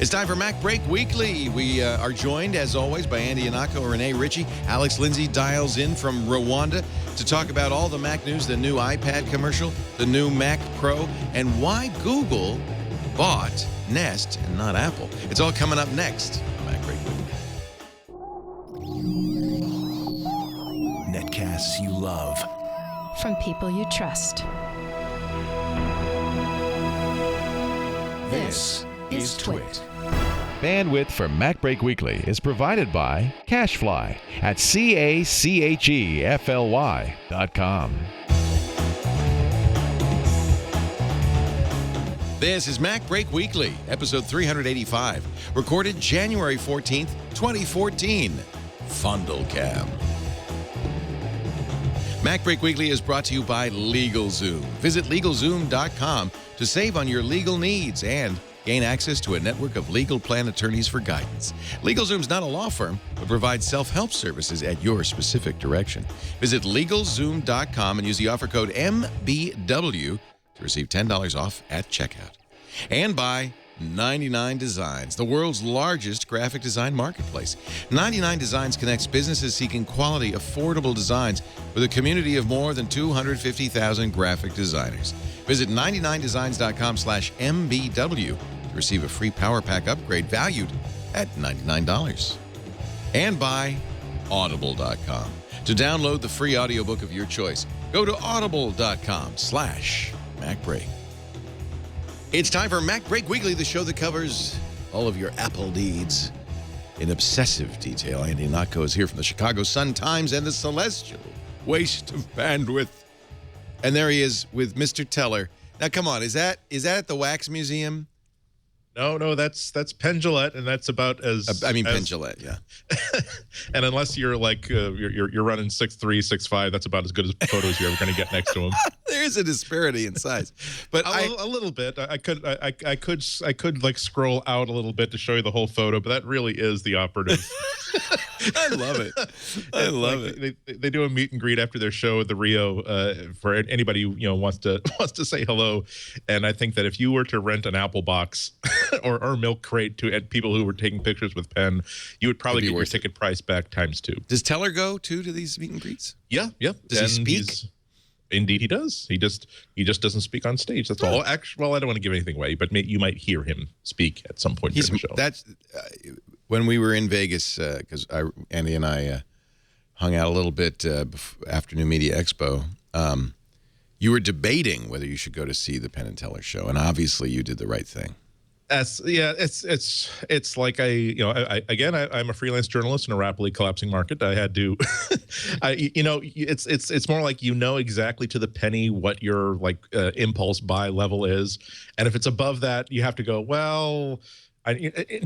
It's time for MacBreak Weekly. We are joined, as always, by Andy Yanako, Renee Ritchie. Alex Lindsay dials in from Rwanda to talk about all the Mac news, the new iPad commercial, the new Mac Pro, and why Google bought Nest and not Apple. It's all coming up next on MacBreak Weekly. Netcasts you love. From people you trust. This is Twit. Bandwidth for MacBreak Weekly is provided by CashFly at CACHEFLY.com. This is MacBreak Weekly, episode 385, recorded January 14th, 2014. Fondle Cam. MacBreak Weekly is brought to you by LegalZoom. Visit LegalZoom.com to save on your legal needs and gain access to a network of legal plan attorneys for guidance. LegalZoom's not a law firm, but provides self-help services at your specific direction. Visit LegalZoom.com and use the offer code MBW to receive $10 off at checkout. And by 99 Designs, the world's largest graphic design marketplace. 99 Designs connects businesses seeking quality, affordable designs with a community of more than 250,000 graphic designers. Visit 99designs.com/MBW to receive a free Power Pack upgrade valued at $99. And by Audible.com. To download the free audiobook of your choice, go to audible.com/MacBreak. It's time for MacBreak Weekly, the show that covers all of your Apple needs in obsessive detail. Andy Yanako is here from the Chicago Sun-Times and the celestial waste of bandwidth. And there he is with Mr. Teller. Now, come on, is that at the Wax Museum? No, that's Penn Jillette, and that's about as Penn Jillette, yeah. And unless you're like you're running 6'3", 6'5", that's about as good as photos you're ever going to get next to him. There's a disparity in size, but a little bit. I could like scroll out a little bit to show you the whole photo, but that really is the operative. I love it. I love it. They do a meet and greet after their show at the Rio for anybody who wants to say hello. And I think that if you were to rent an Apple box or a milk crate to people who were taking pictures with Penn, you would probably get your ticket price back ×2. Does Teller go too to these meet and greets? Yeah. Does he speak? Indeed, he does. He just doesn't speak on stage. That's all. Actually, well, I don't want to give anything away, but you might hear him speak at some point during the show. That's when we were in Vegas, because Andy and I hung out a little bit after New Media Expo. You were debating whether you should go to see the Penn and Teller show, and obviously you did the right thing. It's like I'm a freelance journalist in a rapidly collapsing market. I had to, it's more like exactly to the penny what your impulse buy level is, and if it's above that, you have to go. Well,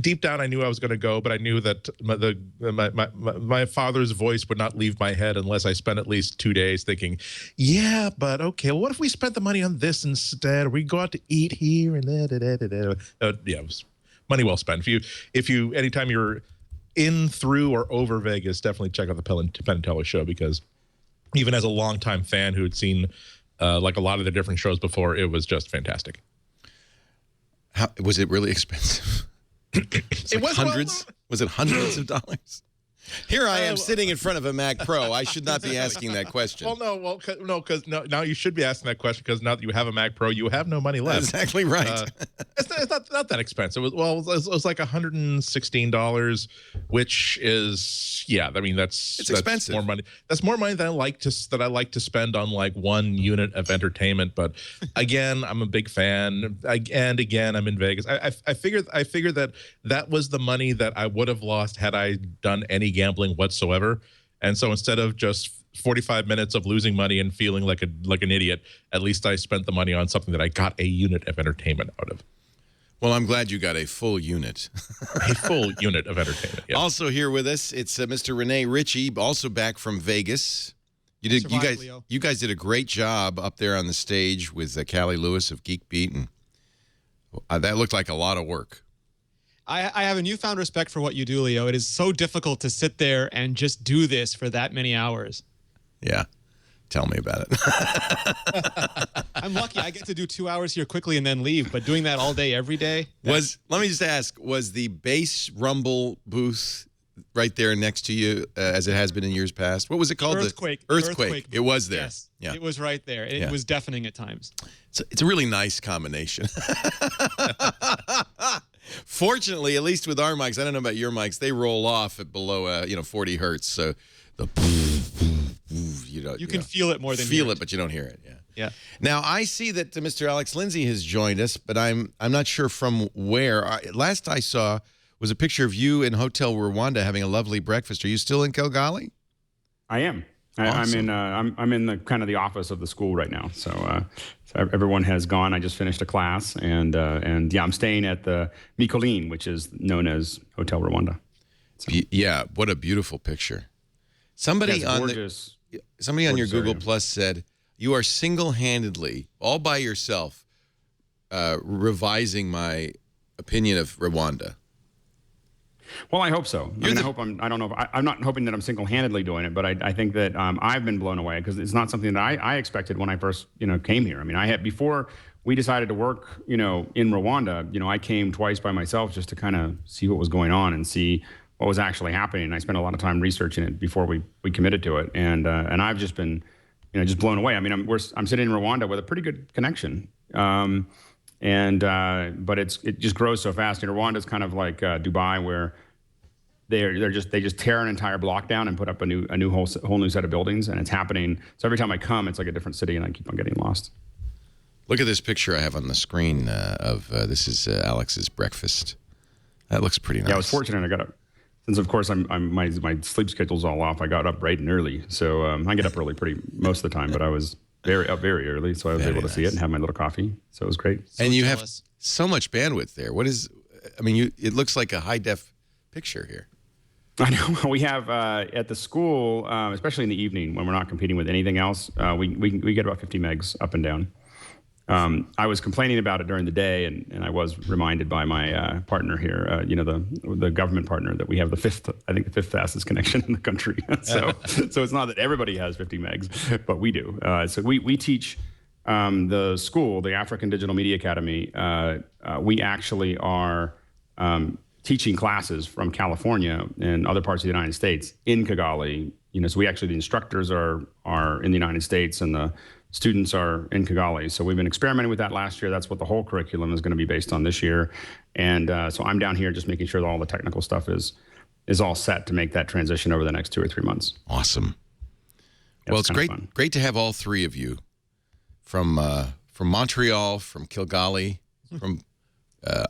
deep down, I knew I was going to go, but I knew that my father's voice would not leave my head unless I spent at least 2 days thinking, yeah, but okay, well, what if we spent the money on this instead? We go out to eat here and it was money well spent. If you anytime you're in, through, or over Vegas, definitely check out the Penn and Teller show, because even as a longtime fan who had seen a lot of the different shows before, it was just fantastic. How was it really expensive? It was hundreds. Was it hundreds of dollars? Here I am sitting in front of a Mac Pro. I should not be asking that question. Because now you should be asking that question, because now that you have a Mac Pro, you have no money left. Exactly right. It's not that expensive. It was like $116, which is that's expensive. More money. That's more money than I like to spend on like one unit of entertainment. But again, I'm a big fan. And again, I'm in Vegas. I figured that was the money that I would have lost had I done any gambling whatsoever. And so instead of just 45 minutes of losing money and feeling like an idiot, at least I spent the money on something that I got a unit of entertainment out of. Well, I'm glad you got a full unit. A full unit of entertainment, yes. Also here with us, it's Mr. Renee Ritchie, also back from Vegas. You guys did a great job up there on the stage with Callie Lewis of Geek Beat, and that looked like a lot of work. I have a newfound respect for what you do, Leo. It is so difficult to sit there and just do this for that many hours. Yeah. Tell me about it. I'm lucky. I get to do 2 hours here quickly and then leave. But doing that all day, every day. Let me just ask, was the bass rumble booth right there next to you, as it has been in years past? What was it called? Earthquake. Earthquake. It was there. Yes. Yeah. It was right there. It was deafening at times. It's a really nice combination. Fortunately, at least with our mics, I don't know about your mics, they roll off at below 40 hertz. So the you can feel it more than feel hear it, but you don't hear it. Yeah. Yeah. Now I see that Mr. Alex Lindsay has joined us, but I'm not sure from where. Last I saw was a picture of you in Hotel Rwanda having a lovely breakfast. Are you still in Kigali? I am. Awesome. I'm in the kind of the office of the school right now. So everyone has gone. I just finished a class, and yeah, I'm staying at the Mikoline, which is known as Hotel Rwanda. So, yeah, what a beautiful picture. Somebody on your Google Plus said you are single-handedly, all by yourself, revising my opinion of Rwanda. Well, I hope so. I don't know. I'm not hoping that I'm single-handedly doing it, but I think that I've been blown away because it's not something that I expected when I first, came here. I mean, before we decided to work, in Rwanda, I came twice by myself just to kind of see what was going on and see what was actually happening. And I spent a lot of time researching it before we committed to it. And I've just been, just blown away. I mean, I'm sitting in Rwanda with a pretty good connection. But it just grows so fast. Rwanda's kind of like Dubai, where they just tear an entire block down and put up a whole new set of buildings, and it's happening. So every time I come, it's like a different city, and I keep on getting lost. Look at this picture I have on the screen of this is Alex's breakfast. That looks pretty nice. Yeah, I was fortunate. I got up since, of course, my sleep schedule's all off. I got up bright and early, so I get up early most of the time. But I was up very early, so I was able to see it and have my little coffee. So it was great. And you have so much bandwidth there. It looks like a high def picture here. I know. We have at the school, especially in the evening when we're not competing with anything else, we get about 50 megs up and down. I was complaining about it during the day, and I was reminded by my partner here, the government partner, that we have the fifth fastest connection in the country. so it's not that everybody has 50 megs, but we do. So we teach the school, the African Digital Media Academy. We actually are teaching classes from California and other parts of the United States in Kigali. So the instructors are in the United States and the students are in Kigali. So we've been experimenting with that last year. That's what the whole curriculum is going to be based on this year. And so I'm down here just making sure that all the technical stuff is all set to make that transition over the next 2 or 3 months. Awesome. Well, it's great to have all three of you from Montreal, from Kigali, from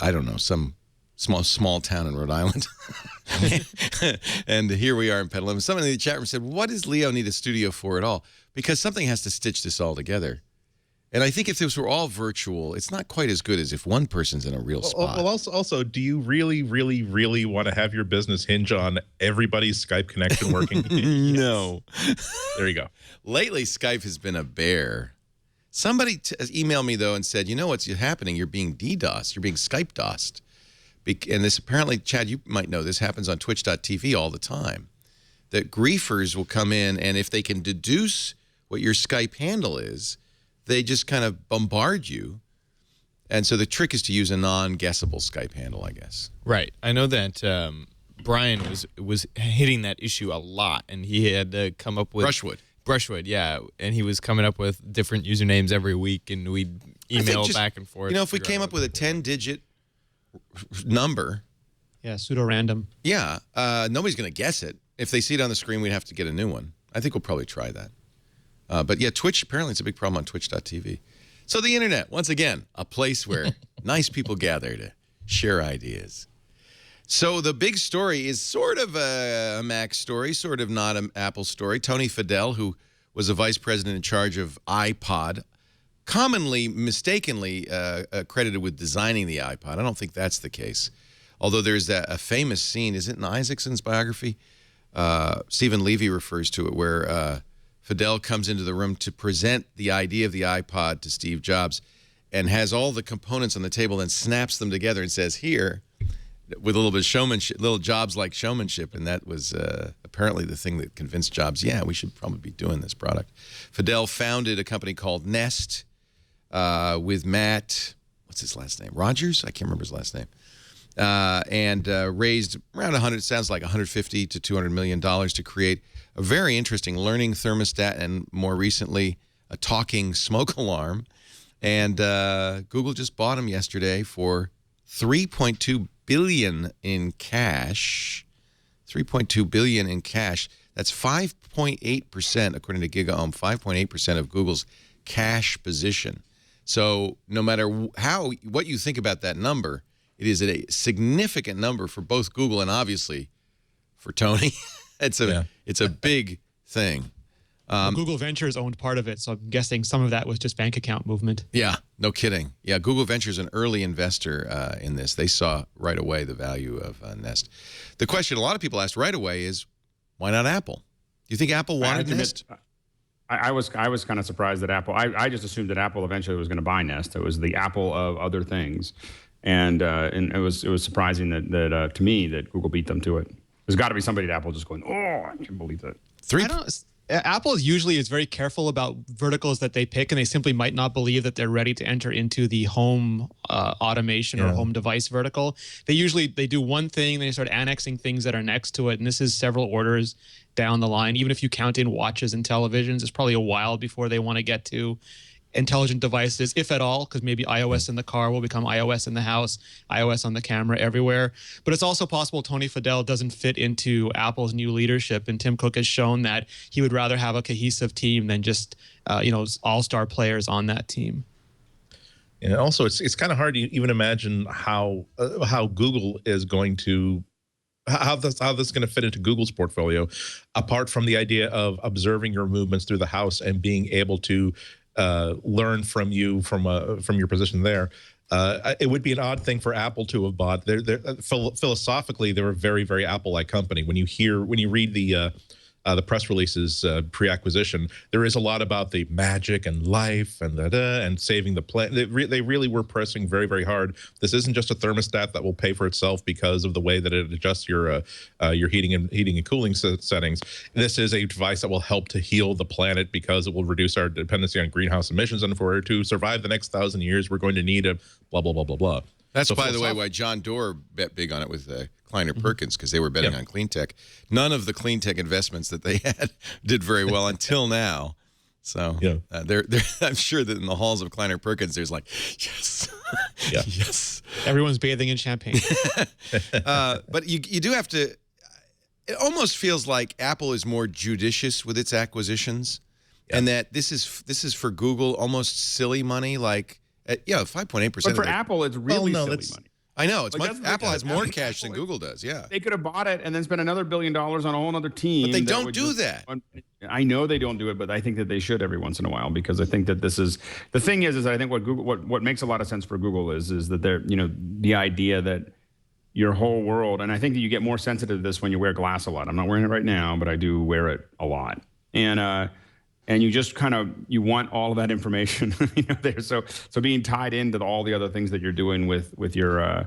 I don't know, some small town in Rhode Island. And here we are in Petaluma. Someone in the chat room said, what does Leo need a studio for at all? Because something has to stitch this all together. And I think if this were all virtual, it's not quite as good as if one person's in a real spot. Well, also, do you really, really, really want to have your business hinge on everybody's Skype connection working? No. There you go. Lately, Skype has been a bear. Somebody emailed me, though, and said, what's happening? You're being DDoSed. You're being Skype DOSed. And this apparently, Chad, you might know, this happens on twitch.tv all the time. That griefers will come in, and if they can deduce what your Skype handle is, they just kind of bombard you. And so the trick is to use a non-guessable Skype handle, I guess. Right. I know that Brian was hitting that issue a lot, and he had to come up with... Brushwood, yeah. And he was coming up with different usernames every week, and we'd email back and forth. If we came up with a 10-digit number... Yeah, pseudo-random. Yeah, nobody's going to guess it. If they see it on the screen, we'd have to get a new one. I think we'll probably try that. But yeah, Twitch, apparently it's a big problem on twitch.tv. So the internet, once again, a place where nice people gather to share ideas. So the big story is sort of a Mac story, sort of not an Apple story. Tony Fondle, who was a vice president in charge of iPod, commonly, mistakenly credited with designing the iPod. I don't think that's the case. Although there's a famous scene, is it in Isaacson's biography? Stephen Levy refers to it, where Fondle comes into the room to present the idea of the iPod to Steve Jobs and has all the components on the table and snaps them together and says, here. with a little bit of showmanship, little Jobs like showmanship, and that was apparently the thing that convinced Jobs, yeah, we should probably be doing this product. Fondle founded a company called Nest with Matt, what's his last name? Rogers? I can't remember his last name. And raised around $150 to $200 million to create a very interesting learning thermostat and more recently a talking smoke alarm. And Google just bought them yesterday for $3.2 billion in cash. $3.2 billion in cash. That's 5.8%, according to GigaOM, 5.8% of Google's cash position. So no matter what you think about that number, it is a significant number for both Google and obviously for Tony. It's a big thing. Google Ventures owned part of it, so I'm guessing some of that was just bank account movement. Yeah, no kidding. Yeah, Google Ventures an early investor in this. They saw right away the value of Nest. The question a lot of people asked right away is, why not Apple? Do you think Apple wanted Nest? I was kind of surprised that Apple. I just assumed that Apple eventually was going to buy Nest. It was the Apple of other things, and it was surprising that to me that Google beat them to it. There's got to be somebody at Apple just going, oh, I can't believe that. Apple usually is very careful about verticals that they pick, and they simply might not believe that they're ready to enter into the home automation or home device vertical. They do one thing, then they start annexing things that are next to it, and this is several orders down the line. Even if you count in watches and televisions, it's probably a while before they want to get to intelligent devices, if at all, because maybe iOS in the car will become iOS in the house, iOS on the camera, everywhere. But it's also possible Tony Fondle doesn't fit into Apple's new leadership, and Tim Cook has shown that he would rather have a cohesive team than just all-star players on that team. And also, it's kind of hard to even imagine how Google is going to how this is going to fit into Google's portfolio, apart from the idea of observing your movements through the house and being able to learn from you from your position there. It would be an odd thing for Apple to have bought. Philosophically, they're a very, very Apple-like company. When you read the press releases pre-acquisition, there is a lot about the magic and life and saving the planet. They really were pressing very, very hard. This isn't just a thermostat that will pay for itself because of the way that it adjusts your heating and cooling settings. This is a device that will help to heal the planet because it will reduce our dependency on greenhouse emissions. And for to survive the next 1,000 years, we're going to need a blah blah blah blah blah. That's, by the way, why John Doerr bet big on it with Kleiner Perkins, because they were betting on clean tech. None of the clean tech investments that they had did very well until now. So I'm sure that in the halls of Kleiner Perkins, there's like, yes, yes. Everyone's bathing in champagne. But you do have to, it almost feels like Apple is more judicious with its acquisitions, and that this is for Google almost silly money, like, 5.8%. But for Apple, it's really silly money. I know. It's Apple has more cash than Google does, yeah. They could have bought it and then spent another $1 billion on a whole other team. But they don't do that. I know they don't do it, but I think that they should every once in a while, because I think that this is the thing is I think what makes a lot of sense for Google is that they're, the idea that your whole world, and I think that you get more sensitive to this when you wear glass a lot. I'm not wearing it right now, but I do wear it a lot. And you just you want all of that information, there. So being tied into all the other things that you're doing with your,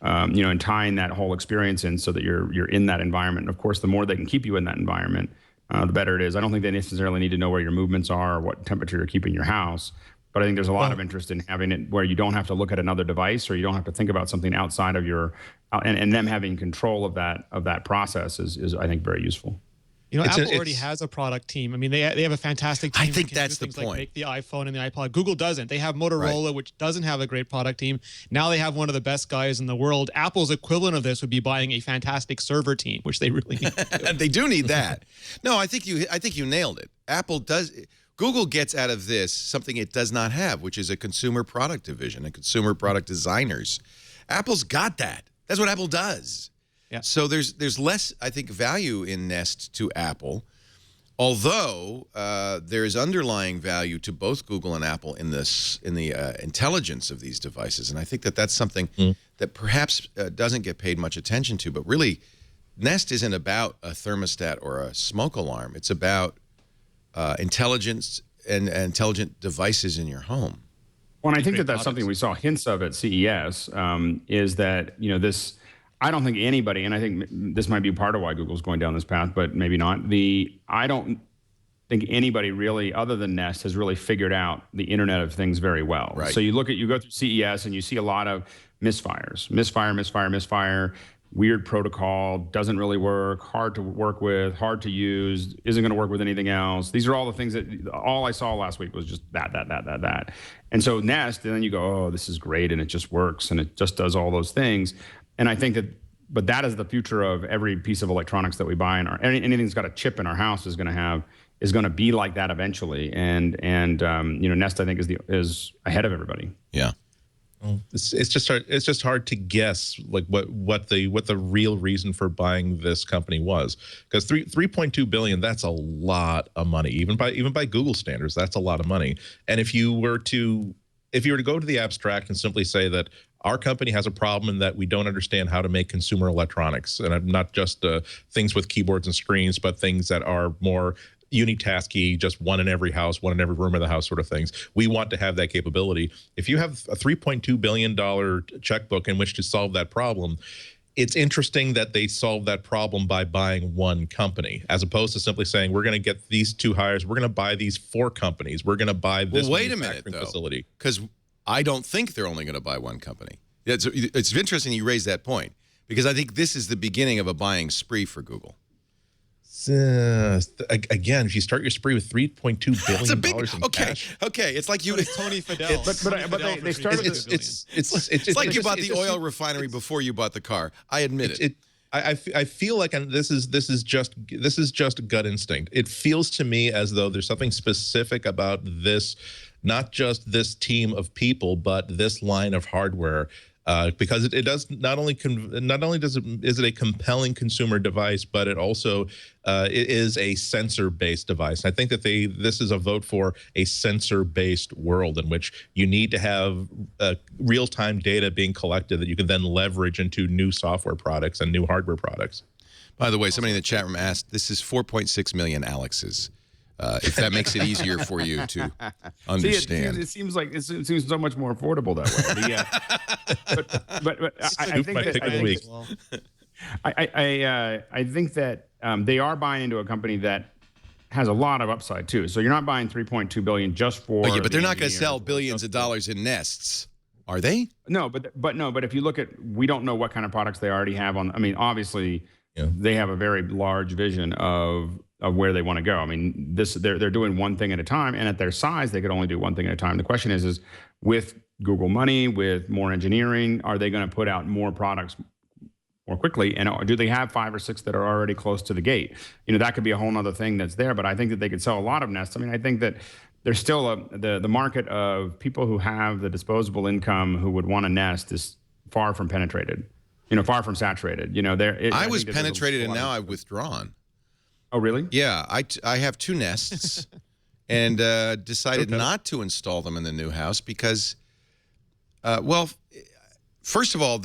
and tying that whole experience in so that you're in that environment. And of course, the more they can keep you in that environment, the better it is. I don't think they necessarily need to know where your movements are or what temperature you're keeping your house. But I think there's a lot of interest in having it where you don't have to look at another device, or you don't have to think about something outside of your, and them having control of that process is I think very useful. Apple already has a product team. I mean, they have a fantastic team. I think that's the point. Like make the iPhone and the iPod. Google doesn't. They have Motorola, which doesn't have a great product team. Now they have one of the best guys in the world. Apple's equivalent of this would be buying a fantastic server team, which they really need to do. They do need that. No, I think you nailed it. Google gets out of this something it does not have, which is a consumer product division, and consumer product designers. Apple's got that. That's what Apple does. Yeah. So there's less, I think, value in Nest to Apple, although there is underlying value to both Google and Apple in the intelligence of these devices, and I think that's something that perhaps doesn't get paid much attention to. But really, Nest isn't about a thermostat or a smoke alarm. It's about intelligence and intelligent devices in your home. Well, and I think that's something we saw hints of at CES. Is that this. I don't think anybody, and I think this might be part of why Google's going down this path, but maybe not. I don't think anybody really, other than Nest, has really figured out the Internet of Things very well. Right. So you go through CES and you see a lot of misfires, misfire, weird protocol, doesn't really work, hard to work with, hard to use, isn't going to work with anything else. These are all the things that all I saw last week was just that. And so Nest, and then you go, oh, this is great, and it just works, and it just does all those things. And I think but that is the future of every piece of electronics that we buy, anything that's got a chip in our house is going to be like that eventually. And Nest, I think, is ahead of everybody. Yeah. It's just hard to guess like what the real reason for buying this company was, because 3.2 billion, that's a lot of money, even by Google standards, that's a lot of money. And if you were to go to the abstract and simply say that our company has a problem in that we don't understand how to make consumer electronics, and not just things with keyboards and screens, but things that are more unitasky, just one in every house, one in every room of the house sort of things. We want to have that capability. If you have a $3.2 billion checkbook in which to solve that problem, it's interesting that they solve that problem by buying one company, as opposed to simply saying, we're going to get these two hires, we're going to buy these 4 companies, we're going to buy this manufacturing facility. Because I don't think they're only going to buy one company. It's interesting you raise that point, because I think this is the beginning of a buying spree for Google. Again, if you start your spree with $3.2 billion in cash. Okay, it's like you. It's Tony Fidel. But they started. It's like you bought the oil refinery before you bought the car. I admit it. I feel like this is just gut instinct. It feels to me as though there's something specific about this, not just this team of people, but this line of hardware. Because it does not only is it a compelling consumer device, but it also it is a sensor-based device. I think that this is a vote for a sensor-based world in which you need to have real-time data being collected that you can then leverage into new software products and new hardware products. By the way, somebody in the chat room asked, "This is 4.6 million Alexes." If that makes it easier for you to understand. See, it seems so much more affordable that way. But I think that they are buying into a company that has a lot of upside too. So you're not buying 3.2 billion just for. But they're not going to sell billions of dollars in Nests, are they? No, but if you look at, we don't know what kind of products they already have on. I mean, obviously, they have a very large vision of where they want to go. I mean, they're doing one thing at a time, and at their size, they could only do one thing at a time. The question is with Google money, with more engineering, are they going to put out more products more quickly? And do they have 5 or 6 that are already close to the gate? That could be a whole other thing that's there, but I think that they could sell a lot of Nests. I mean, I think that there's still the market of people who have the disposable income who would want a Nest is far from penetrated, far from saturated. I was penetrated, and now I've withdrawn. Oh, really? Yeah, I have 2 Nests and decided not to install them in the new house because, first of all,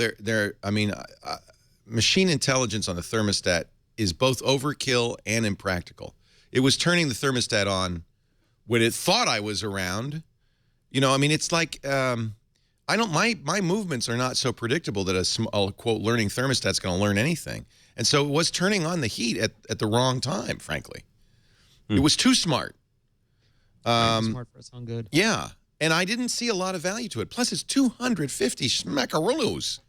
machine intelligence on the thermostat is both overkill and impractical. It was turning the thermostat on when it thought I was around. It's like my movements are not so predictable that a quote learning thermostat's going to learn anything. And so it was turning on the heat at the wrong time, frankly. It was too smart. Smart for its own good. Yeah. And I didn't see a lot of value to it. Plus, it's 250 smackaroos.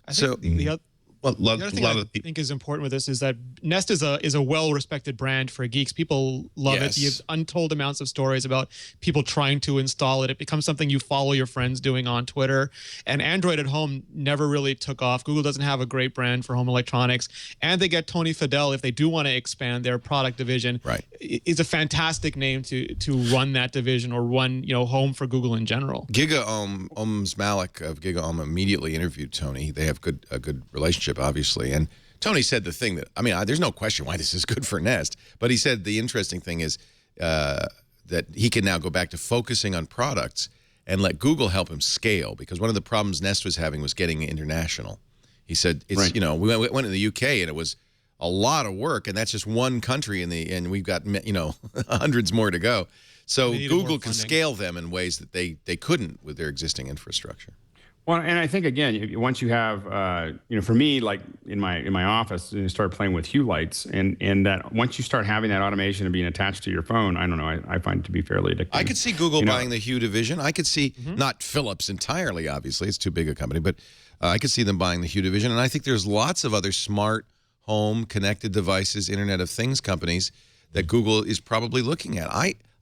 I think the other thing I think is important with this is that Nest is a well-respected brand for geeks. People love it. You have untold amounts of stories about people trying to install it. It becomes something you follow your friends doing on Twitter. And Android at home never really took off. Google doesn't have a great brand for home electronics. And they get Tony Fidel if they do want to expand their product division. Right. It's a fantastic name to run that division or run home for Google in general. Oms Malik of GigaOM immediately interviewed Tony. They have a good relationship, obviously. And Tony said the thing that, there's no question why this is good for Nest, but he said the interesting thing is that he can now go back to focusing on products and let Google help him scale, because one of the problems Nest was having was getting international. He said, we went to the UK and it was a lot of work, and that's just one country, and we've got, hundreds more to go. So Google can scale them in ways that they couldn't with their existing infrastructure. Well, and I think again, once you have, for me, like in my office, you start playing with hue lights, and that once you start having that automation and being attached to your phone, I don't know, I find it to be fairly addictive. I could see Google buying the Hue division. I could see not Philips entirely, obviously, it's too big a company, but I could see them buying the Hue division, and I think there's lots of other smart home connected devices, Internet of Things companies that Google is probably looking at.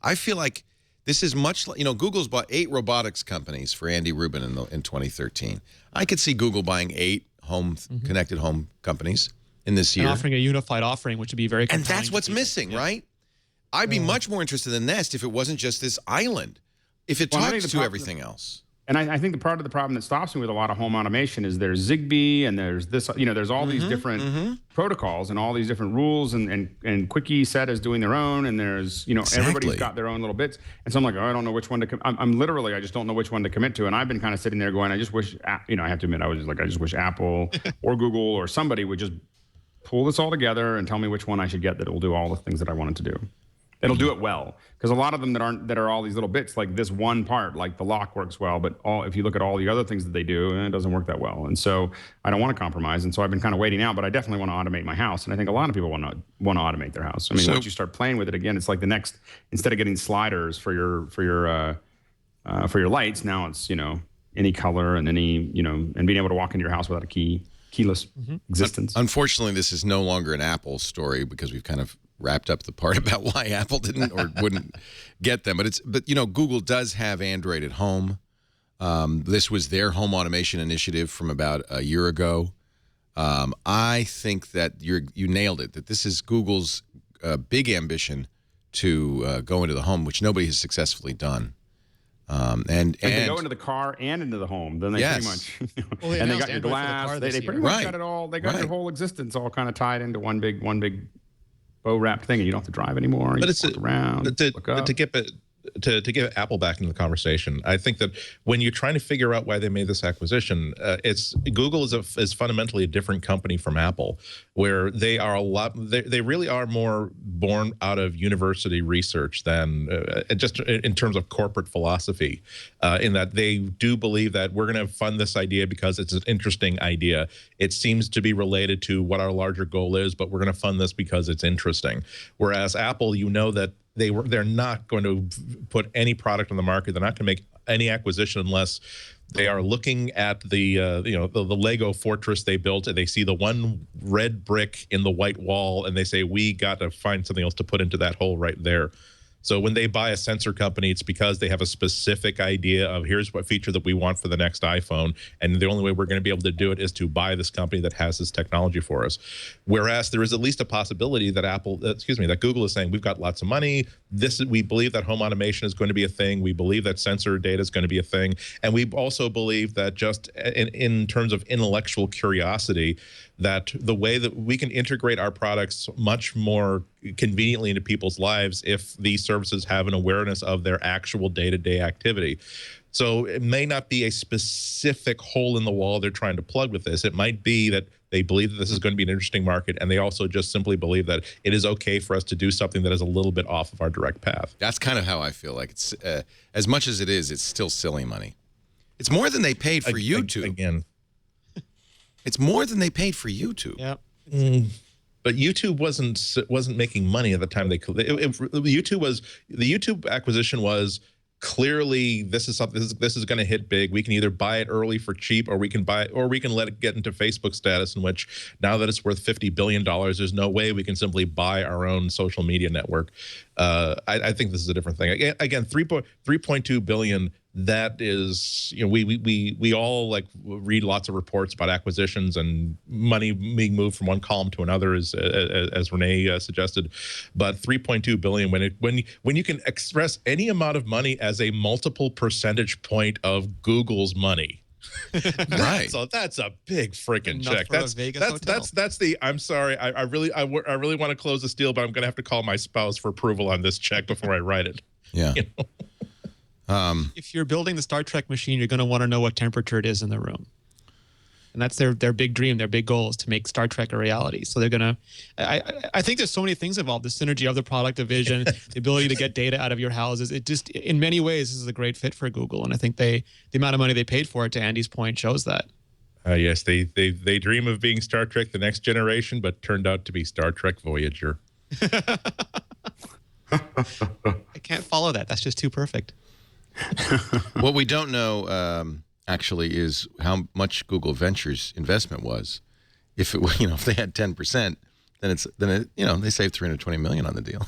I feel like this is much like, Google's bought 8 robotics companies for Andy Rubin in 2013. I could see Google buying 8 connected home companies in this year. And offering a unified offering, which would be very compelling. And that's what's missing, right? I'd be much more interested in Nest if it wasn't just this island, if it talks to everything else. And I think part of the problem that stops me with a lot of home automation is there's Zigbee and there's this, there's all these different protocols and all these different rules, and Quickie Set is doing their own, and there's, everybody's got their own little bits. And so I'm like, I don't know which one to, I'm literally, I just don't know which one to commit to. And I've been kind of sitting there going, I just wish, I have to admit, I just wish Apple or Google or somebody would just pull this all together and tell me which one I should get that will do all the things that I want it to do. It'll do it well, because a lot of them that are all these little bits, like this one part, like the lock works well, but if you look at all the other things that they do, it doesn't work that well. And so I don't want to compromise, and so I've been kind of waiting out. But I definitely want to automate my house, and I think a lot of people want to automate their house. I mean, once you start playing with it again, it's like the next, instead of getting sliders for your lights, now it's any color and any and being able to walk into your house without a keyless existence. Unfortunately, this is no longer an Apple story, because we've kind of wrapped up the part about why Apple didn't or wouldn't get them. But Google does have Android at home. This was their home automation initiative from about a year ago. I think that you nailed it, that this is Google's big ambition to go into the home, which nobody has successfully done. And they go into the car and into the home, then they pretty much, and they got your glass, they pretty much got it all, they got your whole existence all kind of tied into one big bow wrapped thing, and you don't have to drive anymore. But it's around. To get Apple back into the conversation, I think that when you're trying to figure out why they made this acquisition, Google is fundamentally a different company from Apple, where they are they really are more born out of university research than just in terms of corporate philosophy, in that they do believe that we're going to fund this idea because it's an interesting idea. It seems to be related to what our larger goal is, but we're going to fund this because it's interesting. Whereas Apple, that they're not going to put any product on the market. They're not going to make any acquisition unless they are looking at the Lego fortress they built, and they see the one red brick in the white wall, and they say, we got to find something else to put into that hole right there. So when they buy a sensor company, it's because they have a specific idea of, here's what feature that we want for the next iPhone, and the only way we're going to be able to do it is to buy this company that has this technology for us. Whereas there is at least a possibility that Google is saying, we've got lots of money. We believe that home automation is going to be a thing. We believe that sensor data is going to be a thing, and we also believe that just in terms of intellectual curiosity, that the way that we can integrate our products much more conveniently into people's lives if these services have an awareness of their actual day-to-day activity. So it may not be a specific hole in the wall they're trying to plug with this. It might be that they believe that this is going to be an interesting market, and they also just simply believe that it is okay for us to do something that is a little bit off of our direct path. That's kind of how I feel. Like, it's as much as it is, it's still silly money. It's more than they paid for YouTube. Again. It's more than they paid for YouTube. Yep. But YouTube wasn't making money at the time. The YouTube acquisition was clearly, this is something, this is going to hit big. We can either buy it early for cheap, or we can let it get into Facebook status, in which now that it's worth $50 billion, there's no way we can simply buy our own social media network. I think this is a different thing. Again, 3.2 billion. That is, we all like read lots of reports about acquisitions and money being moved from one column to another, as Renee suggested. But 3.2 billion, when you can express any amount of money as a multiple percentage point of Google's money, right? So that's a big freaking check. That's the. I'm sorry. I really want to close this deal, but I'm going to have to call my spouse for approval on this check before I write it. Yeah. If you're building the Star Trek machine, you're going to want to know what temperature it is in the room. And that's their big dream, their big goal is to make Star Trek a reality. So they're going to, I think there's so many things involved, the synergy of the product division, the ability to get data out of your houses. It just, in many ways, this is a great fit for Google. And I think the amount of money they paid for it, to Andy's point, shows that. Yes, they dream of being Star Trek The Next Generation, but turned out to be Star Trek Voyager. I can't follow that. That's just too perfect. What we don't know, actually, is how much Google Ventures investment was. If it, if they had 10%, then they saved $320 million on the deal.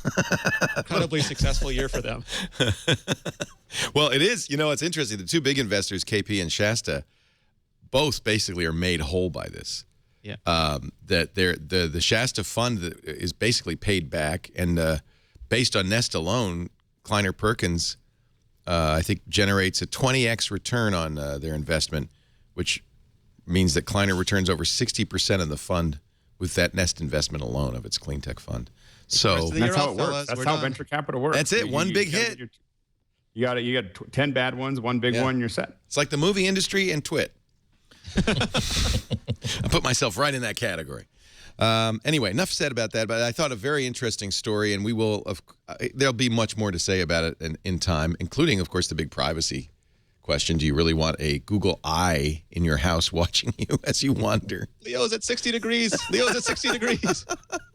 Incredibly successful year for them. Well, it is. It's interesting. The two big investors, KP and Shasta, both basically are made whole by this. Yeah. That the Shasta fund is basically paid back, and based on Nest alone, Kleiner Perkins, I think, generates a 20x return on their investment, which means that Kleiner returns over 60% of the fund with that Nest investment alone of its clean tech fund. So that's how it works. That's how venture capital works. That's it. One big hit. You got 10 bad ones, one big one, you're set. It's like the movie industry and Twit. I put myself right in that category. Anyway, enough said about that, but I thought a very interesting story, and there'll be much more to say about it in time, including, of course, the big privacy question. Do you really want a Google Eye in your house watching you as you wander? Leo's at 60 degrees. Leo's at 60 degrees.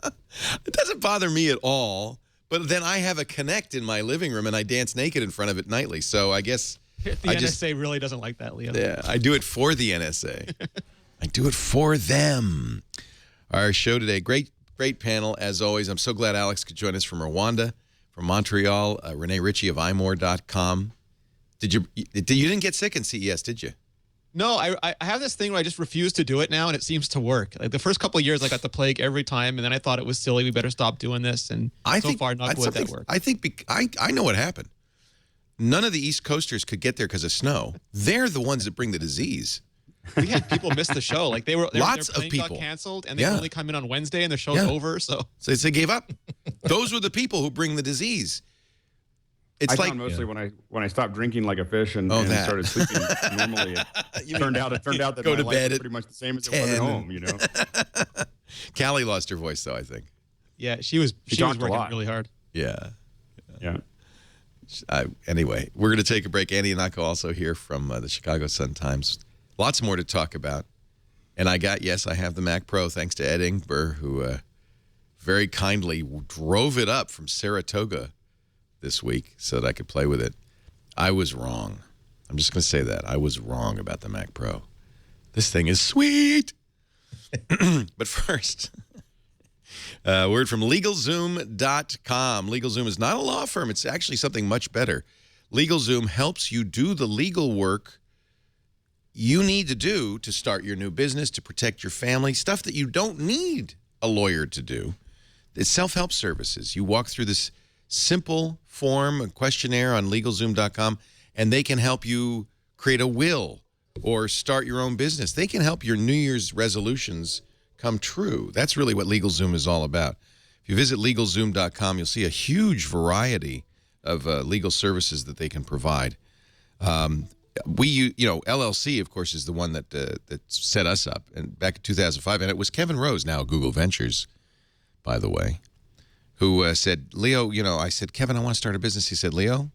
It doesn't bother me at all, but then I have a Kinect in my living room, and I dance naked in front of it nightly, so I guess... The NSA really doesn't like that, Leo. Yeah, I do it for the NSA. I do it for them. Our show today, great panel as always. I'm so glad Alex could join us from Rwanda, from Montreal. Renee Ritchie of imore.com. You didn't get sick in CES, did you? No, I have this thing where I just refuse to do it now, and it seems to work. Like the first couple of years, I got the plague every time, and then I thought it was silly. We better stop doing this. And so far, knock wood, that worked. I think I know what happened. None of the East Coasters could get there because of snow. They're the ones that bring the disease. We had people miss the show. Like lots their of people got canceled, and they only come in on Wednesday, and the show's over. So they gave up. Those were the people who bring the disease. I found mostly when I stopped drinking like a fish and started sleeping normally. It turned out that go my to life bed was pretty much the same as it was at home. Callie lost her voice though, I think. Yeah, she was working really hard. Yeah. Yeah. Anyway, we're going to take a break. Andy Anako also here from the Chicago Sun-Times. Lots more to talk about. And I have the Mac Pro, thanks to Ed Ingber, who very kindly drove it up from Saratoga this week so that I could play with it. I was wrong. I'm just going to say that. I was wrong about the Mac Pro. This thing is sweet. But first... word from LegalZoom.com. LegalZoom is not a law firm. It's actually something much better. LegalZoom helps you do the legal work you need to do to start your new business, to protect your family, stuff that you don't need a lawyer to do. It's self-help services. You walk through this simple form, a questionnaire on LegalZoom.com, and they can help you create a will or start your own business. They can help your New Year's resolutions come true. That's really what LegalZoom is all about. If you visit LegalZoom.com, you'll see a huge variety of legal services that they can provide. LLC, of course, is the one that set us up and back in 2005, and it was Kevin Rose, now Google Ventures, by the way, who said, Leo, I said, Kevin, I want to start a business. He said, Leo,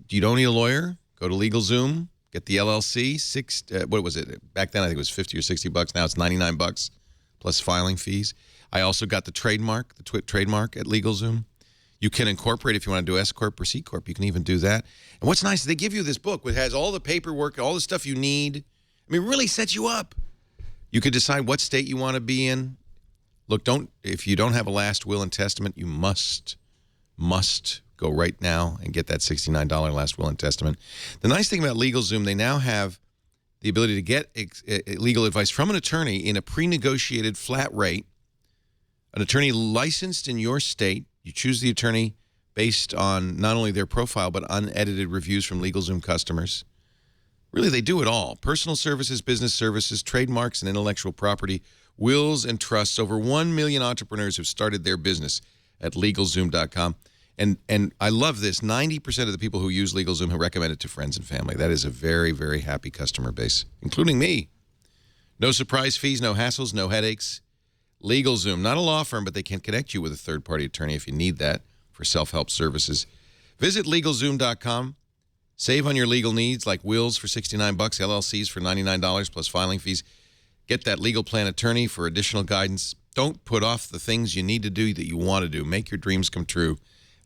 you don't need a lawyer. Go to LegalZoom, get the LLC. What was it? Back then, I think it was $50 or $60. Now it's $99 plus filing fees. I also got the trademark, trademark at LegalZoom. You can incorporate if you want to do S Corp or C Corp. You can even do that. And what's nice is they give you this book which has all the paperwork, all the stuff you need. I mean, it really sets you up. You could decide what state you want to be in. Look, if you don't have a last will and testament, you must go right now and get that $69 last will and testament. The nice thing about LegalZoom, they now have the ability to get legal advice from an attorney in a pre-negotiated flat rate, an attorney licensed in your state. You choose the attorney based on not only their profile, but unedited reviews from LegalZoom customers. Really, they do it all. Personal services, business services, trademarks and intellectual property, wills and trusts. Over 1 million entrepreneurs have started their business at LegalZoom.com. And I love this. 90% of the people who use LegalZoom have recommended it to friends and family. That is a very, very happy customer base, including me. No surprise fees, no hassles, no headaches. LegalZoom, not a law firm, but they can connect you with a third-party attorney if you need that for self-help services. Visit LegalZoom.com. Save on your legal needs like wills for $69, LLCs for $99 plus filing fees. Get that legal plan attorney for additional guidance. Don't put off the things you need to do that you want to do. Make your dreams come true.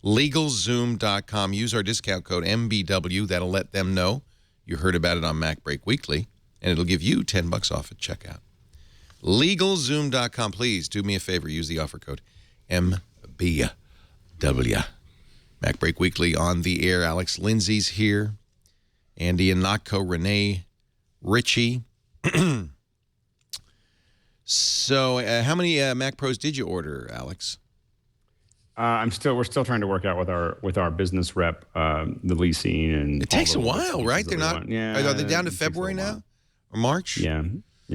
LegalZoom.com. Use our discount code MBW. That'll let them know you heard about it on MacBreak Weekly, and it'll give you $10 off at checkout. LegalZoom.com. Please do me a favor. Use the offer code MBW. MacBreak Weekly on the air. Alex Lindsay's here. Andy Anatko, Renee Ritchie. So, how many Mac Pros did you order, Alex? We're still trying to work out with our business rep, the leasing and. It takes a while, right? They're not. Yeah. Are they down to February now, or March? Yeah,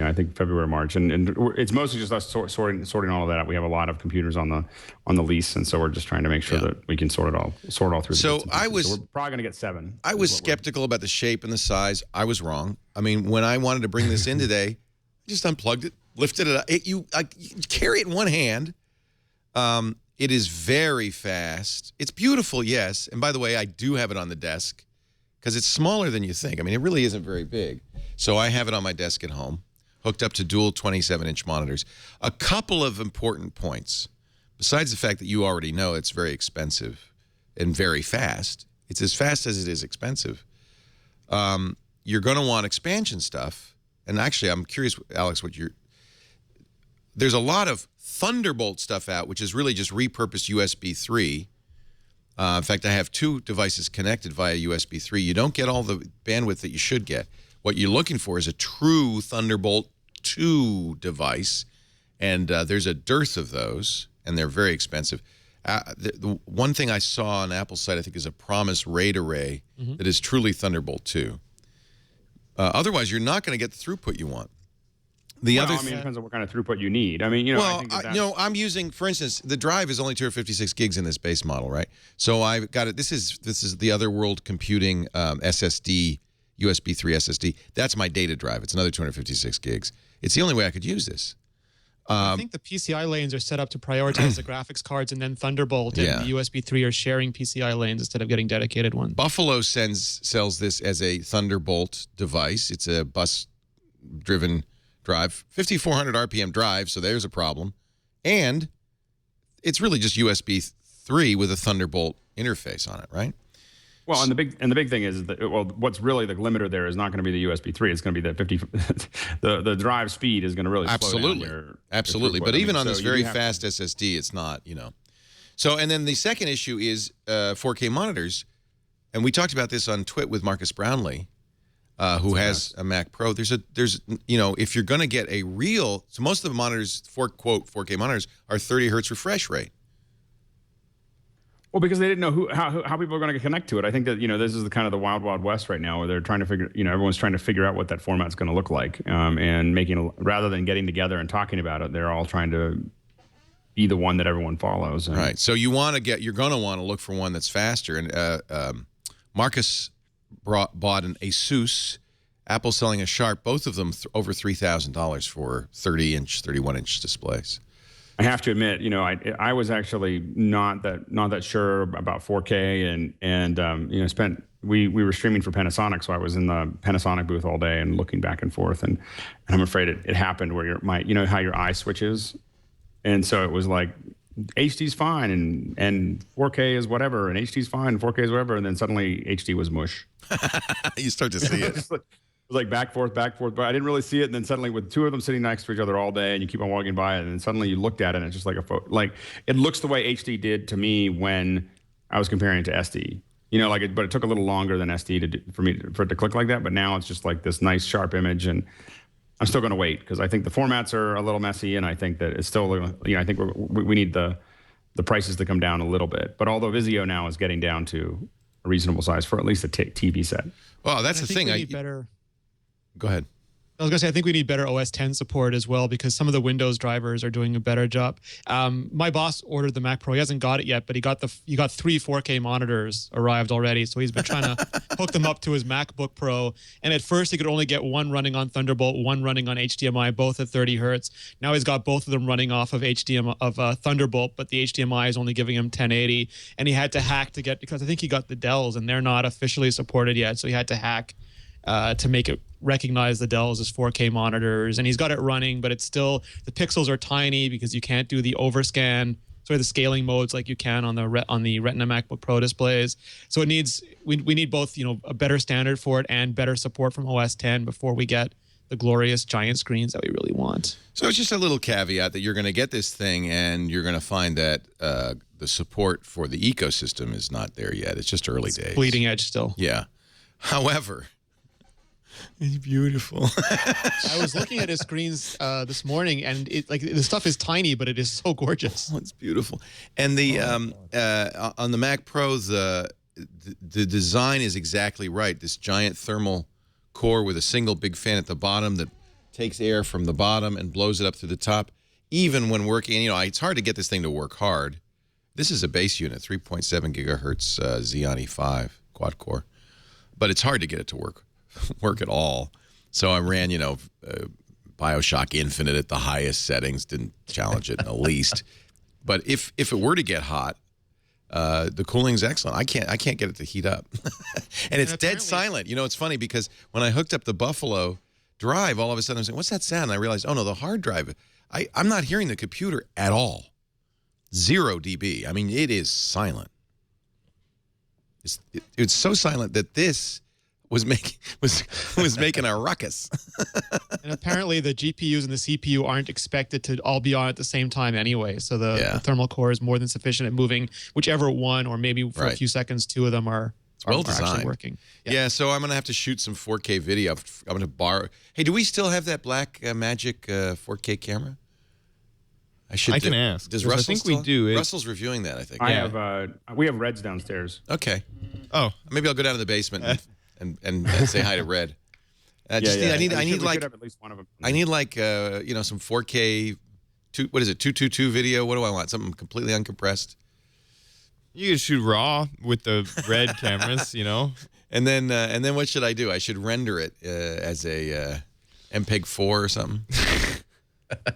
I think February, March, and it's mostly just us sorting all of that out. We have a lot of computers on the lease, and so we're just trying to make sure that we can sort it all through. So so we're probably going to get 7. I was skeptical about the shape and the size. I was wrong. I mean, when I wanted to bring this in today, I just unplugged it, lifted it up. You carry it in one hand. It is very fast. It's beautiful, yes. And by the way, I do have it on the desk because it's smaller than you think. I mean, it really isn't very big. So I have it on my desk at home, hooked up to dual 27-inch monitors. A couple of important points. Besides the fact that you already know it's very expensive and very fast. It's as fast as it is expensive. You're going to want expansion stuff. And actually, I'm curious, Alex, there's a lot of Thunderbolt stuff out, which is really just repurposed USB 3. In fact, I have 2 devices connected via USB 3. You don't get all the bandwidth that you should get. What you're looking for is a true Thunderbolt 2 device, and there's a dearth of those, and they're very expensive. The one thing I saw on Apple's site, I think, is a Promise RAID array that is truly Thunderbolt 2. Otherwise, you're not going to get the throughput you want. It depends on what kind of throughput you need. I mean, I'm using, for instance, the drive is only 256 gigs in this base model, right? So I've got it. This is the Otherworld Computing SSD, USB 3 SSD. That's my data drive. It's another 256 gigs. It's the only way I could use this. I think the PCI lanes are set up to prioritize the graphics cards, and then Thunderbolt and the USB 3 are sharing PCI lanes instead of getting dedicated ones. Buffalo sells this as a Thunderbolt device. It's a bus-driven drive, 5,400 RPM drive, so there's a problem. And it's really just USB 3 with a Thunderbolt interface on it, right? Well, and the big thing is that, what's really the limiter there is not going to be the USB 3. It's going to be the drive speed is going to really slow down your Absolutely. But even on this very fast SSD, it's not, So, and then the second issue is 4K monitors. And we talked about this on Twit with Marcus Brownlee, who has a Mac Pro. There's if you're going to get so most of the monitors, quote 4K monitors, are 30 hertz refresh rate. Well, because they didn't know how people are going to connect to it. I think that this is the kind of the wild west right now, where they're trying to figure, everyone's trying to figure out what that format's going to look like, and rather than getting together and talking about it, they're all trying to be the one that everyone follows. Right. So you're going to want to look for one that's faster. And Marcus bought an Asus. Apple's selling a Sharp. Both of them over $3,000 for 30-inch, 31-inch displays. I have to admit, I was actually not that sure about 4K, and we were streaming for Panasonic, so I was in the Panasonic booth all day and looking back and forth, and I'm afraid it happened where how your eye switches, and so it was like HD's fine and 4K is whatever, and HD's fine and 4K is whatever, and then suddenly HD was mush. You start to see it. It was like back, forth, but I didn't really see it. And then suddenly, with 2 of them sitting next to each other all day, and you keep on walking by it, and then suddenly you looked at it, and it's just like a photo. Like, it looks the way HD did to me when I was comparing it to SD. But it took a little longer than SD for it to click like that. But now it's just like this nice sharp image, and I'm still going to wait because I think the formats are a little messy, and I think that it's still, I think we need the prices to come down a little bit. But although Vizio now is getting down to a reasonable size for at least a TV set. Well, that's the thing. We need better. Go ahead. I was gonna say, I think we need better OS 10 support as well, because some of the Windows drivers are doing a better job. My boss ordered the Mac Pro. He hasn't got it yet, but he got 3 4K monitors arrived already. So he's been trying to hook them up to his MacBook Pro. And at first he could only get one running on Thunderbolt, one running on HDMI, both at 30 hertz. Now he's got both of them running off of Thunderbolt, but the HDMI is only giving him 1080. And he had to hack to get, because I think he got the Dells and they're not officially supported yet. So he had to hack to make it recognize the Dells as 4K monitors, and he's got it running, but it's still, the pixels are tiny because you can't do the overscan, the scaling modes like you can on the Retina MacBook Pro displays. So it needs, we need both, a better standard for it and better support from OS 10 before we get the glorious giant screens that we really want. So it's just a little caveat that you're going to get this thing and you're going to find that the support for the ecosystem is not there yet. It's just early days. Bleeding edge still. Yeah. However, it's beautiful. I was looking at his screens this morning, and the stuff is tiny, but it is so gorgeous. Oh, it's beautiful. And the on the Mac Pro, the design is exactly right. This giant thermal core with a single big fan at the bottom that takes air from the bottom and blows it up to the top. Even when working, it's hard to get this thing to work hard. This is a base unit, 3.7 gigahertz Xeon E5 quad core, but it's hard to get it to work at all. So I ran, BioShock Infinite at the highest settings, didn't challenge it in the least. But if it were to get hot, the cooling's excellent. I can't get it to heat up. and it's dead silent. It's funny because when I hooked up the Buffalo drive, all of a sudden I was saying, what's that sound? And I realized, oh no, the hard drive. I'm not hearing the computer at all. 0 dB. I mean, it is silent. It's so silent that this was making a ruckus. And apparently the GPUs and the CPU aren't expected to all be on at the same time anyway. So the thermal core is more than sufficient at moving whichever one, or maybe for a few seconds, two of them are actually working. Yeah, so I'm going to have to shoot some 4K video. I'm going to borrow. Hey, do we still have that Black Magic 4K camera? I can ask. Does Russell I think we do. Russell's reviewing that, I think. We have Reds downstairs. Okay. Oh, maybe I'll go down to the basement and say hi to Red. I need like have at least one of them. I need like some 4K, 222 video. What do I want? Something completely uncompressed. You can shoot raw with the Red cameras, And then what should I do? I should render it as a MPEG-4 or something.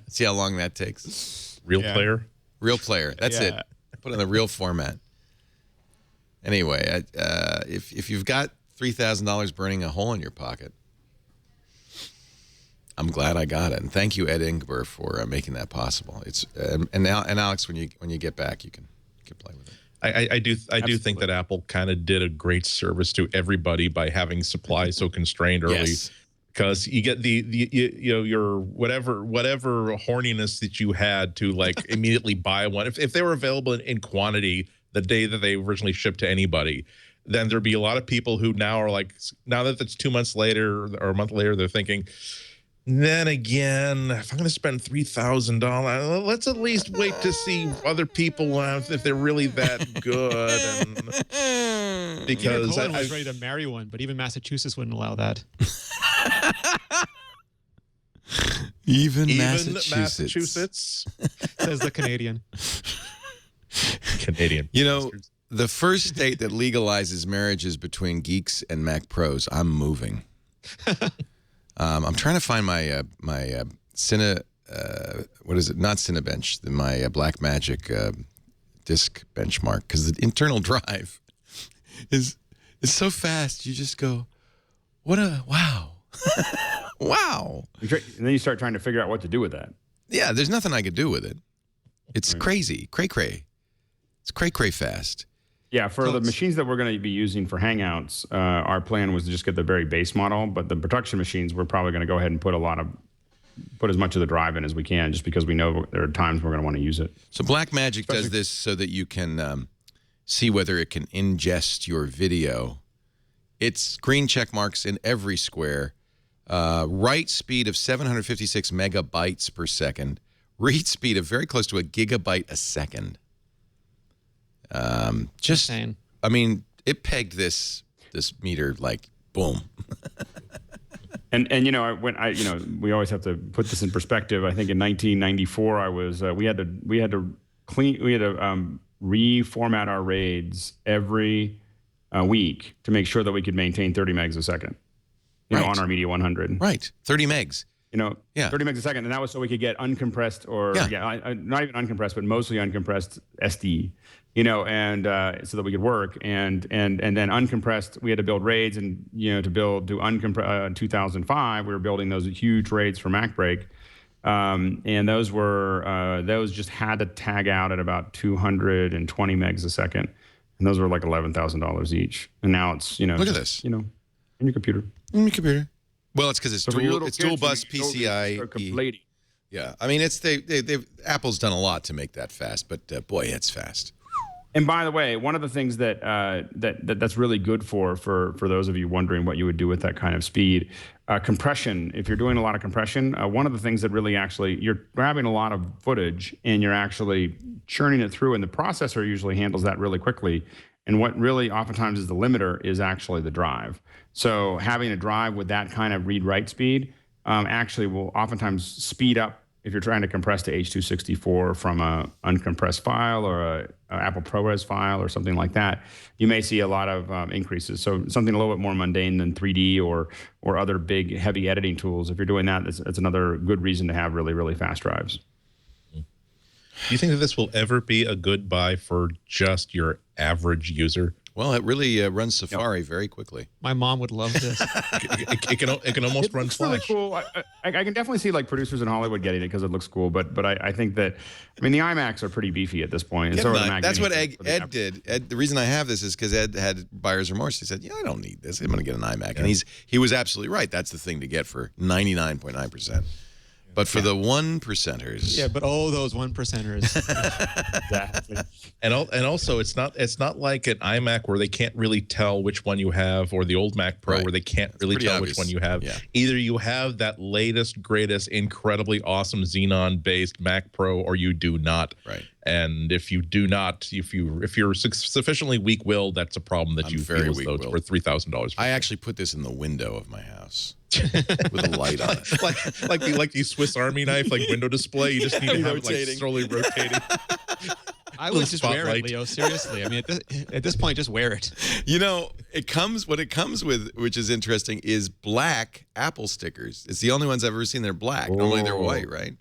See how long that takes. Real player. That's it. Put it in the real format. Anyway, if you've got $3,000 burning a hole in your pocket, I'm glad I got it, and thank you, Ed Ingber, for making that possible. It's and Alex, when you get back, you can play with it. I do think that Apple kind of did a great service to everybody by having supply so constrained early. Yes. Because you get your whatever horniness that you had to like immediately buy one. If they were available in quantity the day that they originally shipped to anybody, then there'd be a lot of people who now are like, now that it's 2 months later or a month later, they're thinking, then again, if I'm going to spend $3,000, let's at least wait to see other people if they're really that good. And because Cohen was ready to marry one, but even Massachusetts wouldn't allow that. Even Massachusetts, says the Canadian. The first state that legalizes marriages between geeks and Mac Pros, I'm moving. I'm trying to find my Cine, what is it? Not Cinebench, my Blackmagic disk benchmark, because the internal drive is so fast. You just go, wow. Wow. And then you start trying to figure out what to do with that. Yeah, there's nothing I could do with it. It's crazy. Cray-cray. It's cray-cray fast. Yeah, for the machines that we're going to be using for Hangouts, our plan was to just get the very base model, but the production machines, we're probably going to go ahead and put as much of the drive in as we can, just because we know there are times we're going to want to use it. So Blackmagic does this so that you can see whether it can ingest your video. It's green check marks in every square. Write speed of 756 megabytes per second. Read speed of very close to a gigabyte a second. Insane. I mean, it pegged this meter like boom. And you know, we always have to put this in perspective. I think in 1994, we had to reformat our RAIDs every week to make sure that we could maintain 30 megs a second, on our Media 100. Right, 30 megs. 30 megs a second, and that was so we could get uncompressed not even uncompressed, but mostly uncompressed SD. And so that we could work, and then uncompressed, we had to build RAIDs, and in 2005, we were building those huge RAIDs for MacBreak, and those just had to tag out at about 220 megs a second, and those were like $11,000 each, and now it's look at this, in your computer. Well, it's because it's dual bus PCIe. Yeah, I mean Apple's done a lot to make that fast, but boy, it's fast. And by the way, one of the things that's really good for those of you wondering what you would do with that kind of speed, compression. If you're doing a lot of compression, one of the things that really you're grabbing a lot of footage and you're actually churning it through, and the processor usually handles that really quickly. And what really oftentimes is the limiter is actually the drive. So having a drive with that kind of read-write speed actually will oftentimes speed up if you're trying to compress to H.264 from a uncompressed file or a Apple ProRes file or something like that. You may see a lot of increases. So something a little bit more mundane than 3D or other big heavy editing tools. If you're doing that, that's another good reason to have really, really fast drives. Do you think that this will ever be a good buy for just your average user? Well, it really runs Safari very quickly. My mom would love this. it can almost run Flash. Really cool. I can definitely see like producers in Hollywood getting it because it looks cool. But I think that the iMacs are pretty beefy at this point. And so are the Mac That's Minis. what Ed did. Ed, the reason I have this is because Ed had buyer's remorse. He said, "Yeah, I don't need this. I'm going to get an iMac." Yeah. And he was absolutely right. That's the thing to get for 99.9%. But for the 1%ers, yeah, but those 1%ers, exactly. And also, it's not like an iMac where they can't really tell which one you have, or the old Mac Pro where they can't really tell which one you have. Yeah. Either you have that latest, greatest, incredibly awesome Xenon-based Mac Pro, or you do not. Right. And if you do not, if you're sufficiently weak-willed, that's a problem that you feel as though it's worth $3,000. I actually put this in the window of my house with a light on it, like the Swiss Army knife, like window display. You just need to have it like slowly rotating. I would just wear it, Leo. Seriously, I mean, at this point, just wear it. What it comes with, which is interesting, is black Apple stickers. It's the only ones I've ever seen. They're black. Normally they're white, right?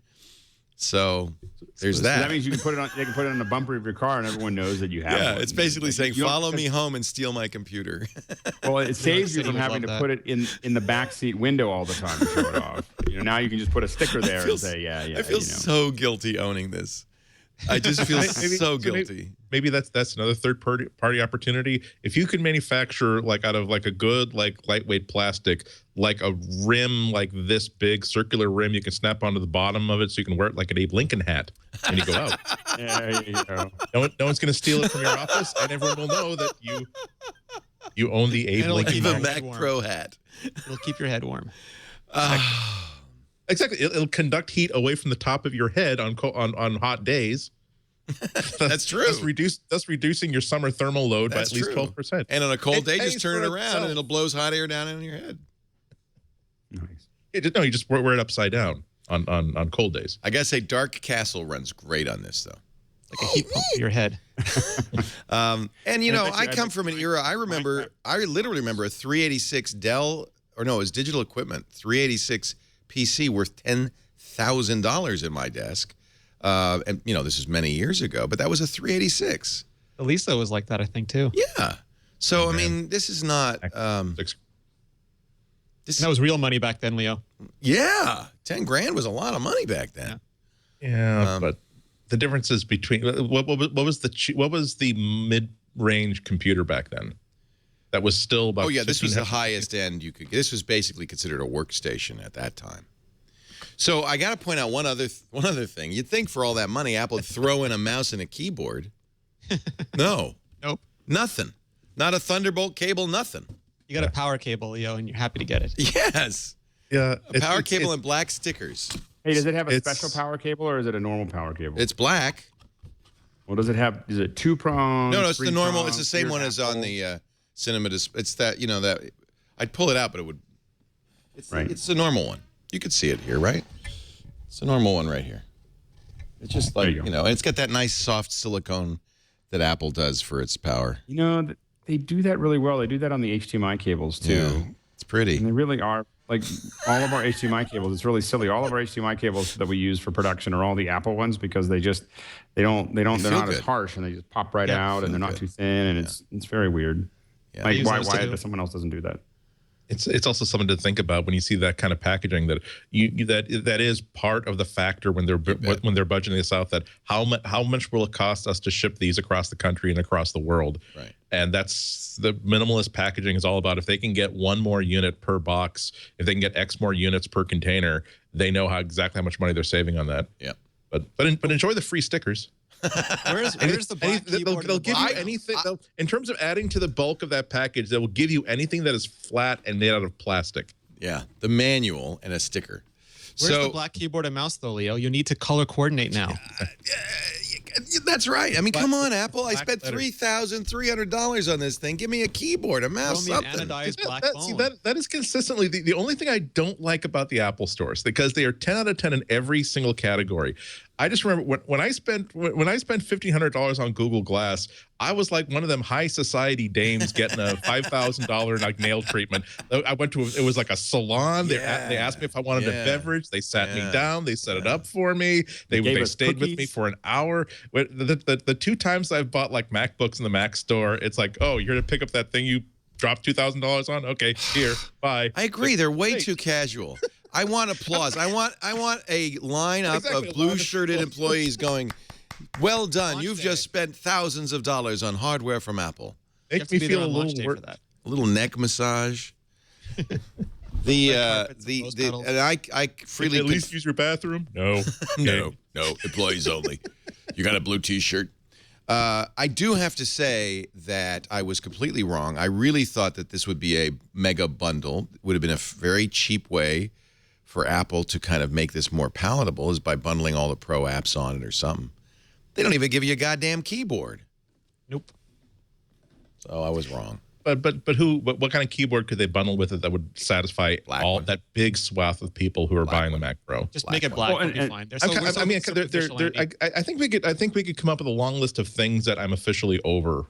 So there's that. So that means you can put it on. They can put it on the bumper of your car, and everyone knows that you have. Yeah, one. it's basically saying, "Follow me home and steal my computer." Well, it saves you from having to put it in the back seat window all the time to show it off. Now you can just put a sticker there and say, "Yeah." I feel so guilty owning this. I just feel so guilty. Maybe that's another third party opportunity. If you could manufacture out of a good lightweight plastic, like a rim like this big circular rim you can snap onto the bottom of it so you can wear it like an Abe Lincoln hat when you go out. There you go. No one's going to steal it from your office, and everyone will know that you own the Abe Lincoln hat. Mac Pro hat. It'll keep your head warm. Exactly. It'll conduct heat away from the top of your head on hot days. That's true. Thus reducing your summer thermal load by at least 12%. And on a cold day, just turn it around and it'll blow hot air down on your head. Nice. You just wear it upside down on cold days. I gotta say, Dark Castle runs great on this though. Like a heat pump to your head. And I come from an era. I literally remember a 386 Dell, or no, it was Digital Equipment 386 PC worth $10,000 in my desk. And this is many years ago, but that was a 386. The Lisa was like that, I think, too. Yeah. So I mean, this is not. That was real money back then, Leo. Yeah, $10,000 was a lot of money back then. Yeah, but the differences between what was the mid-range computer back then? That was still about. Oh yeah, this was the highest end you could. This was basically considered a workstation at that time. So I got to point out one other thing. You'd think for all that money, Apple would throw in a mouse and a keyboard. No. Nope. Nothing. Not a Thunderbolt cable. Nothing. You got a power cable, Leo, and you're happy to get it. Yes. Yeah. A power cable and black stickers. Hey, does it have a special power cable or is it a normal power cable? It's black. Well, does it have? Is it 2-prong? No, it's the normal. It's the same one as on the Cinema display. It's that that I'd pull it out, but it would. It's a normal one. You could see it here, right? It's a normal one right here. It's just like, and it's got that nice soft silicone that Apple does for its power. They do that really well. They do that on the HDMI cables too. Yeah, it's pretty. And they really are. Like all of our HDMI cables, it's really silly. All of our HDMI cables that we use for production are all the Apple ones because they're not as harsh and they just pop right out and they're not too thin and it's very weird. Yeah. Like why someone else doesn't do that? It's also something to think about when you see that kind of packaging that that is part of the factor when they're budgeting this out, that how much will it cost us to ship these across the country and across the world, right? And that's the minimalist packaging is all about. If they can get one more unit per box, if they can get X more units per container, they know exactly how much money they're saving on that. Yeah, but enjoy the free stickers. Where's the black keyboard? They'll give you anything. In terms of adding to the bulk of that package, they will give you anything that is flat and made out of plastic. Yeah, the manual and a sticker. Where's the black keyboard and mouse, though, Leo? You need to color coordinate now. That's right. I mean, come on, Apple. I spent $3,300 on this thing. Give me a keyboard, a mouse, something. That is consistently the only thing I don't like about the Apple stores, because they are 10 out of 10 in every single category. I just remember when I spent $1,500 on Google Glass, I was like one of them high society dames getting a $5,000 like nail treatment. I went to it was like a salon. They asked me if I wanted a beverage. They sat me down. They set it up for me. They stayed with me for an hour. The two times I've bought like MacBooks in the Mac store, it's like, oh, you're here to pick up that thing you dropped $2,000 on? Okay, here, bye. I agree. They're way too casual. I want applause. I want a lineup of blue-shirted employees going, well done. You've just spent thousands of dollars on hardware from Apple. Makes me feel a little neck massage. I freely at least use your bathroom. No, no, employees only. You got a blue T-shirt. I do have to say that I was completely wrong. I really thought that this would be a mega bundle. It would have been a very cheap way for Apple to kind of make this more palatable, is by bundling all the pro apps on it or something. They don't even give you a goddamn keyboard. Nope. So I was wrong. But what kind of keyboard could they bundle with it that would satisfy that big swath of people who are buying the Mac Pro? Just make it black. It'll be fine. I think we could come up with a long list of things that I'm officially over.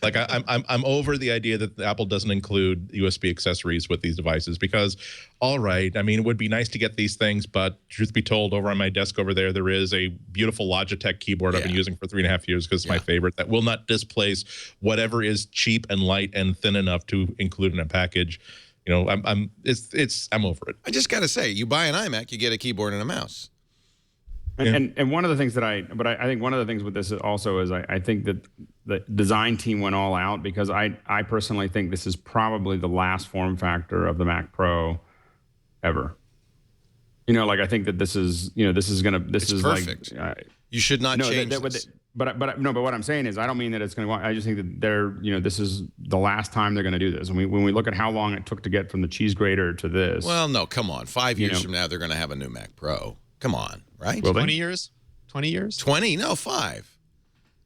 Like I'm over the idea that Apple doesn't include USB accessories with these devices, because all right, I mean, it would be nice to get these things, but truth be told, over on my desk over there is a beautiful Logitech keyboard I've been using for 3.5 years because it's my favorite, that will not displace whatever is cheap and light and thin enough to include in a package. I'm over it. I just got to say, you buy an iMac, you get a keyboard and a mouse. And one of the things I think one of the things with this also is I think that the design team went all out, because I personally think this is probably the last form factor of the Mac Pro ever. I think that this is perfect. Like you should not change this. But what I'm saying is, I don't mean that it's going to. I just think that this is the last time they're going to do this. When we look at how long it took to get from the cheese grater to this. Well, no, come on. 5 years from now, they're going to have a new Mac Pro. Come on, right? 20 years? 20 years? 20? No, 5.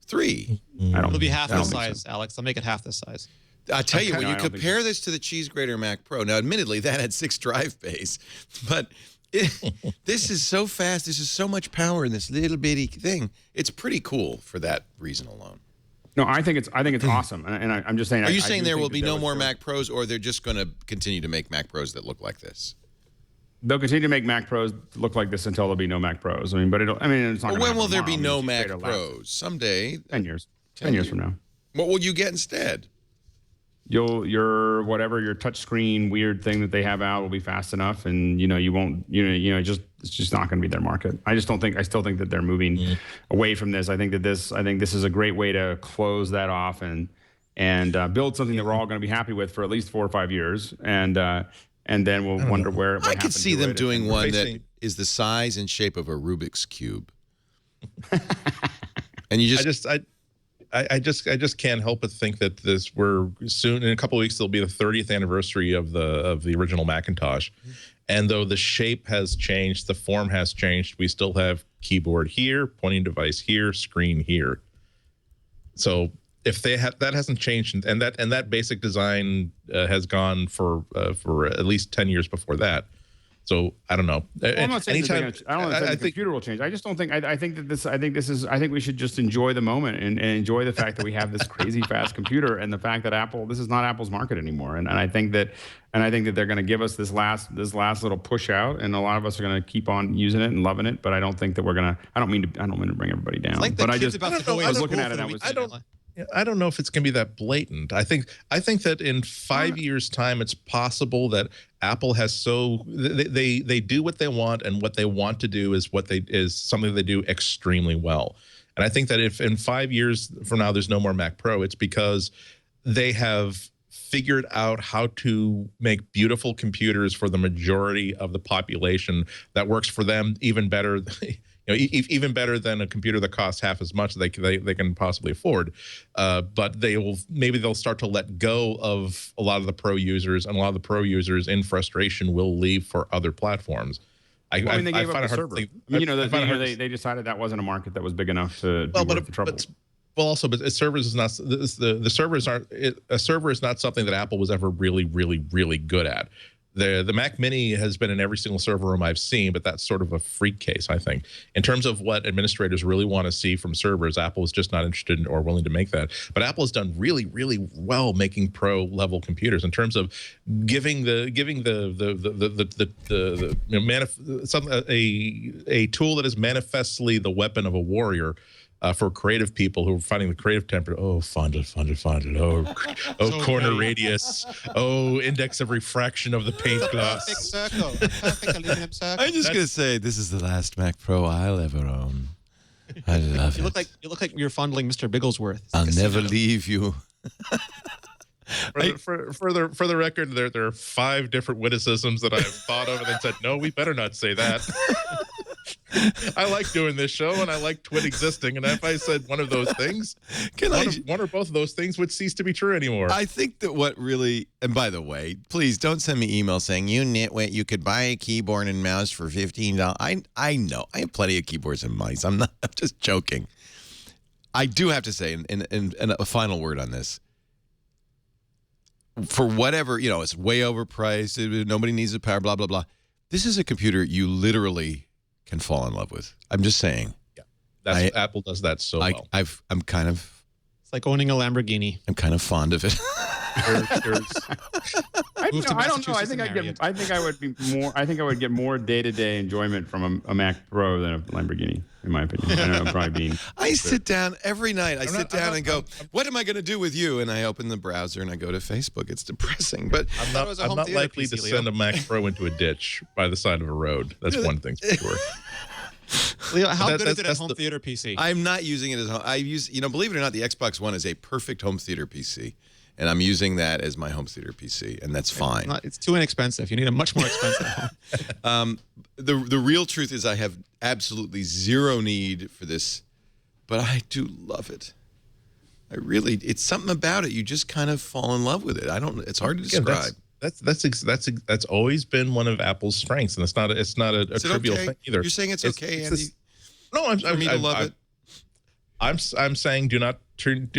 3. It'll be half the size, Alex. I'll make it half the size. I tell you, when you compare this to the cheese grater Mac Pro, now admittedly that had 6 drive bays, but this is so fast. This is so much power in this little bitty thing. It's pretty cool for that reason alone. No, I think it's awesome, and I'm just saying. Are you saying there will be no more Mac Pros, or they're just going to continue to make Mac Pros that look like this? They'll continue to make Mac Pros look like this until there'll be no Mac Pros. It's not. Well, when will there be no Mac Pros? Someday. 10 years. 10 years from now. What will you get instead? Your touch screen weird thing that they have out will be fast enough, and you won't. It's just not going to be their market. I still think that they're moving away from this. I think this is a great way to close that off and build something that we're all going to be happy with for at least 4 or 5 years, and then we'll wonder what I could see them doing one that is the size and shape of a Rubik's Cube. And you I just can't help but think that we're soon, in a couple of weeks, there'll be the 30th anniversary of the original Macintosh. And though the shape has changed, the form has changed, we still have keyboard here, pointing device here, screen here. So if they have, that hasn't changed, and that basic design has gone for at least 10 years before that. So I don't know. Well, I'm not saying I don't think the computer will change. I just don't think. I think we should just enjoy the moment and enjoy the fact that we have this crazy fast computer, and the fact that this is not Apple's market anymore. And I think that they're going to give us this last little push out, and a lot of us are going to keep on using it and loving it. But I don't think that we're going to. I don't mean to bring everybody down. Like but I was looking at it. I don't know if it's going to be that blatant. I think that in 5 years' time, it's possible that Apple has they do what they want, and what they want to do is something they do extremely well. And I think that if in 5 years from now there's no more Mac Pro, it's because they have figured out how to make beautiful computers for the majority of the population that works for them even better. Even better than a computer that costs half as much they can possibly afford. But they'll start to let go of a lot of the pro users, and a lot of the pro users in frustration will leave for other platforms. They gave up the server. They decided that wasn't a market that was big enough to be worth the trouble. But servers is not the servers aren't. A server is not something that Apple was ever really, really, really good at. The Mac Mini has been in every single server room I've seen, but that's sort of a freak case, I think. In terms of what administrators really want to see from servers, Apple is just not interested in or willing to make that. But Apple has done really, really well making pro level computers in terms of giving a tool that is manifestly the weapon of a warrior. For creative people who are finding the creative template, Fondle. Oh, corner radius. Oh, index of refraction of the paint glass. Perfect circle. Perfect aluminum circle. I'm just going to say, this is the last Mac Pro I'll ever own. I love it. You look like you're fondling Mr. Bigglesworth. I'll never leave you. For the record, there are 5 different witticisms that I've thought of and then said, no, we better not say that. I like doing this show, and I like Twit existing. And if I said one of those things, one or both of those things would cease to be true anymore. I think that what really, and by the way, please don't send me emails saying, you nitwit, you could buy a keyboard and mouse for $15. I know. I have plenty of keyboards and mice. I'm just joking. I do have to say, and a final word on this. For whatever, it's way overpriced. Nobody needs the power, blah, blah, blah. This is a computer you literally can fall in love with. I'm just saying. Yeah, Apple does that so well. I'm kind of. It's like owning a Lamborghini. I'm kind of fond of it. I don't know. I think I would get more day-to-day enjoyment from a Mac Pro than a Lamborghini, in my opinion. I know I'm probably being. I sit down every night. I sit down and go, "What am I going to do with you?" And I open the browser and I go to Facebook. It's depressing, but I'm not likely to send a Mac Pro into a ditch by the side of a road. That's one thing for sure. Leo, how good is it at home theater PC? I'm not using it as home. I use, believe it or not, the Xbox One is a perfect home theater PC. And I'm using that as my home theater PC, and that's fine. It's too inexpensive. You need a much more expensive home. The real truth is I have absolutely zero need for this, but I do love it. It's something about it. You just kind of fall in love with it. It's hard to describe. That's always been one of Apple's strengths, and it's not a trivial thing either. You're saying it's okay, Andy? No, I'm for me to love it. I'm saying do not turn.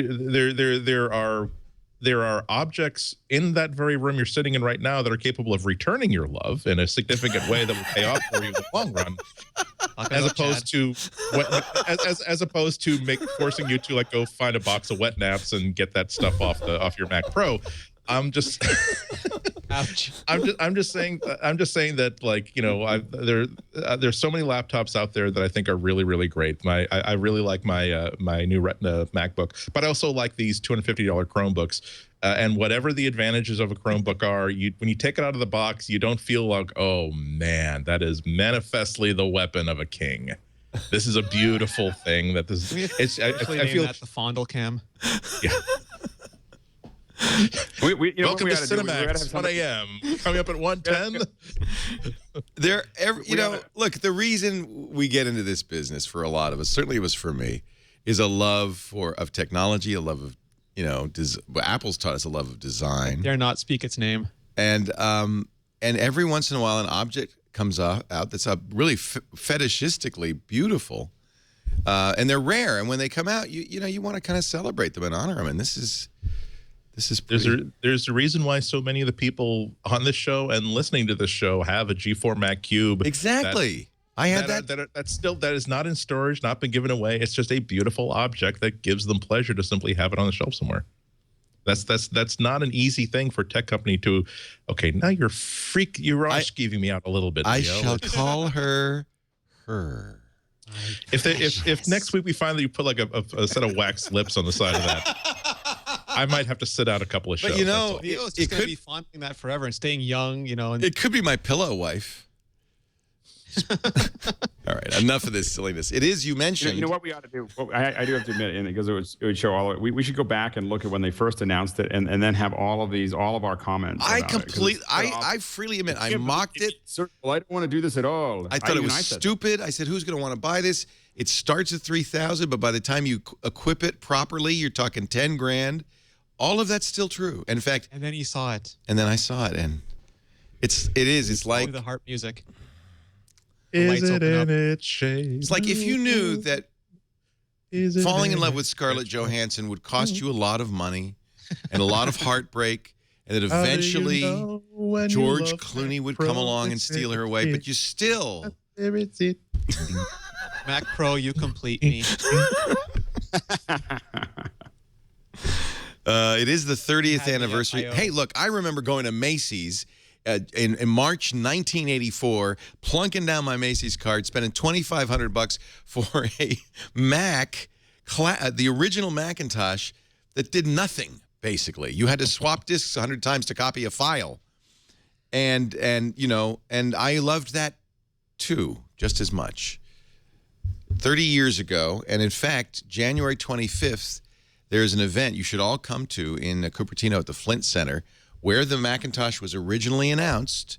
There are objects in that very room you're sitting in right now that are capable of returning your love in a significant way that will pay off for you in the long run, as opposed to forcing you to go find a box of wet naps and get that stuff off your Mac Pro. I'm just Ouch. I'm just saying that there's so many laptops out there that I think are really, really great. I really like my new Retina MacBook, but I also like these $250 Chromebooks. And whatever the advantages of a Chromebook are, when you take it out of the box, you don't feel like, oh man, that is manifestly the weapon of a king. This is a beautiful thing. I feel that the Fondle cam. Yeah. Welcome to Cinemax, 1 a.m. Coming up at 1:10. Look, the reason we get into this business for a lot of us, certainly it was for me, is a love of technology, a love of, Apple's taught us a love of design. I dare not speak its name. And every once in a while, an object comes out that's really fetishistically beautiful. And they're rare. And when they come out, you want to kind of celebrate them and honor them. And this is pretty. There's a reason why so many of the people on this show and listening to this show have a G4 Mac Cube. Exactly. I had that. That is not in storage, not been given away. It's just a beautiful object that gives them pleasure to simply have it on the shelf somewhere. That's not an easy thing for a tech company to. Okay, now you're skeeving me out a little bit. I Leo. shall call her. If next week we find that you put like a set of wax lips on the side of that, I might have to sit out a couple of shows. But it could be fondling that forever and staying young. And it could be my pillow wife. All right, enough of this silliness. It is, you mentioned. You know what we ought to do? Well, I do have to admit, and because it would show all of it. We should go back and look at when they first announced it, and then have all of our comments. I freely admit, I mocked it. Well, I don't want to do this at all. I thought it was stupid. I said, who's going to want to buy this? It starts at $3,000, but by the time you equip it properly, you're talking $10,000. All of that's still true. In fact, and then he saw it. And then I saw it, and it's like the harp music. Is it in its shade? It's like if you knew that falling in love with Scarlett Johansson would cost you a lot of money and a lot of heartbreak, and that eventually George Clooney would come along and steal her away, but you still. Mac Pro, you complete me. It is the 30th anniversary. Hey, look, I remember going to Macy's in March 1984, plunking down my Macy's card, spending $2,500 for a Mac, the original Macintosh that did nothing. Basically, you had to swap disks 100 times to copy a file, and I loved that too, just as much. 30 years ago, and in fact, January 25th, there's an event you should all come to in Cupertino at the Flint Center, where the Macintosh was originally announced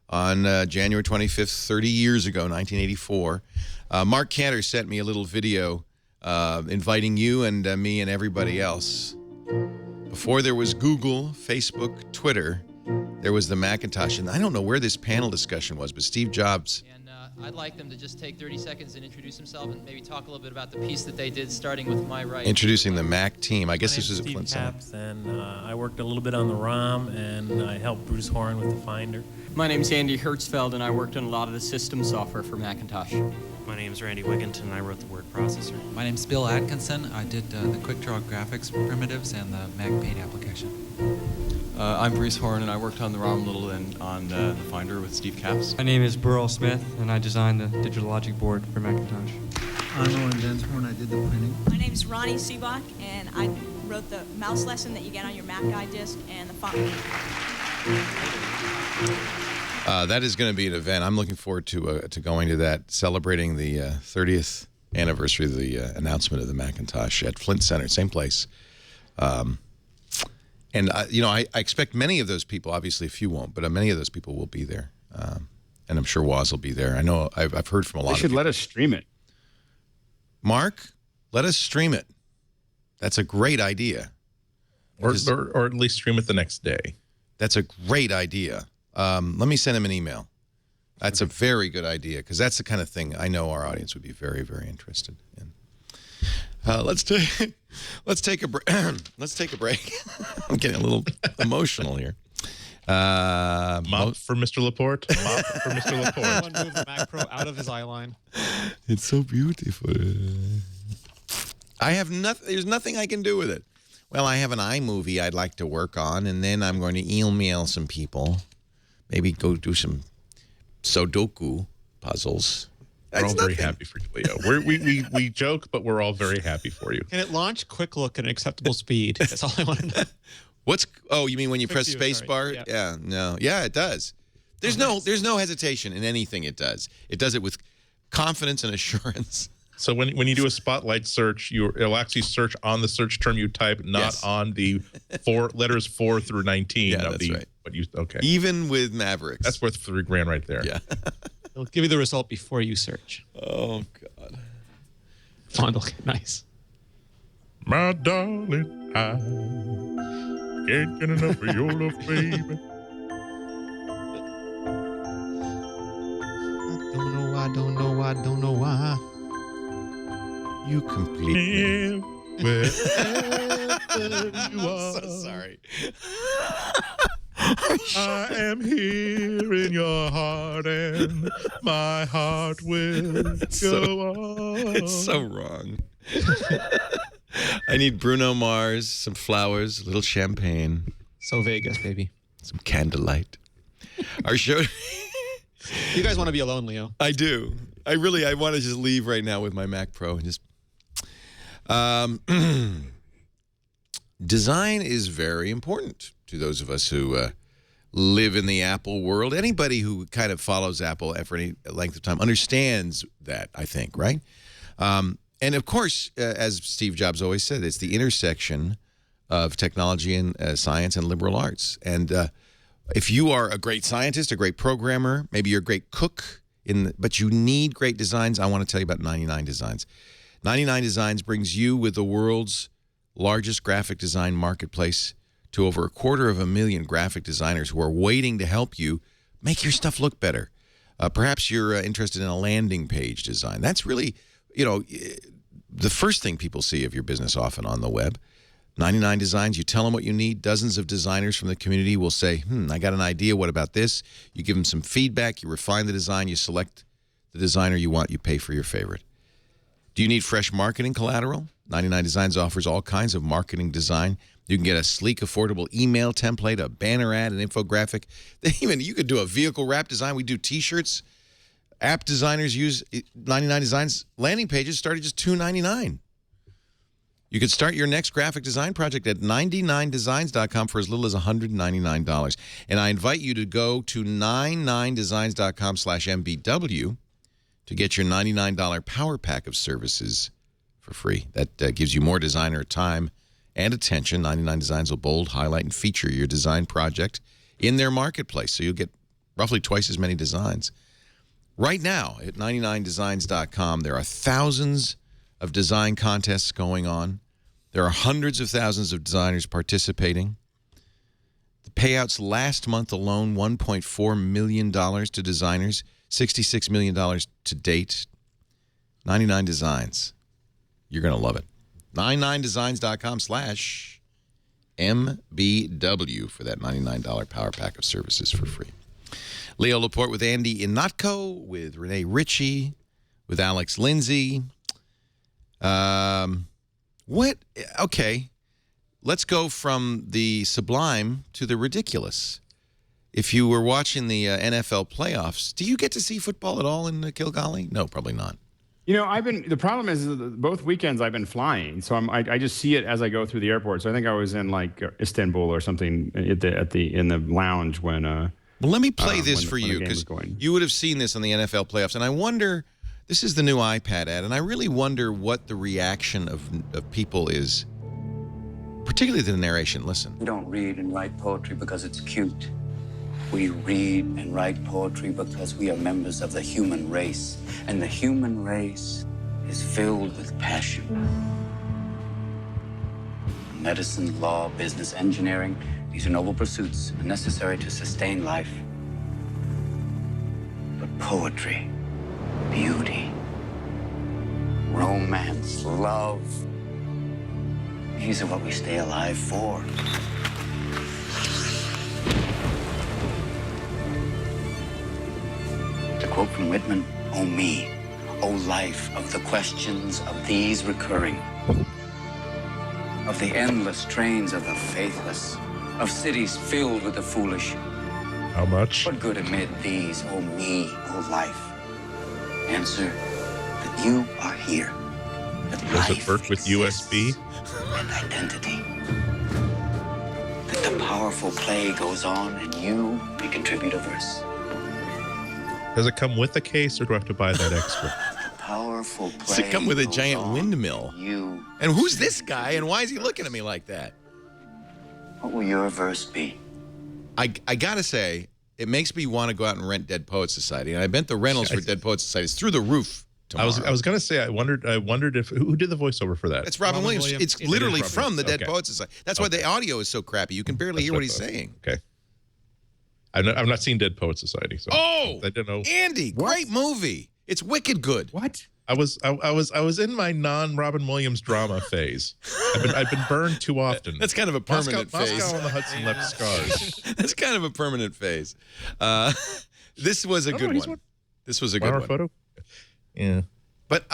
on January 25th, 30 years ago, 1984. Mark Cantor sent me a little video inviting you and me and everybody else. Before there was Google, Facebook, Twitter, there was the Macintosh. And I don't know where this panel discussion was, but Steve Jobs... I'd like them to just take 30 seconds and introduce themselves and maybe talk a little bit about the piece that they did, starting with my right. Introducing the Mac team. I guess this was at Flint Center. And I worked a little bit on the ROM, and I helped Bruce Horn with the Finder. My name's Andy Hertzfeld, and I worked on a lot of the system software for Macintosh. My name's Randy Wigginton, and I wrote the word processor. My name's Bill Atkinson. I did the Quick Draw graphics primitives and the MacPaint application. I'm Bruce Horn, and I worked on the ROM a little and on the Finder with Steve Capps. My name is Burl Smith, and I designed the digital logic board for Macintosh. I'm Owen Densmore, I did the printing. My name is Ronnie Seebach, and I wrote the mouse lesson that you get on your Mac Guide disc and the font. That is going to be an event. I'm looking forward to going to that, celebrating the 30th anniversary of the announcement of the Macintosh at Flint Center, same place. And I expect many of those people. Obviously, a few won't, but many of those people will be there. And I'm sure Woz will be there. I know I've heard from a lot of people. They should let us stream it. Mark, let us stream it. That's a great idea. Or at least stream it the next day. That's a great idea. Let me send him an email. That's a very good idea, because that's the kind of thing I know our audience would be very, very interested in. Let's take a break. Let's take a break. I'm getting a little emotional here. Mop for Mr. Laporte. Mop for Mr. Laporte. Someone move the Mac Pro out of his eye line. It's so beautiful. I have nothing. There's nothing I can do with it. Well, I have an iMovie I'd like to work on, and then I'm going to email some people. Maybe go do some Sudoku puzzles. We're all very happy for you, Leo. We joke, but we're all very happy for you. Can it launch Quick Look at an acceptable speed? That's all I want to know. Oh, you mean when you press space bar? Yeah, no. Yeah, it does. There's no hesitation in anything it does. It does it with confidence and assurance. So when you do a spotlight search, it'll actually search on the search term you type, not on the letters 4 through 19. Yeah, that's right. Okay. Even with Mavericks. That's worth $3,000 right there. Yeah. It'll give you the result before you search. Oh, God. Fondle, nice. My darling, I can't get enough of your love, baby. Don't know why. You complete me. Wherever you are. So sorry. I am here in your heart, and my heart will go on. It's so wrong. I need Bruno Mars, some flowers, a little champagne. So Vegas, baby. Some candlelight. Our show... You guys want to be alone, Leo? I do. I want to just leave right now with my Mac Pro and just... Design is very important to those of us who live in the Apple world. Anybody who kind of follows Apple for any length of time understands that, I think, right? And of course, as Steve Jobs always said, it's the intersection of technology and science and liberal arts. And if you are a great scientist, a great programmer, maybe you're a great cook, but you need great designs, I want to tell you about 99 Designs. 99 Designs brings you with the world's largest graphic design marketplace to over 250,000 graphic designers who are waiting to help you make your stuff look better. Perhaps you're interested in a landing page design. That's really, the first thing people see of your business often on the web. 99 Designs, you tell them what you need. Dozens of designers from the community will say, I got an idea. What about this? You give them some feedback. You refine the design. You select the designer you want. You pay for your favorite. Do you need fresh marketing collateral? 99 Designs offers all kinds of marketing design. You can get a sleek, affordable email template, a banner ad, an infographic. You could do a vehicle wrap design. We do T-shirts. App designers use 99 Designs. Landing pages start at just $2.99. You could start your next graphic design project at 99designs.com for as little as $199. And I invite you to go to 99designs.com/MBW to get your $99 power pack of services for free. That gives you more designer time and attention. 99 Designs will bold, highlight, and feature your design project in their marketplace, so you'll get roughly twice as many designs. Right now at 99designs.com, there are thousands of design contests going on. There are hundreds of thousands of designers participating. The payouts last month alone, $1.4 million to designers, $66 million to date. 99 Designs. You're going to love it. 99designs.com/MBW for that $99 power pack of services for free. Leo Laporte with Andy Inotko, with Renee Ritchie, with Alex Lindsay. Okay, let's go from the sublime to the ridiculous. If you were watching the NFL playoffs, do you get to see football at all in Kilgallen? No, probably not. The problem is both weekends I've been flying, so I just see it as I go through the airport. So I think I was in like Istanbul or something in the lounge when. Well, let me play this for you, because you would have seen this on the NFL playoffs, and I wonder. This is the new iPad ad, and I really wonder what the reaction of people is, particularly the narration. Listen. We don't read and write poetry because it's cute. We read and write poetry because we are members of the human race, and the human race is filled with passion. Medicine, law, business, engineering, these are noble pursuits and necessary to sustain life. But poetry, beauty, romance, love, these are what we stay alive for. To quote from Whitman, "O me, O life of the questions of these recurring, of the endless trains of the faithless, of cities filled with the foolish. How much? What good amid these, O me, O life? Answer that you are here. That Does it work with USB? And identity. That the powerful play goes on and you may contribute a verse. Does it come with a case, or do I have to buy that extra? Powerful play. Does it come with a giant windmill? And who's this guy, and why is he looking at me like that? What will your verse be? I gotta say, it makes me want to go out and rent Dead Poets Society, and I bet the rentals for Dead Poets Society is through the roof tomorrow. I was gonna say, I wondered if who did the voiceover for that? It's Robin Williams. It's literally from the Dead Poets Society. That's why the audio is so crappy. You can barely hear what he's saying. Okay. I've not seen Dead Poets Society, so I don't know. Andy, great movie. It's wicked good. What? I was in my non-Robin Williams drama phase. I've been burned too often. That's kind of a permanent phase. Moscow on the Hudson left scars. That's kind of a permanent phase. This was a good one. This was a good one. Photo? Yeah. But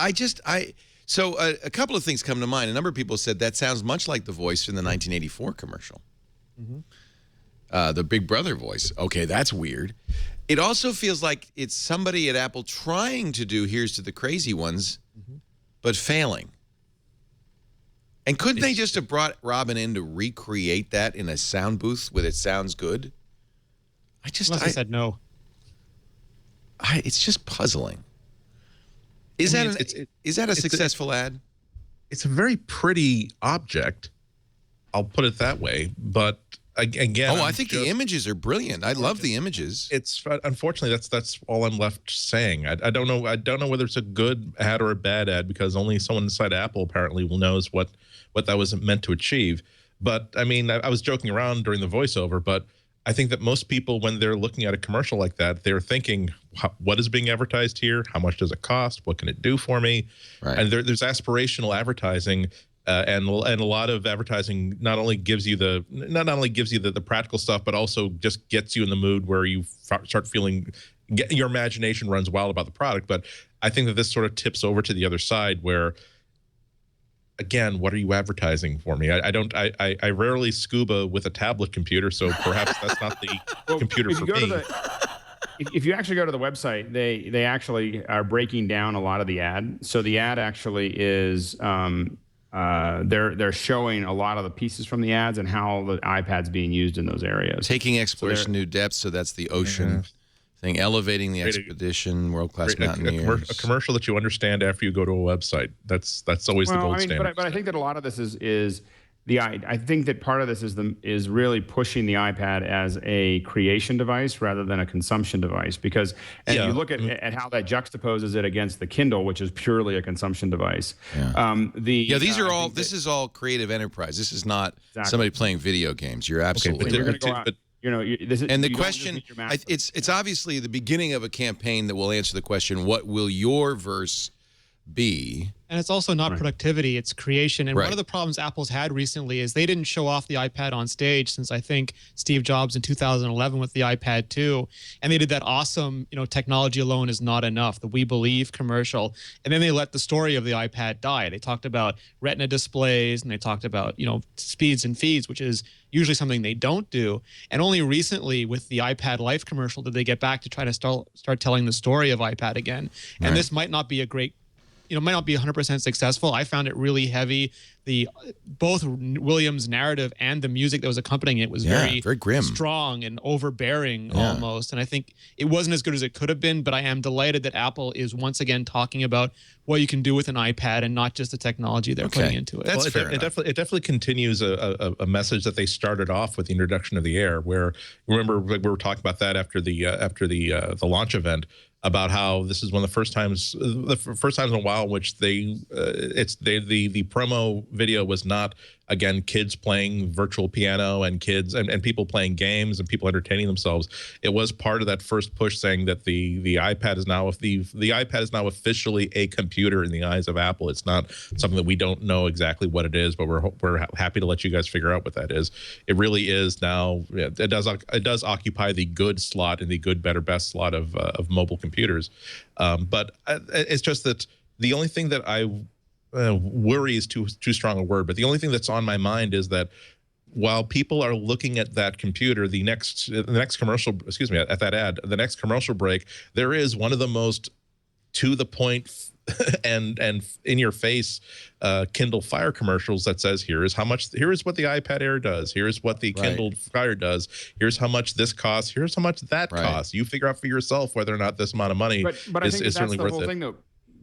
so a couple of things come to mind. A number of people said that sounds much like the voice in the 1984 commercial. The Big Brother voice. Okay, that's weird. It also feels like it's somebody at Apple trying to do Here's to the Crazy Ones, but failing. And couldn't they just have brought Robin in to recreate that in a sound booth where it sounds good? I said no. It's just puzzling. Is that a successful ad? It's a very pretty object. I'll put it that way, but again, I think the images are brilliant. I love the images. It's unfortunately that's all I'm left saying. I don't know whether it's a good ad or a bad ad because only someone inside Apple apparently knows what that was meant to achieve. But I mean, I was joking around during the voiceover, but I think that most people, when they're looking at a commercial like that, they're thinking, what is being advertised here? How much does it cost? What can it do for me? Right. And there's aspirational advertising. And a lot of advertising not only gives you the practical stuff, but also just gets you in the mood where you start feeling your imagination runs wild about the product. But I think that this sort of tips over to the other side where, again, what are you advertising for me? I rarely scuba with a tablet computer, so perhaps that's not the computer for me. If you actually go to the website, they actually are breaking down a lot of the ad. So the ad actually is. They're showing a lot of the pieces from the ads and how the iPad's being used in those areas. Taking exploration new depths, so that's the ocean thing. Elevating the expedition, world-class mountaineers. A commercial that you understand after you go to a website. That's always the gold standard. But I think that a lot of this is I think that part of this is really pushing the iPad as a creation device rather than a consumption device, because you look at how that juxtaposes it against the Kindle, which is purely a consumption device. This is all creative enterprise. This is not somebody playing video games. You're absolutely you're going to go out. And the question, it's obviously the beginning of a campaign that will answer the question, what will your verse be? And it's also not productivity, it's creation. And one of the problems Apple's had recently is they didn't show off the iPad on stage since I think Steve Jobs in 2011 with the iPad 2. And they did that awesome, technology alone is not enough, the We Believe commercial. And then they let the story of the iPad die. They talked about Retina displays and they talked about, speeds and feeds, which is usually something they don't do. And only recently with the iPad Life commercial did they get back to try to start telling the story of iPad again. And this might not be a great might not be 100% successful. I found it really heavy. Both Williams' narrative and the music that was accompanying it was very grim, strong and overbearing almost. And I think it wasn't as good as it could have been, but I am delighted that Apple is once again talking about what you can do with an iPad and not just the technology they're putting into it. That's fair enough. It definitely continues a message that they started off with the introduction of the Air, where remember we were talking about that after the launch event, about how this is one of the first times in a while which the promo video was not, again, kids playing virtual piano and kids and people playing games and people entertaining themselves. It was part of that first push saying that the iPad is now the iPad is now officially a computer in the eyes of Apple. It's not something that we don't know exactly what it is, but we're happy to let you guys figure out what that is. It really is now. It does occupy the good slot in the good, better, best slot of mobile computers. But it's just that the only thing that I worry is too strong a word, but the only thing that's on my mind is that while people are looking at that computer, the next commercial, at that ad, the next commercial break, there is one of the most to the point and in your face Kindle Fire commercials that says here is what the iPad Air does, here's what the Kindle Fire does, here's how much this costs, here's how much that costs. You figure out for yourself whether or not this amount of money is certainly worth it.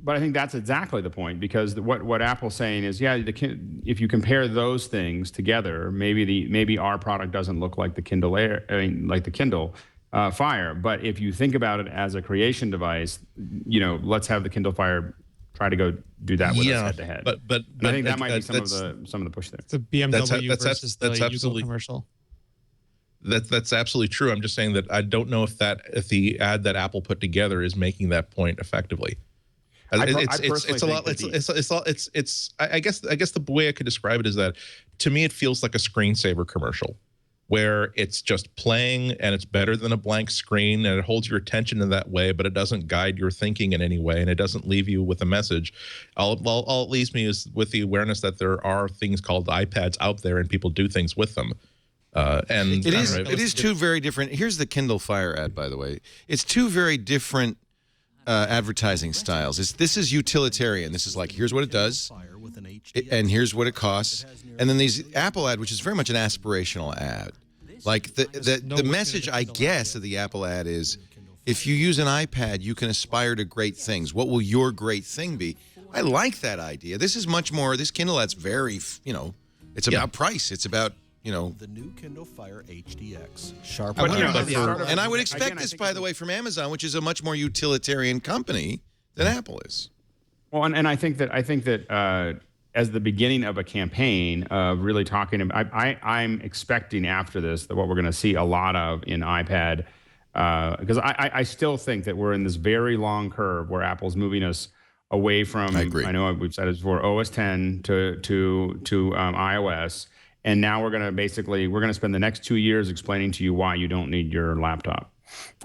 But I think that's exactly the point, because what Apple's saying is, if you compare those things together, maybe our product doesn't look like the Kindle Air, like the Kindle Fire. But if you think about it as a creation device, let's have the Kindle Fire try to go do that with us head to head. But I think that might be some of the push there. It's a BMW versus the Yugo commercial. That's absolutely true. I'm just saying that I don't know if the ad that Apple put together is making that point effectively. It's a lot. I guess the way I could describe it is that to me it feels like a screensaver commercial, where it's just playing and it's better than a blank screen and it holds your attention in that way, but it doesn't guide your thinking in any way and it doesn't leave you with a message. All it leaves me is with the awareness that there are things called iPads out there and people do things with them. And it is two very different. Here's the Kindle Fire ad, by the way. It's two very different advertising styles. This is utilitarian. This is like, here's what it does, and here's what it costs. And then these Apple ad, which is very much an aspirational ad. Like the message, I guess, of the Apple ad is, if you use an iPad, you can aspire to great things. What will your great thing be? I like that idea. This is much more, this Kindle ad's very, it's about price. It's about, the new Kindle Fire HDX. Sharp. And I would expect this, by the way, from Amazon, which is a much more utilitarian company than Apple is. Well, and I think that as the beginning of a campaign of really talking about, I'm expecting after this that what we're going to see a lot of in iPad, because I still think that we're in this very long curve where Apple's moving us away from, I know we've said it before, OS 10 to iOS. And now we're going to spend the next 2 years explaining to you why you don't need your laptop,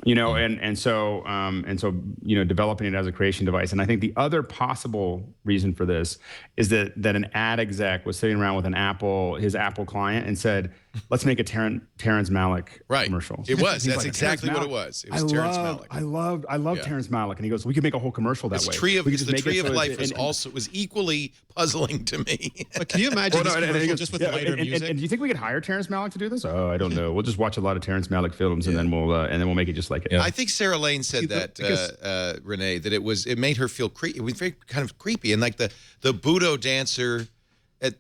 and so developing it as a creation device. And I think the other possible reason for this is that an ad exec was sitting around with his Apple client and said, let's make a Terrence Malick commercial. It was. That's exactly what it was. It was Terrence Malick. I love Terrence Malick. And he goes, we could make a whole commercial that way. The Tree of Life was equally puzzling to me. But can you imagine this commercial just with lighter music? And do you think we could hire Terrence Malick to do this? Oh, I don't know. We'll just watch a lot of Terrence Malick films and then we'll make it just like it. I think Sarah Lane said that, Renee, that it made her feel creepy. It was very kind of creepy. And like the Budo dancer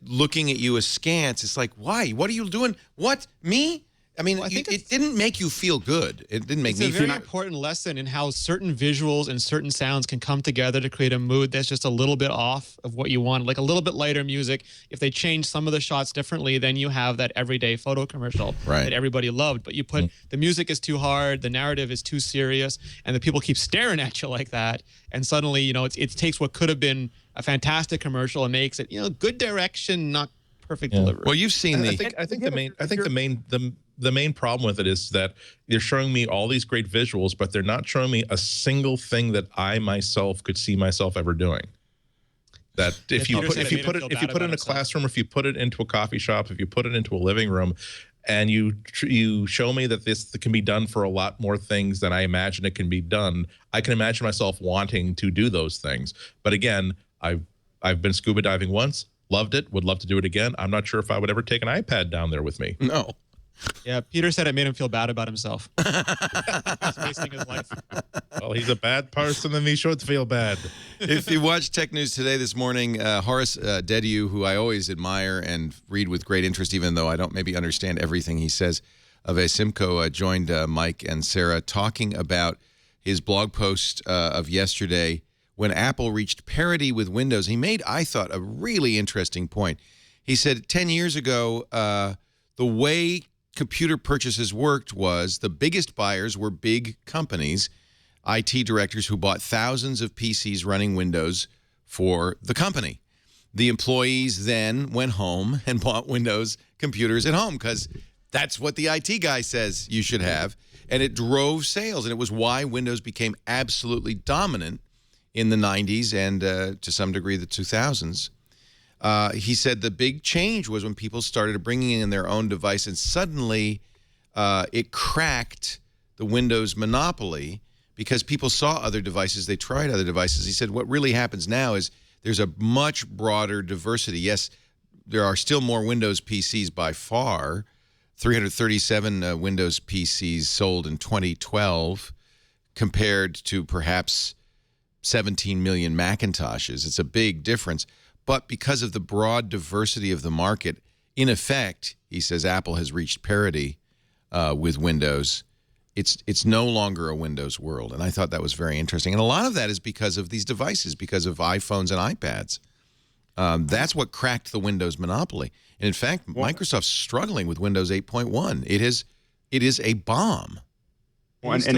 looking at you askance, it's like, why? What are you doing? What? Me? I mean, it didn't make you feel good. It didn't make me feel. It's a very important lesson in how certain visuals and certain sounds can come together to create a mood that's just a little bit off of what you want, like a little bit lighter music. If they change some of the shots differently, then you have that everyday photo commercial that everybody loved. But you put the music is too hard, the narrative is too serious, and the people keep staring at you like that. And suddenly, it takes what could have been a fantastic commercial and makes it, good direction, not perfect delivery. Well, you've seen the main problem with it is that they're showing me all these great visuals, but they're not showing me a single thing that I myself could see myself ever doing. That if you put it in a classroom, if you put it into a coffee shop, if you put it into a living room, and you show me that this can be done for a lot more things than I imagine it can be done, I can imagine myself wanting to do those things. But again, I've been scuba diving once, loved it, would love to do it again. I'm not sure if I would ever take an iPad down there with me. No. Yeah, Peter said it made him feel bad about himself. He's wasting his life. Well, he's a bad person and he should feel bad. If you watch Tech News Today this morning, Horace Dediu, who I always admire and read with great interest, even though I don't maybe understand everything he says, of Simco, joined Mike and Sarah talking about his blog post of yesterday when Apple reached parity with Windows. He made, I thought, a really interesting point. He said 10 years ago, the way computer purchases worked was the biggest buyers were big companies, IT directors who bought thousands of PCs running Windows for the company. The employees then went home and bought Windows computers at home because that's what the IT guy says you should have. And it drove sales, and it was why Windows became absolutely dominant in the 90s and to some degree the 2000s. He said the big change was when people started bringing in their own device, and suddenly it cracked the Windows monopoly because people saw other devices, they tried other devices. He said what really happens now is there's a much broader diversity. Yes, there are still more Windows PCs by far, 337 Windows PCs sold in 2012 compared to perhaps 17 million Macintoshes. It's a big difference. But because of the broad diversity of the market, in effect, he says Apple has reached parity with Windows. It's no longer a Windows world. And I thought that was very interesting. And a lot of that is because of these devices, because of iPhones and iPads. That's what cracked the Windows monopoly. And in fact, Microsoft's struggling with Windows 8.1. It is a bomb. And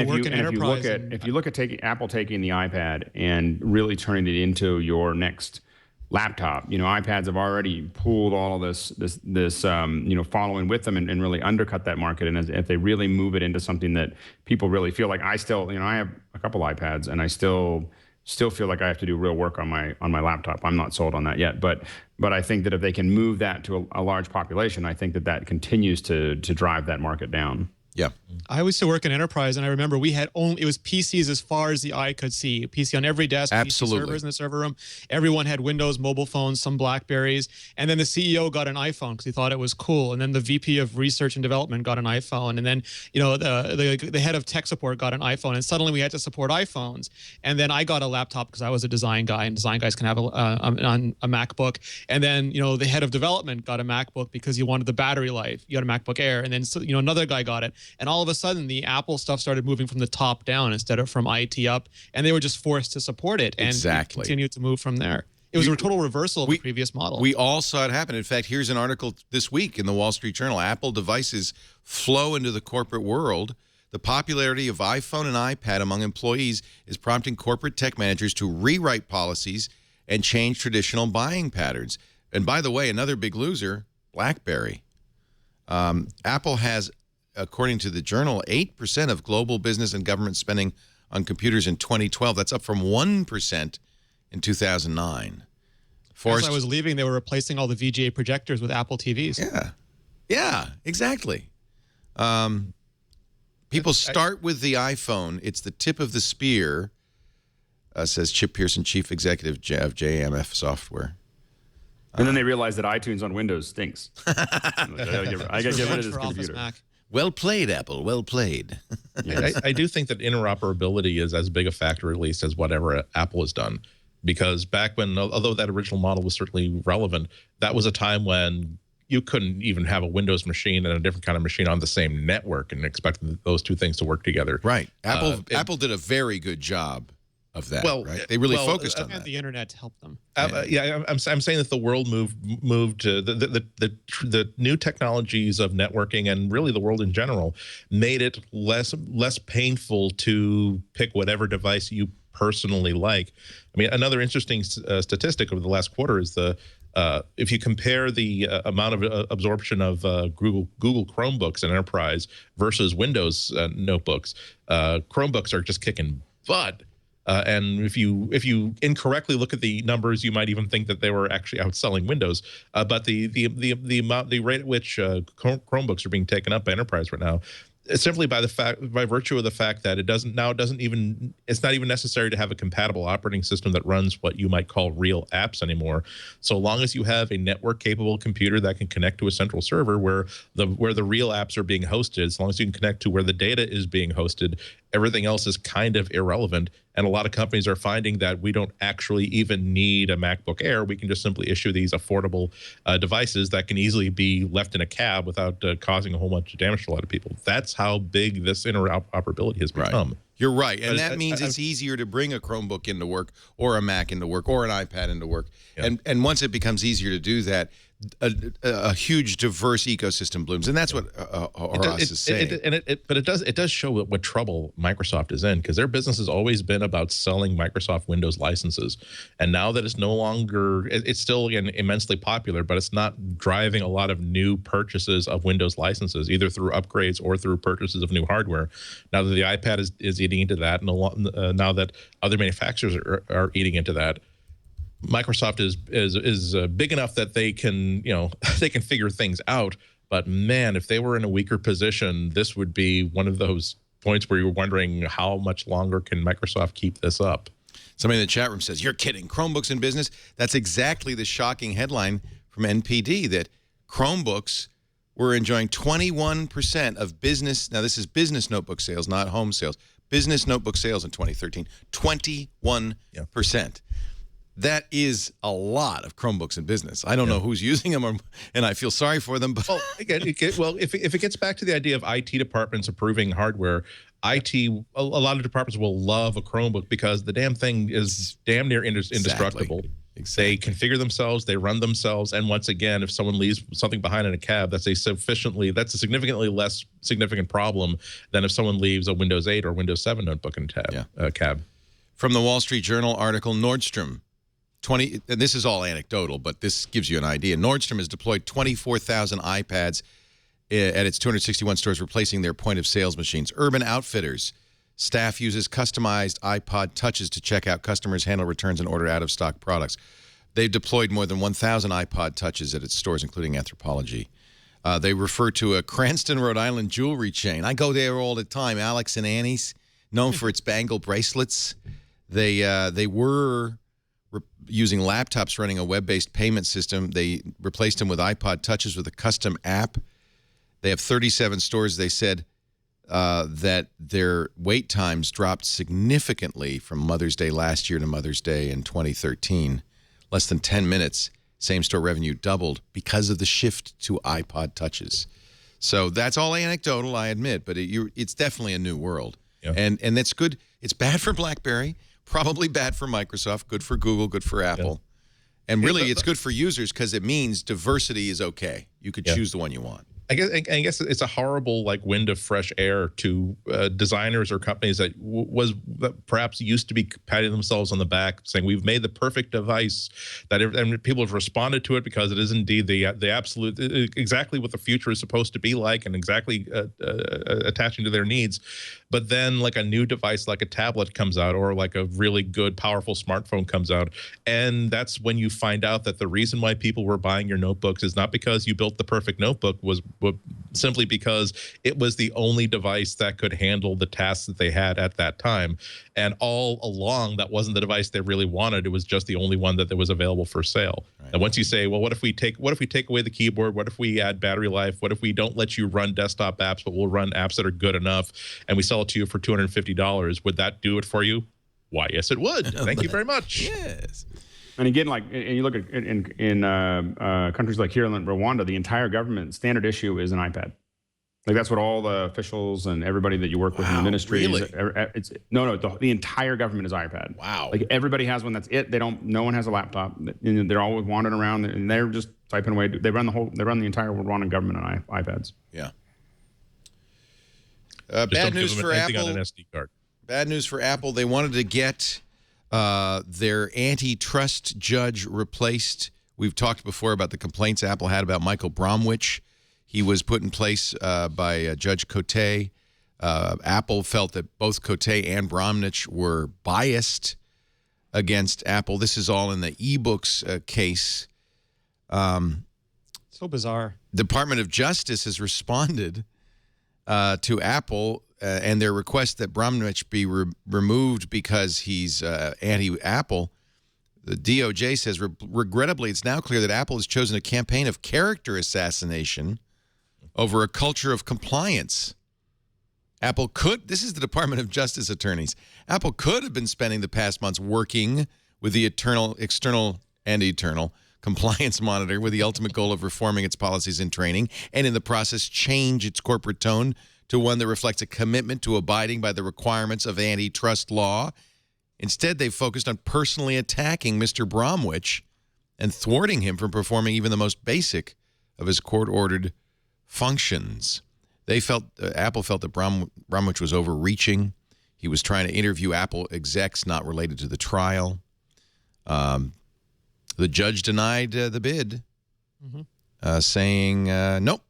if you look at Apple taking the iPad and really turning it into your next laptop, iPads have already pulled all of this following with them and really undercut that market. And if they really move it into something that people really feel like, I have a couple iPads and I still feel like I have to do real work on my laptop. I'm not sold on that yet, but I think that if they can move that to a large population, I think that continues to drive that market down. Yeah. I used to work in enterprise, and I remember we had it was PCs as far as the eye could see. PC on every desk, Absolutely. PC servers in the server room. Everyone had Windows, mobile phones, some Blackberries. And then the CEO got an iPhone because he thought it was cool. And then the VP of research and development got an iPhone. And then, the head of tech support got an iPhone. And suddenly we had to support iPhones. And then I got a laptop because I was a design guy, and design guys can have a MacBook. And then, the head of development got a MacBook because he wanted the battery life. You got a MacBook Air. And then, another guy got it. And all of a sudden, the Apple stuff started moving from the top down instead of from IT up, and they were just forced to support it. And exactly. Continued to move from there. It was a total reversal of the previous model. We all saw it happen. In fact, here's an article this week in the Wall Street Journal. Apple devices flow into the corporate world. The popularity of iPhone and iPad among employees is prompting corporate tech managers to rewrite policies and change traditional buying patterns. And by the way, another big loser, BlackBerry. Apple has, according to the journal, 8% of global business and government spending on computers in 2012. That's up from 1% in 2009. As I was leaving, they were replacing all the VGA projectors with Apple TVs. Yeah, exactly. People start with the iPhone. It's the tip of the spear, says Chip Pearson, chief executive of JMF Software. And then they realize that iTunes on Windows stinks. I got to get rid of this computer. Well played, Apple. Well played. I do think that interoperability is as big a factor, at least, as whatever Apple has done. Because back when, although that original model was certainly relevant, that was a time when you couldn't even have a Windows machine and a different kind of machine on the same network and expect those two things to work together. Right. Apple did a very good job of that. Right? They really focused on that. The internet to help them. I'm saying that the world moved to the new technologies of networking, and really the world in general made it less painful to pick whatever device you personally like. I mean, another interesting statistic over the last quarter is if you compare the amount of absorption of Google Chromebooks in enterprise versus Windows notebooks, Chromebooks are just kicking butt. And if you incorrectly look at the numbers, you might even think that they were actually outselling Windows. But the rate at which Chromebooks are being taken up by enterprise right now, it's simply by virtue of the fact that it's not even necessary to have a compatible operating system that runs what you might call real apps anymore. So long as you have a network capable computer that can connect to a central server where the real apps are being hosted, as long as you can connect to where the data is being hosted, everything else is kind of irrelevant. And a lot of companies are finding that we don't actually even need a MacBook Air. We can just simply issue these affordable devices that can easily be left in a cab without causing a whole bunch of damage to a lot of people. That's how big this interoperability has become. Right. You're right. And that means it's easier to bring a Chromebook into work or a Mac into work or an iPad into work. Yeah. And once it becomes easier to do that, a huge diverse ecosystem blooms, and that's what Horace is saying. But it does show what trouble Microsoft is in, because their business has always been about selling Microsoft Windows licenses, and now that it's no longer, it's still again immensely popular, but it's not driving a lot of new purchases of Windows licenses, either through upgrades or through purchases of new hardware. Now that the iPad is eating into that, and now that other manufacturers are eating into that, Microsoft is big enough that they can they can figure things out. But man, if they were in a weaker position, this would be one of those points where you're wondering how much longer can Microsoft keep this up. Somebody in the chat room says, "You're kidding! Chromebooks in business?" That's exactly the shocking headline from NPD, that Chromebooks were enjoying 21% of business. Now this is business notebook sales, not home sales. Business notebook sales in 2013, 21%. That is a lot of Chromebooks in business. I don't know who's using them, and I feel sorry for them. But if it gets back to the idea of IT departments approving hardware, a lot of departments will love a Chromebook because the damn thing is damn near indestructible. They configure themselves, they run themselves, and once again, if someone leaves something behind in a cab, that's a significantly less significant problem than if someone leaves a Windows 8 or Windows 7 notebook in a cab. From the Wall Street Journal article, Nordstrom, and this is all anecdotal, but this gives you an idea. Nordstrom has deployed 24,000 iPads at its 261 stores, replacing their point-of-sales machines. Urban Outfitters staff uses customized iPod touches to check out customers, handle returns, and order out-of-stock products. They've deployed more than 1,000 iPod touches at its stores, including Anthropologie. They refer to a Cranston, Rhode Island jewelry chain. I go there all the time, Alex and Annie's, known for its bangle bracelets. They were using laptops running a web-based payment system. They replaced them with iPod touches with a custom app. They have 37 stores. They said that their wait times dropped significantly from Mother's Day last year to Mother's Day in 2013. Less than 10 minutes, same-store revenue doubled because of the shift to iPod touches. So that's all anecdotal, I admit, but it's definitely a new world. Yeah. And that's good. It's bad for BlackBerry, probably bad for Microsoft, good for Google, good for Apple. Yeah. And really, it's good for users because it means diversity is okay. You could choose the one you want. I guess it's a horrible wind of fresh air to designers or companies that perhaps used to be patting themselves on the back, saying we've made the perfect device, and people have responded to it because it is indeed the absolute exactly what the future is supposed to be like, and exactly attaching to their needs. But then a new device like a tablet comes out, or a really good powerful smartphone comes out, and that's when you find out that the reason why people were buying your notebooks is not because you built the perfect notebook, was simply because it was the only device that could handle the tasks that they had at that time. And all along, that wasn't the device they really wanted. It was just the only one that was available for sale. Right. And once you say, well, what if we take away the keyboard? What if we add battery life? What if we don't let you run desktop apps, but we'll run apps that are good enough, and we sell it to you for $250? Would that do it for you? Why, yes, it would. Thank you very much. Yes. And again, and you look at in countries like here in Rwanda, the entire government standard issue is an iPad. That's what all the officials and everybody that you work with in the ministry. Really? The entire government is iPad. Wow. Everybody has one. That's it. No one has a laptop. They're always wandering around and they're just typing away. They run the entire Rwandan government on iPads. Yeah. Bad news for Apple. On an SD card. Bad news for Apple. They wanted to get their antitrust judge replaced. We've talked before about the complaints Apple had about Michael Bromwich. He was put in place by Judge Cote. Apple felt that both Cote and Bromwich were biased against Apple. This is all in the eBooks case. So bizarre. Department of Justice has responded to Apple and their request that Bromwich be removed because he's anti-Apple. The DOJ says, regrettably, it's now clear that Apple has chosen a campaign of character assassination over a culture of compliance. Apple could, this is the Department of Justice attorneys, Apple could have been spending the past months working with the external and eternal compliance monitor with the ultimate goal of reforming its policies and training, and in the process change its corporate tone to one that reflects a commitment to abiding by the requirements of antitrust law. Instead, they've focused on personally attacking Mr. Bromwich and thwarting him from performing even the most basic of his court-ordered functions. Apple felt that Bromwich was overreaching. He was trying to interview Apple execs not related to the trial. The judge denied the bid, saying, nope,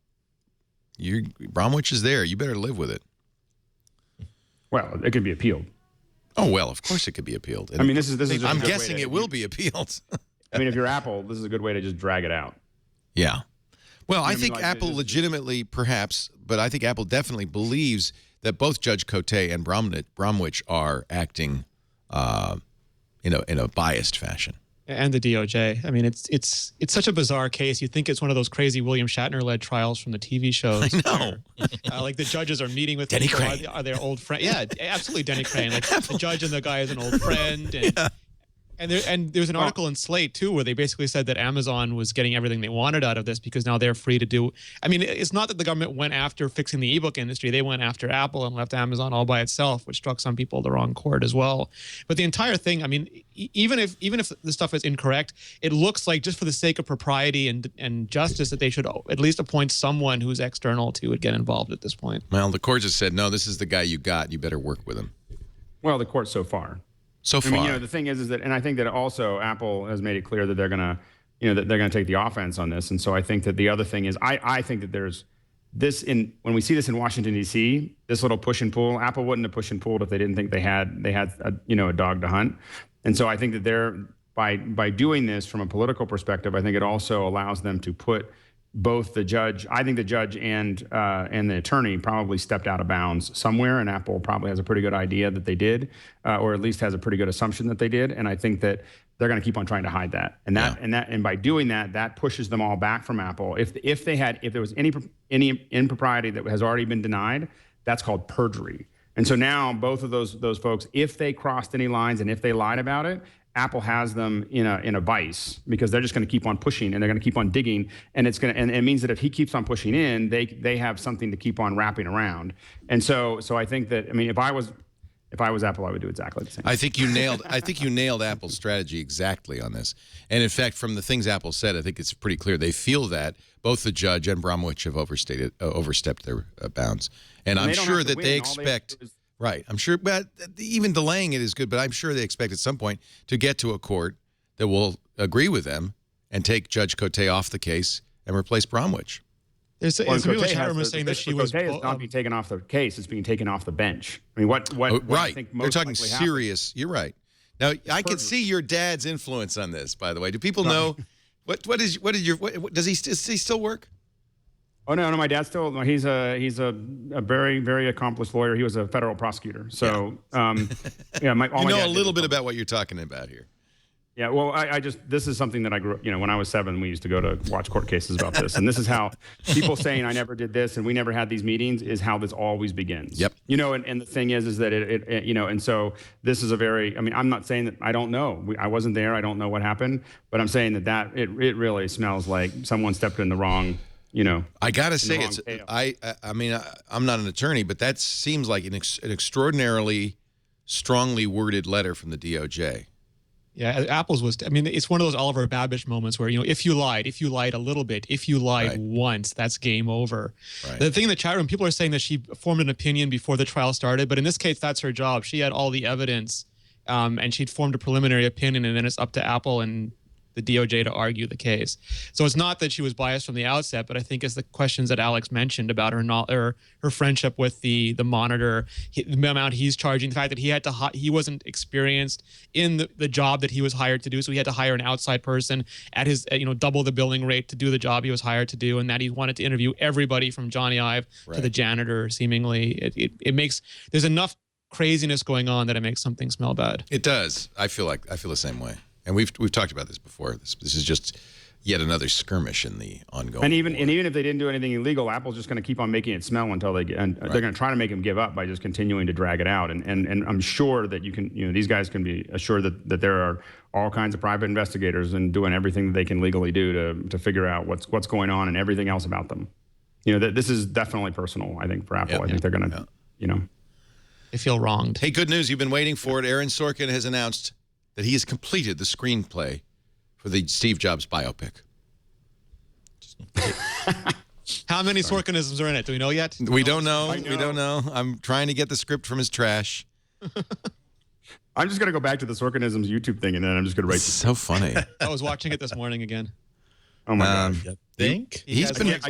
Bromwich is there. You better live with it. Well, it could be appealed. Oh, well, of course it could be appealed. I mean, this is just I'm guessing it will be appealed. I mean, if you're Apple, this is a good way to just drag it out. Yeah. Well, I think Apple legitimately, perhaps, but I think Apple definitely believes that both Judge Cote and Bromwich are acting in a biased fashion. And the DOJ. I mean, it's such a bizarre case. You think it's one of those crazy William Shatner-led trials from the TV shows. I know. Like the judges are meeting with Denny Crane. Are they old friends? Yeah, absolutely, Denny Crane. Like the judge and the guy is an old friend. And And there's an article in Slate too where they basically said that Amazon was getting everything they wanted out of this because now they're free to do. I mean, it's not that the government went after fixing the ebook industry; they went after Apple and left Amazon all by itself, which struck some people the wrong chord as well. But the entire thing, I mean, even if the stuff is incorrect, it looks like just for the sake of propriety and justice that they should at least appoint someone who's external to get involved at this point. Well, the court just said, no, this is the guy you got. You better work with him. Well, the court so far. So far. I mean, the thing is that, and I think that also Apple has made it clear that they're gonna, that they're gonna take the offense on this. And so I think that the other thing is, I think that there's this when we see this in Washington D.C., this little push and pull. Apple wouldn't have pushed and pulled if they didn't think they had a dog to hunt. And so I think that they're by doing this from a political perspective, I think it also allows them to put both the judge, I think the judge and the attorney probably stepped out of bounds somewhere, and Apple probably has a pretty good idea that they did, or at least has a pretty good assumption that they did. And I think that they're going to keep on trying to hide that. And by doing that, that pushes them all back from Apple. If there was any impropriety that has already been denied, that's called perjury. And so now both of those folks, if they crossed any lines and if they lied about it, Apple has them in a vice because they're just going to keep on pushing and they're going to keep on digging, and it means that if he keeps on pushing in, they have something to keep on wrapping around. And so I think that, I mean, if I was Apple, I would do exactly the same. I think you nailed Apple's strategy exactly on this. And in fact, from the things Apple said, I think it's pretty clear they feel that both the judge and Bromwich have overstepped their bounds. And I'm sure that they expect. Right. I'm sure, but even delaying it is good, but I'm sure they expect at some point to get to a court that will agree with them and take Judge Cote off the case and replace Bromwich. There's some people in the chat room saying that she was not being taken off the case; it's being taken off the bench. I mean, what right? I think most they're talking serious. You're right. Now, I can see your dad's influence on this. By the way, do people know does he still work? Oh no, my dad's still. He's a very, very accomplished lawyer. He was a federal prosecutor. So you know a little bit about what you're talking about here. Yeah, well, this is something that I grew up, when I was 7, we used to go to watch court cases about this. And this is how people saying I never did this and we never had these meetings is how this always begins. Yep. And the thing is that and so this is I'm not saying that I don't know. I wasn't there. I don't know what happened. But I'm saying that it really smells like someone stepped in the wrong, I gotta say, I'm not an attorney, but that seems like an extraordinarily strongly worded letter from the DOJ. Yeah, Apple's was. I mean, it's one of those Oliver Babish moments where if you lied a little bit, if you lied once, that's game over. Right. The thing in the chat room, people are saying that she formed an opinion before the trial started, but in this case, that's her job. She had all the evidence, and she'd formed a preliminary opinion, and then it's up to Apple and the DOJ to argue the case. So it's not that she was biased from the outset, but I think it's the questions that Alex mentioned about her friendship with the monitor, the amount he's charging, the fact that he wasn't experienced in the job that he was hired to do, so he had to hire an outside person at his double the billing rate to do the job he was hired to do, and that he wanted to interview everybody from Johnny Ive to the janitor. Seemingly, it makes there's enough craziness going on that it makes something smell bad. It does. I feel the same way. And we've talked about this before. This is just yet another skirmish in the ongoing. And even if they didn't do anything illegal, Apple's just going to keep on making it smell until they're going to try to make him give up by just continuing to drag it out. And I'm sure that these guys can be assured that there are all kinds of private investigators and doing everything that they can legally do to figure out what's going on and everything else about them. This is definitely personal. I think for Apple, I think they're going to, they feel wronged. Hey, good news! You've been waiting for it. Aaron Sorkin has announced that he has completed the screenplay for the Steve Jobs biopic. How many Sorkinisms are in it? Do we know yet? We don't know. We don't know. I'm trying to get the script from his trash. I'm just going to go back to the Sorkinisms YouTube thing, and then I'm just going to write. So funny. I was watching it this morning again. Oh my gosh! Think I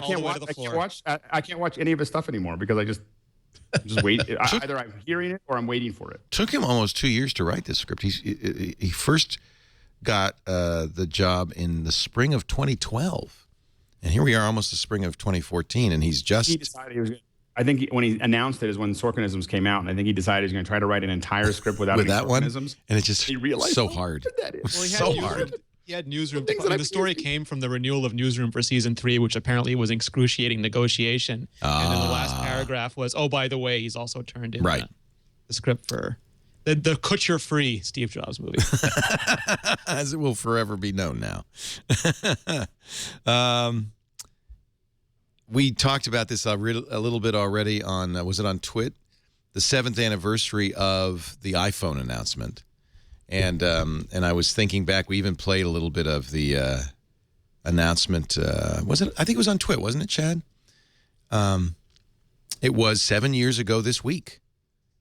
can't watch any of his stuff anymore because I just wait. Either I'm hearing it or I'm waiting for it. Took him almost 2 years to write this script. He first got the job in the spring of 2012, and here we are, almost the spring of 2014, and he's just. He decided he was. I think when he announced it is when Sorkinisms came out, and I think he decided he's going to try to write an entire script without any Sorkinisms. And it just he realized so hard. So hard. He had Newsroom. The story came from the renewal of Newsroom for season 3, which apparently was excruciating negotiation. And then the last paragraph was, oh, by the way, he's also turned in the script for The Kutcher-free Steve Jobs movie. As it will forever be known now. We talked about this a little bit already on, was it on Twit? The 7th anniversary of the iPhone announcement. And I was thinking back, we even played a little bit of the announcement. Was it? I think it was on Twit, wasn't it, Chad? It was 7 years ago this week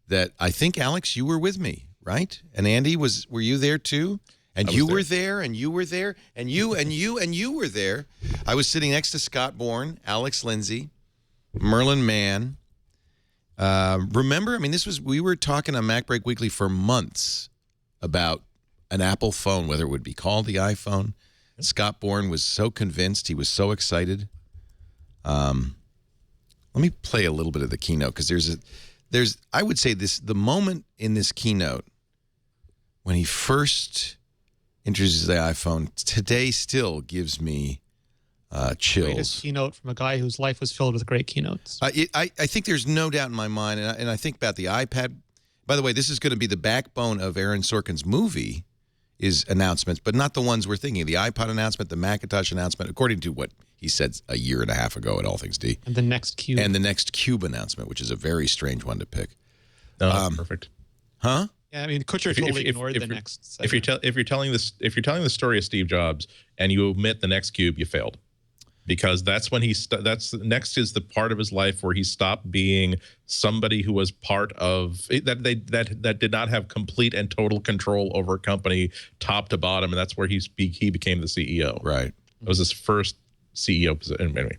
that I think, Alex, you were with me, right? And Andy, were you there too? And you were there, and you were there, and you were there. I was sitting next to Scott Bourne, Alex Lindsay, Merlin Mann. Remember, I mean, we were talking on MacBreak Weekly for months about an Apple phone, whether it would be called the iPhone. Scott Bourne was so convinced. He was so excited. Let me play a little bit of the keynote, because I would say the moment in this keynote when he first introduces the iPhone today still gives me chills. Greatest keynote from a guy whose life was filled with great keynotes. I think there's no doubt in my mind, and I think about the iPad. By the way, this is going to be the backbone of Aaron Sorkin's movie, is announcements, but not the ones we're thinking. The iPod announcement, the Macintosh announcement, according to what he said a year and a half ago at All Things D. And the next Cube. And the next Cube announcement, which is a very strange one to pick. No, perfect. Huh? Yeah, I mean, Kutcher totally ignored the next. If you're telling the story of Steve Jobs and you omit the next Cube, you failed, because that's when next is the part of his life where he stopped being somebody who was part of that did not have complete and total control over a company top to bottom, and that's where he became the CEO. Right. It was his first CEO position. Anyway,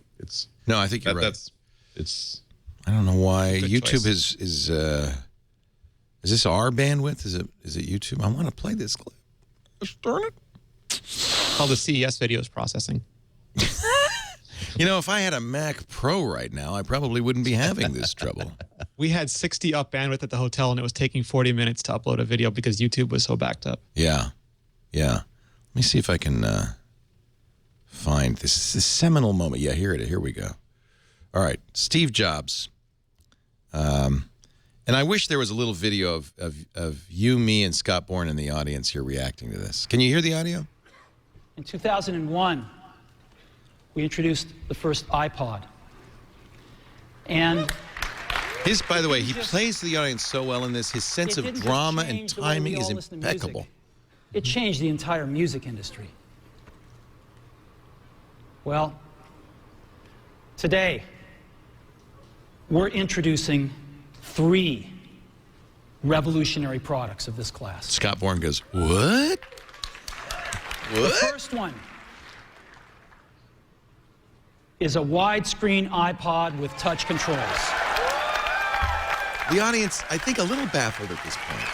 I think you're right. I don't know why YouTube is this our bandwidth? Is it YouTube? I want to play this clip. Darn it. All the CES videos processing. You know, if I had a Mac Pro right now, I probably wouldn't be having this trouble. We had 60 up bandwidth at the hotel, and it was taking 40 minutes to upload a video because YouTube was so backed up. Yeah. Let me see if I can find this seminal moment. Yeah, here we go. All right, Steve Jobs. And I wish there was a little video of you, me, and Scott Bourne in the audience here reacting to this. Can you hear the audio? In 2001, we introduced the first iPod. And by the way, he plays to the audience so well in this. His sense of drama and timing is impeccable. It changed the entire music industry. Well, today, we're introducing 3 revolutionary products of this class. Scott Bourne goes, what? The first one is a widescreen iPod with touch controls. The audience, I think, a little baffled at this point.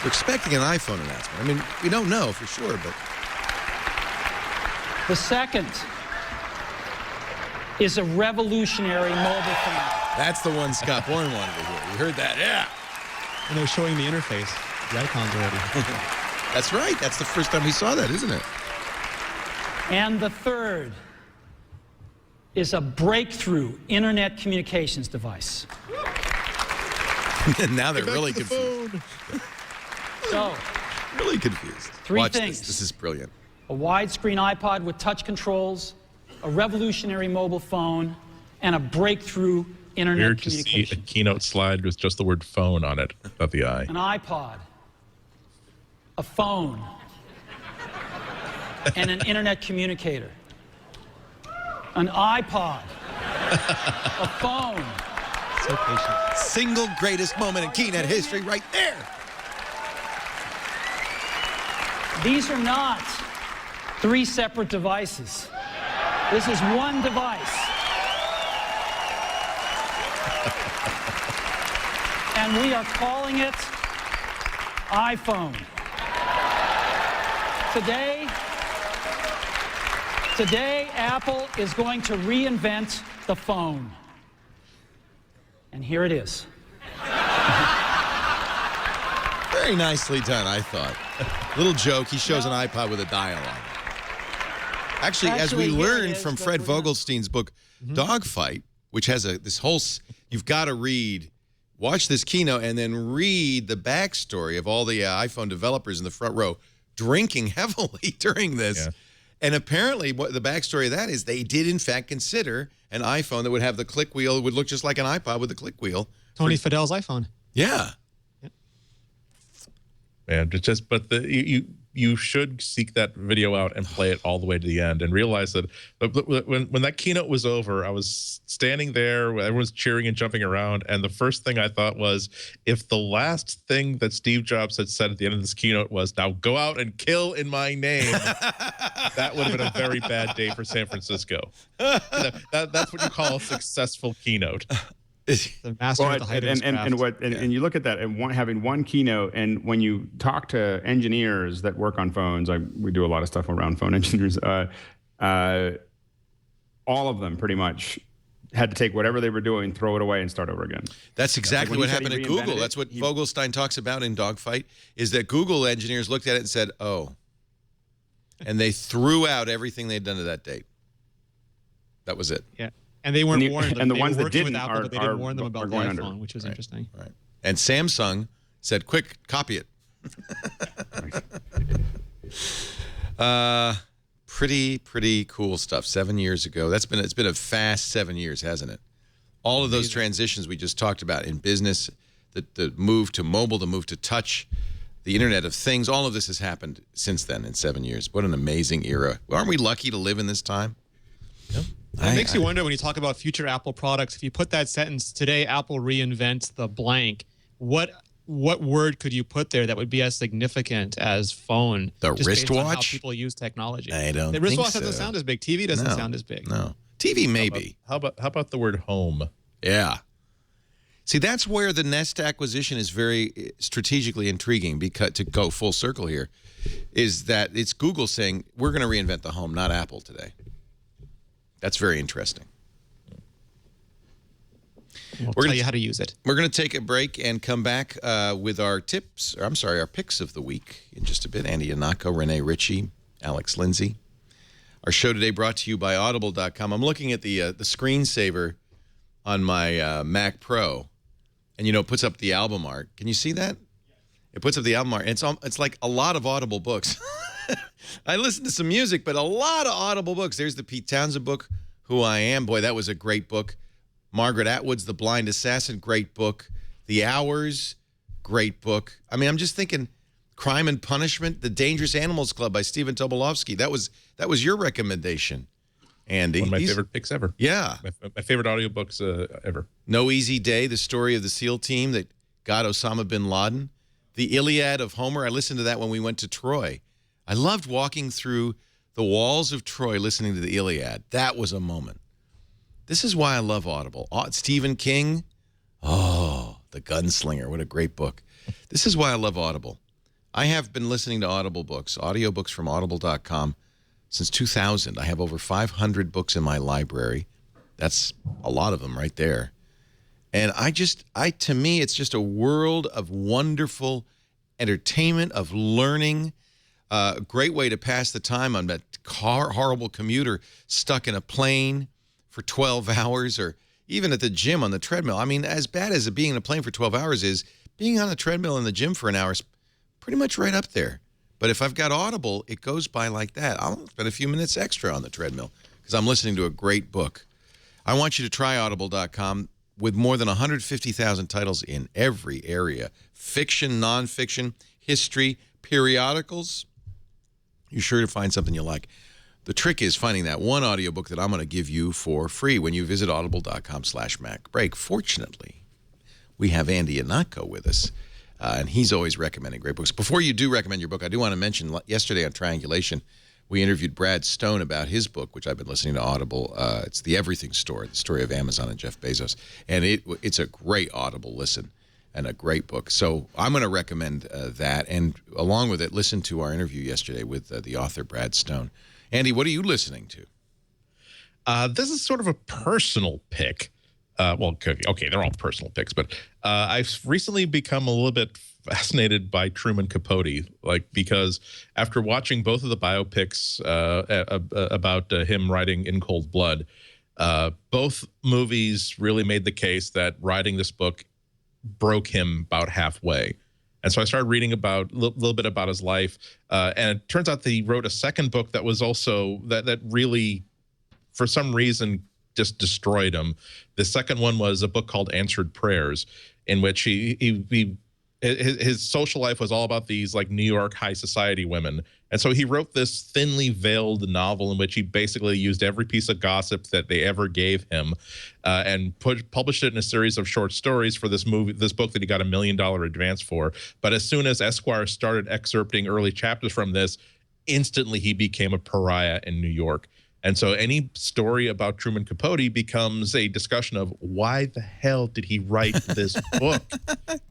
We're expecting an iPhone announcement. I mean, we don't know for sure, but... The second is a revolutionary mobile phone. That's the one Scott Bourne wanted to hear. You heard that, yeah. And they're showing the interface, the icons already. That's right. That's the first time we saw that, isn't it? And the third is a breakthrough internet communications device. Now they're really confused. So, really confused. 3 Watch things. This is brilliant. A widescreen iPod with touch controls, a revolutionary mobile phone, and a breakthrough internet Weird to communication. see a keynote slide with just the word phone on it, not the I. An iPod, a phone, and an internet communicator. An iPod, a phone. So patient. Single greatest moment in keynote history right there. These are not 3 separate devices. This is one device. And we are calling it iPhone. Today, Apple is going to reinvent the phone. And here it is. Very nicely done, I thought. Little joke, he shows an iPod with a dial on it. Actually, as we learned from Fred Vogelstein's book, Dogfight, which has this whole... You've got to read watch this keynote and then read the backstory of all the iPhone developers in the front row drinking heavily during this. Yeah. And apparently what the backstory of that is they did, in fact, consider an iPhone that would have the click wheel. It would look just like an iPod with a click wheel. Tony Fidel's iPhone. Yeah. And it's just, but you should seek that video out and play it all the way to the end and realize that when that keynote was over, I was standing there, everyone's cheering and jumping around, and the first thing I thought was, if the last thing that Steve Jobs had said at the end of this keynote was, "Now go out and kill in my name," that would have been a very bad day for San Francisco. That's what you call a successful keynote. The master of the height of his craft. And you look at that and having one keynote, and when you talk to engineers that work on phones, we do a lot of stuff around phone engineers. All of them pretty much had to take whatever they were doing, throw it away, and start over again. That's exactly what happened at Google. That's what Vogelstein talks about in Dogfight. Is that Google engineers looked at it and said, "Oh," and they threw out everything they'd done to that date. That was it. Yeah. And they weren't warned. And the ones that didn't Apple, but they didn't warn them about the iPhone, under. Which was interesting. Right. And Samsung said, "Quick, copy it." Pretty cool stuff. 7 years ago. It's been a fast 7 years, hasn't it? All of those transitions we just talked about in business, the move to mobile, the move to touch, the Internet of Things, all of this has happened since then in 7 years. What an amazing era. Aren't we lucky to live in this time? Yep. It makes you wonder when you talk about future Apple products, if you put that sentence, "Today Apple reinvents the blank," what word could you put there that would be as significant as phone? The wristwatch? How people use technology. I don't The think wristwatch so. doesn't sound as big. TV doesn't sound as big. No. TV maybe. How about the word home? Yeah. See, that's where the Nest acquisition is very strategically intriguing, because to go full circle here, is that it's Google saying, we're going to reinvent the home, not Apple today. That's very interesting. We'll tell you how to use it. We're going to take a break and come back with our our picks of the week in just a bit. Andy Ihnatko, Renee Ritchie, Alex Lindsay. Our show today brought to you by Audible.com. I'm looking at the screensaver on my Mac Pro, and it puts up the album art. Can you see that? It puts up the album art. And it's like a lot of Audible books. I listened to some music, but a lot of Audible books. There's the Pete Townsend book, Who I Am. Boy, that was a great book. Margaret Atwood's The Blind Assassin, great book. The Hours, great book. I mean, I'm just thinking Crime and Punishment, The Dangerous Animals Club by Stephen Tobolowsky. That was your recommendation, Andy. One of my favorite picks ever. Yeah. My favorite audiobooks ever. No Easy Day, the story of the SEAL team that got Osama bin Laden. The Iliad of Homer. I listened to that when we went to Troy. I loved walking through the walls of Troy listening to the Iliad. That was a moment. This is why I love Audible. Stephen King. Oh, The Gunslinger. What a great book. This is why I love Audible. I have been listening to Audible books, audiobooks from Audible.com, since 2000. I have over 500 books in my library. That's a lot of them right there. And to me, it's just a world of wonderful entertainment, of learning. A great way to pass the time on that horrible commuter stuck in a plane for 12 hours, or even at the gym on the treadmill. I mean, as bad as being in a plane for 12 hours is, being on a treadmill in the gym for an hour is pretty much right up there. But if I've got Audible, it goes by like that. I'll spend a few minutes extra on the treadmill because I'm listening to a great book. I want you to try Audible.com. With more than 150,000 titles in every area. Fiction, nonfiction, history, periodicals. You're sure to find something you like. The trick is finding that one audiobook that I'm going to give you for free when you visit audible.com/MacBreak. Fortunately, we have Andy Ihnatko with us, and he's always recommending great books. Before you do recommend your book, I do want to mention yesterday on Triangulation, we interviewed Brad Stone about his book, which I've been listening to Audible. It's The Everything Store, the story of Amazon and Jeff Bezos. And it's a great Audible listen and a great book. So I'm going to recommend that. And along with it, listen to our interview yesterday with the author, Brad Stone. Andy, what are you listening to? This is sort of a personal pick. Okay, they're all personal picks, but I've recently become a little bit fascinated by Truman Capote, because after watching both of the biopics about him writing In Cold Blood, both movies really made the case that writing this book broke him about halfway. And so I started reading about a little bit about his life, and it turns out that he wrote a second book that was also that really, for some reason, just destroyed him. The second one was a book called Answered Prayers, in which his social life was all about these like New York high society women. And so he wrote this thinly veiled novel in which he basically used every piece of gossip that they ever gave him, and published it in a series of short stories for this book that he got $1 million advance for. But as soon as Esquire started excerpting early chapters from this, instantly he became a pariah in New York. And so any story about Truman Capote becomes a discussion of why the hell did he write this book?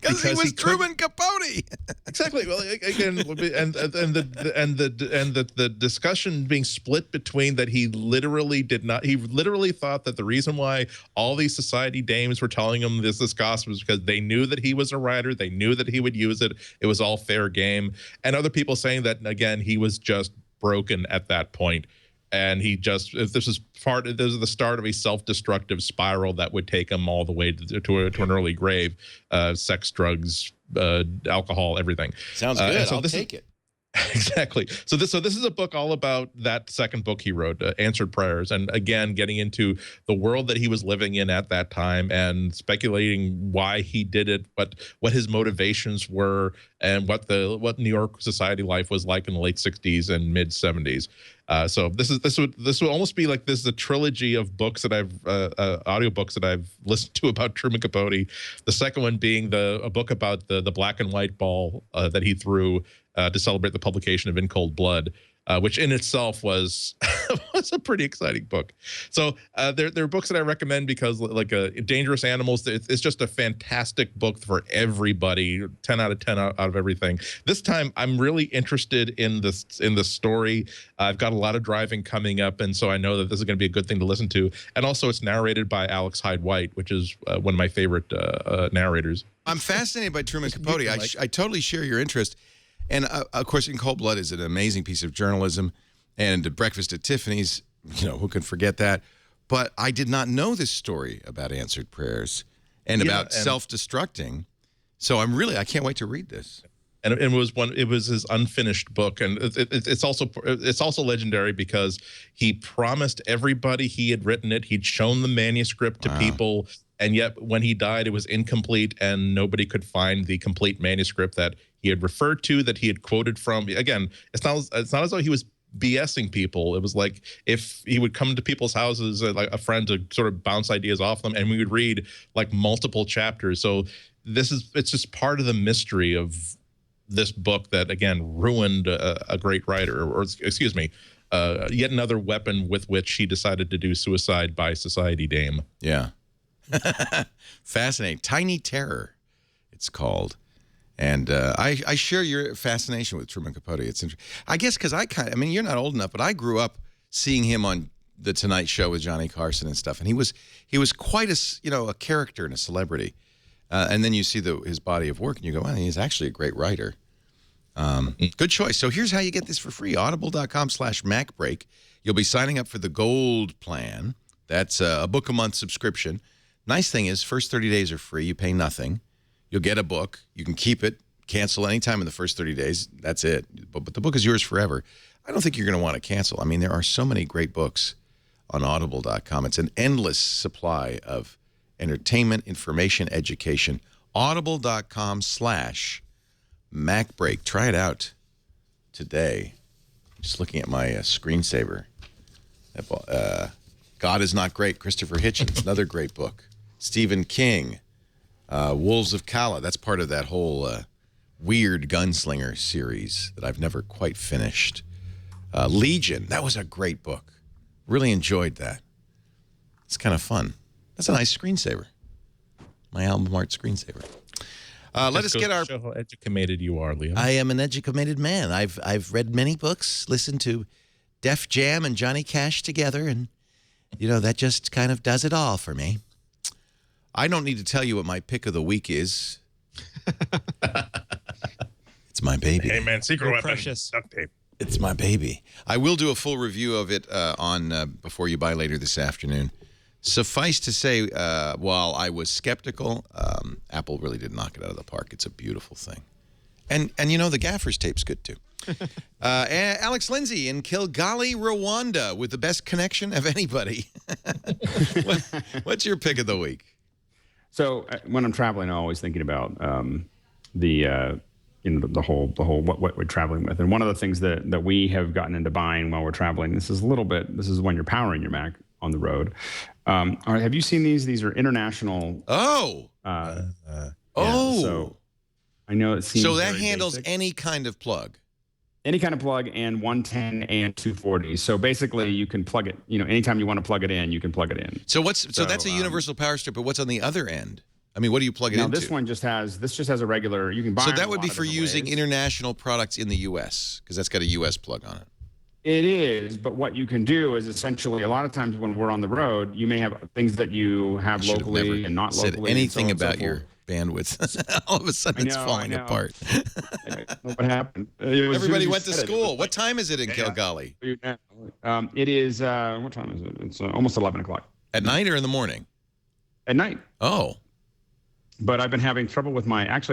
Because he was Truman Capote. Exactly. Well, again, and the discussion being split between that he literally thought that the reason why all these society dames were telling him this gossip was because they knew that he was a writer, they knew that he would use it, it was all fair game. And other people saying that, again, he was just broken at that point. And this is the start of a self-destructive spiral that would take him all the way to an early grave. Sex, drugs, alcohol, everything. Sounds good. I'll take it. Exactly. So this is a book all about that second book he wrote, Answered Prayers, and again getting into the world that he was living in at that time and speculating why he did it, what his motivations were, and what New York society life was like in the late 60s and mid 70s. So this would almost be like this is a trilogy of books that I've audiobooks that I've listened to about Truman Capote. The second one being a book about the black and white ball that he threw to celebrate the publication of In Cold Blood, which in itself was a pretty exciting book. So there are books that I recommend because, like Dangerous Animals, it's just a fantastic book for everybody. 10 out of 10 out of everything. This time, I'm really interested in the story. I've got a lot of driving coming up, and so I know that this is going to be a good thing to listen to. And also, it's narrated by Alex Hyde White, which is one of my favorite narrators. I'm fascinated by Truman Capote. I totally share your interest. And, of course, In Cold Blood is an amazing piece of journalism. And Breakfast at Tiffany's, who can forget that? But I did not know this story about Answered Prayers and about self-destructing. So I can't wait to read this. And it was his unfinished book, and it's also legendary because he promised everybody he had written it. He'd shown the manuscript to people, and yet when he died, it was incomplete, and nobody could find the complete manuscript that he had referred to, that he had quoted from. Again, it's not as though he was BSing people. It was like if he would come to people's houses, like a friend, to sort of bounce ideas off them, and we would read like multiple chapters. So it's just part of the mystery of this book that, again, ruined a great writer, or excuse me, yet another weapon with which he decided to do suicide by society dame. Yeah. Fascinating. Tiny Terror, it's called. And I share your fascination with Truman Capote. It's interesting. I guess because you're not old enough, but I grew up seeing him on The Tonight Show with Johnny Carson and stuff. And he was quite a character and a celebrity. And then you see his body of work, and you go, well, he's actually a great writer. Good choice. So here's how you get this for free. Audible.com/MacBreak. You'll be signing up for the Gold plan. That's a book a month subscription. Nice thing is, first 30 days are free. You pay nothing. You'll get a book. You can keep it, cancel anytime in the first 30 days. That's it. But the book is yours forever. I don't think you're going to want to cancel. I mean, there are so many great books on Audible.com. It's an endless supply of entertainment, information, education. Audible.com/MacBreak. Try it out today. Just looking at my screensaver. God is Not Great, Christopher Hitchens, another great book. Stephen King. Wolves of Kala, that's part of that whole weird gunslinger series that I've never quite finished. Legion, that was a great book. Really enjoyed that. It's kind of fun. That's a nice screensaver. My alma mater screensaver. Let us get our... Show how educated you are, Leo. I am an educated man. I've read many books, listened to Def Jam and Johnny Cash together, and, that just kind of does it all for me. I don't need to tell you what my pick of the week is. It's my baby. Hey, man, secret weapon. Precious. Duct tape. It's my baby. I will do a full review of it on Before You Buy later this afternoon. Suffice to say, while I was skeptical, Apple really did knock it out of the park. It's a beautiful thing. And you know, the gaffer's tape's good, too. Alex Lindsay in Kigali, Rwanda, with the best connection of anybody. What's your pick of the week? So when I'm traveling, I'm always thinking about the whole what we're traveling with. And one of the things that we have gotten into buying while we're traveling, this is when you're powering your Mac on the road. Have you seen these? These are international. Oh. So I know it seems so that very handles basic. any kind of plug. Any kind of plug, and 110 and 240. So basically, you can plug it. Anytime you want to plug it in, you can plug it in. So that's a universal power strip, but what's on the other end? I mean, what do you plug it into? This one just has a regular. You can buy. So that would be for using international products in the U.S. because that's got a U.S. plug on it. It is, but what you can do is essentially a lot of times when we're on the road, you may have things that you have locally and not locally. Said anything about your bandwidth. All of a sudden, it's falling apart. What happened? Everybody went to school. What time is it in Kigali? It is. What time is it? It's almost 11 o'clock. At night or in the morning? At night. Oh. But I've been having trouble with my webcam,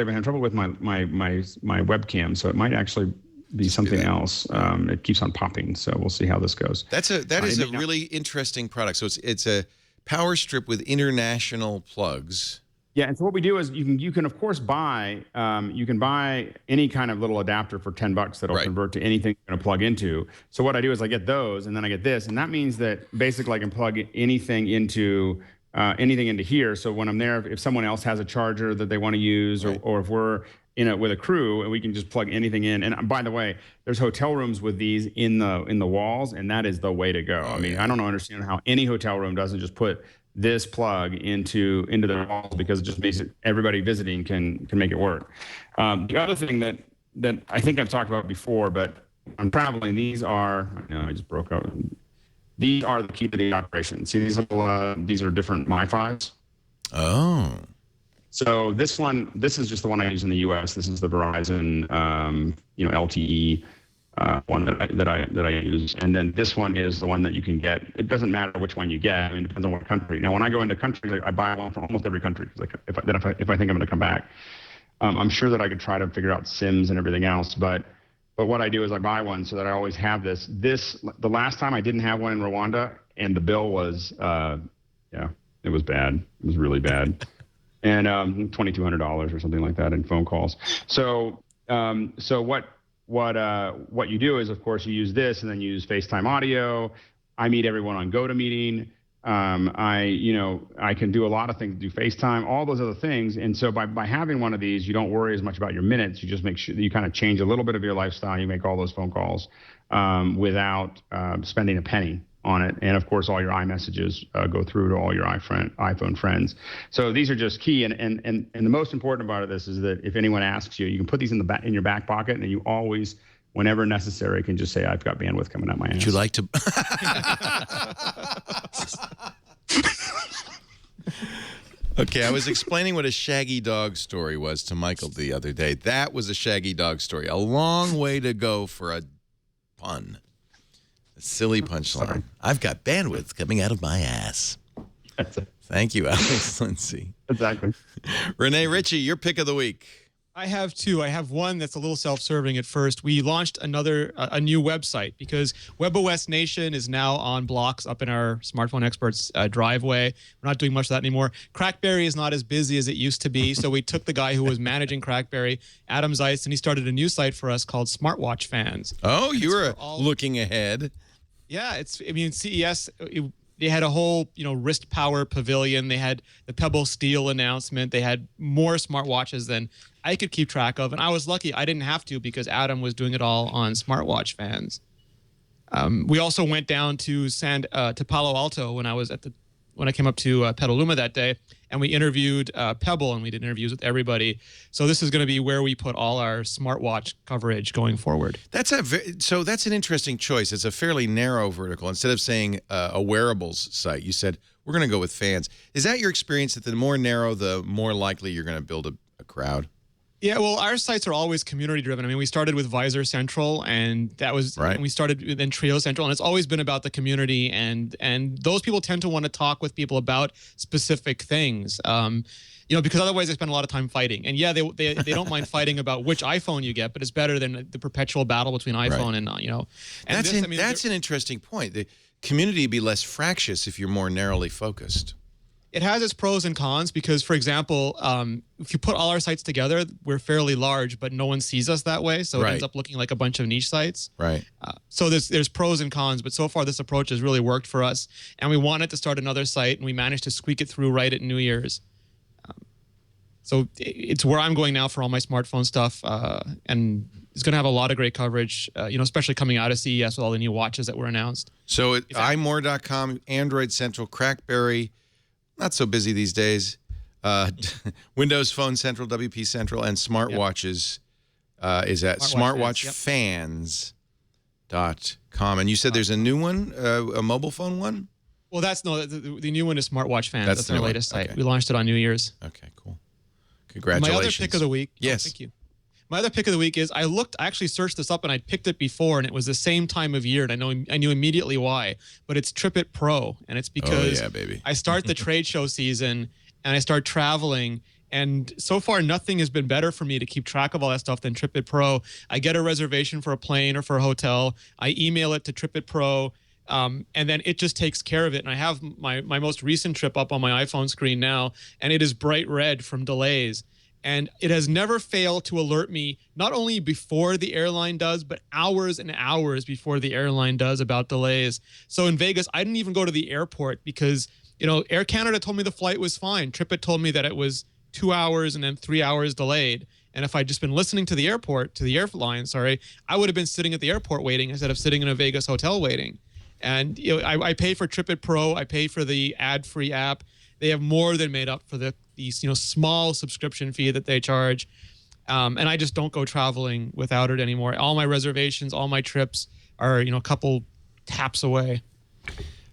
so it might actually be something else. It keeps on popping, so we'll see how this goes. That is a really interesting product. So it's a power strip with international plugs. Yeah, and so what we do is you can of course buy any kind of little adapter for $10 that'll convert to anything you're going to plug into. So what I do is I get those, and then I get this, and that means that basically I can plug anything into here. So when I'm there, if someone else has a charger that they want to use, or if we're with a crew, and we can just plug anything in. And by the way, there's hotel rooms with these in the walls, and that is the way to go. I mean, I don't understand how any hotel room doesn't just put this plug into the walls, because it just makes it, everybody visiting can make it work. The other thing that I think I've talked about before, but I'm traveling, I just broke out. These are the key to the operation. See, these are different MiFis. Oh. So this is just the one I use in the U.S. This is the Verizon, LTE one that I use, and then this one is the one that you can get. It doesn't matter which one you get. I mean, it depends on what country. Now, when I go into countries, I buy one from almost every country, because if I think I'm going to come back, I'm sure that I could try to figure out SIMs and everything else, but what I do is I buy one so that I always have this. The last time I didn't have one in Rwanda, and the bill was, it was bad. It was really bad. And $2,200 or something like that in phone calls. So what you do is, of course, you use this, and then you use FaceTime audio. I meet everyone on GoToMeeting. I can do a lot of things, do FaceTime, all those other things. And so by having one of these, you don't worry as much about your minutes. You just make sure that you kind of change a little bit of your lifestyle. You make all those phone calls without spending a penny on it. And of course, all your iMessages go through to all your iPhone friends. So these are just key. And the most important part of this is that if anyone asks you, you can put these in your back pocket, and you always, whenever necessary, can just say, I've got bandwidth coming out my ass. Would you like to? Okay, I was explaining what a shaggy dog story was to Michael the other day. That was a shaggy dog story. A long way to go for a pun. A silly punchline. I've got bandwidth coming out of my ass. That's it. Thank you, Alex Lindsay. Exactly. Renee Ritchie, your pick of the week. I have two. I have one that's a little self-serving at first. We launched a new website because WebOS Nation is now on blocks up in our Smartphone Experts driveway. We're not doing much of that anymore. Crackberry is not as busy as it used to be, so we took the guy who was managing Crackberry, Adam Zeiss, and he started a new site for us called Smartwatch Fans. Oh, you were looking ahead. Yeah, CES. They had a whole, wrist power pavilion. They had the Pebble Steel announcement. They had more smartwatches than I could keep track of. And I was lucky I didn't have to, because Adam was doing it all on Smartwatch Fans. We also went down to Palo Alto when I came up to Petaluma that day, and we interviewed Pebble, and we did interviews with everybody. So this is going to be where we put all our smartwatch coverage going forward. That's an interesting choice. It's a fairly narrow vertical. Instead of saying a wearables site, you said we're going to go with fans. Is that your experience, that the more narrow, the more likely you're going to build a crowd? Yeah, well, our sites are always community driven. I mean, we started with Visor Central, and that was right. And we started then Trio Central, and it's always been about the community, and those people tend to want to talk with people about specific things. Because otherwise they spend a lot of time fighting. And yeah, they don't mind fighting about which iPhone you get, but it's better than the perpetual battle between iPhone and And that's an interesting point. The community would be less fractious if you're more narrowly focused. It has its pros and cons because, for example, if you put all our sites together, we're fairly large, but no one sees us that way, so it ends up looking like a bunch of niche sites. Right. So there's pros and cons, but so far this approach has really worked for us. And we wanted to start another site, and we managed to squeak it through right at New Year's. So it's where I'm going now for all my smartphone stuff, and it's going to have a lot of great coverage, especially coming out of CES with all the new watches that were announced. So at imore.com, Android Central, Crackberry, not so busy these days, Windows Phone Central, WP Central, and smartwatches is at smartwatchfans.com. And you said there's a new one, a mobile phone one? Well, the new one is Smartwatch Fans. That's our latest site. Okay. We launched it on New Year's. Okay, cool. Congratulations. My other pick of the week. Yes. Thank you. My other pick of the week is I actually searched this up and I picked it before and it was the same time of year and I knew immediately why. But it's TripIt Pro, and it's because I start the trade show season and I start traveling. And so far, nothing has been better for me to keep track of all that stuff than TripIt Pro. I get a reservation for a plane or for a hotel. I email it to TripIt Pro. And then it just takes care of it. And I have my most recent trip up on my iPhone screen now, and it is bright red from delays. And it has never failed to alert me, not only before the airline does, but hours and hours before the airline does about delays. So in Vegas, I didn't even go to the airport because, Air Canada told me the flight was fine. TripIt told me that it was 2 hours and then 3 hours delayed. And if I'd just been listening to the airline, I would have been sitting at the airport waiting instead of sitting in a Vegas hotel waiting. And I pay for TripIt Pro. I pay for the ad-free app. They have more than made up for the small subscription fee that they charge. And I just don't go traveling without it anymore. All my reservations, all my trips are a couple taps away.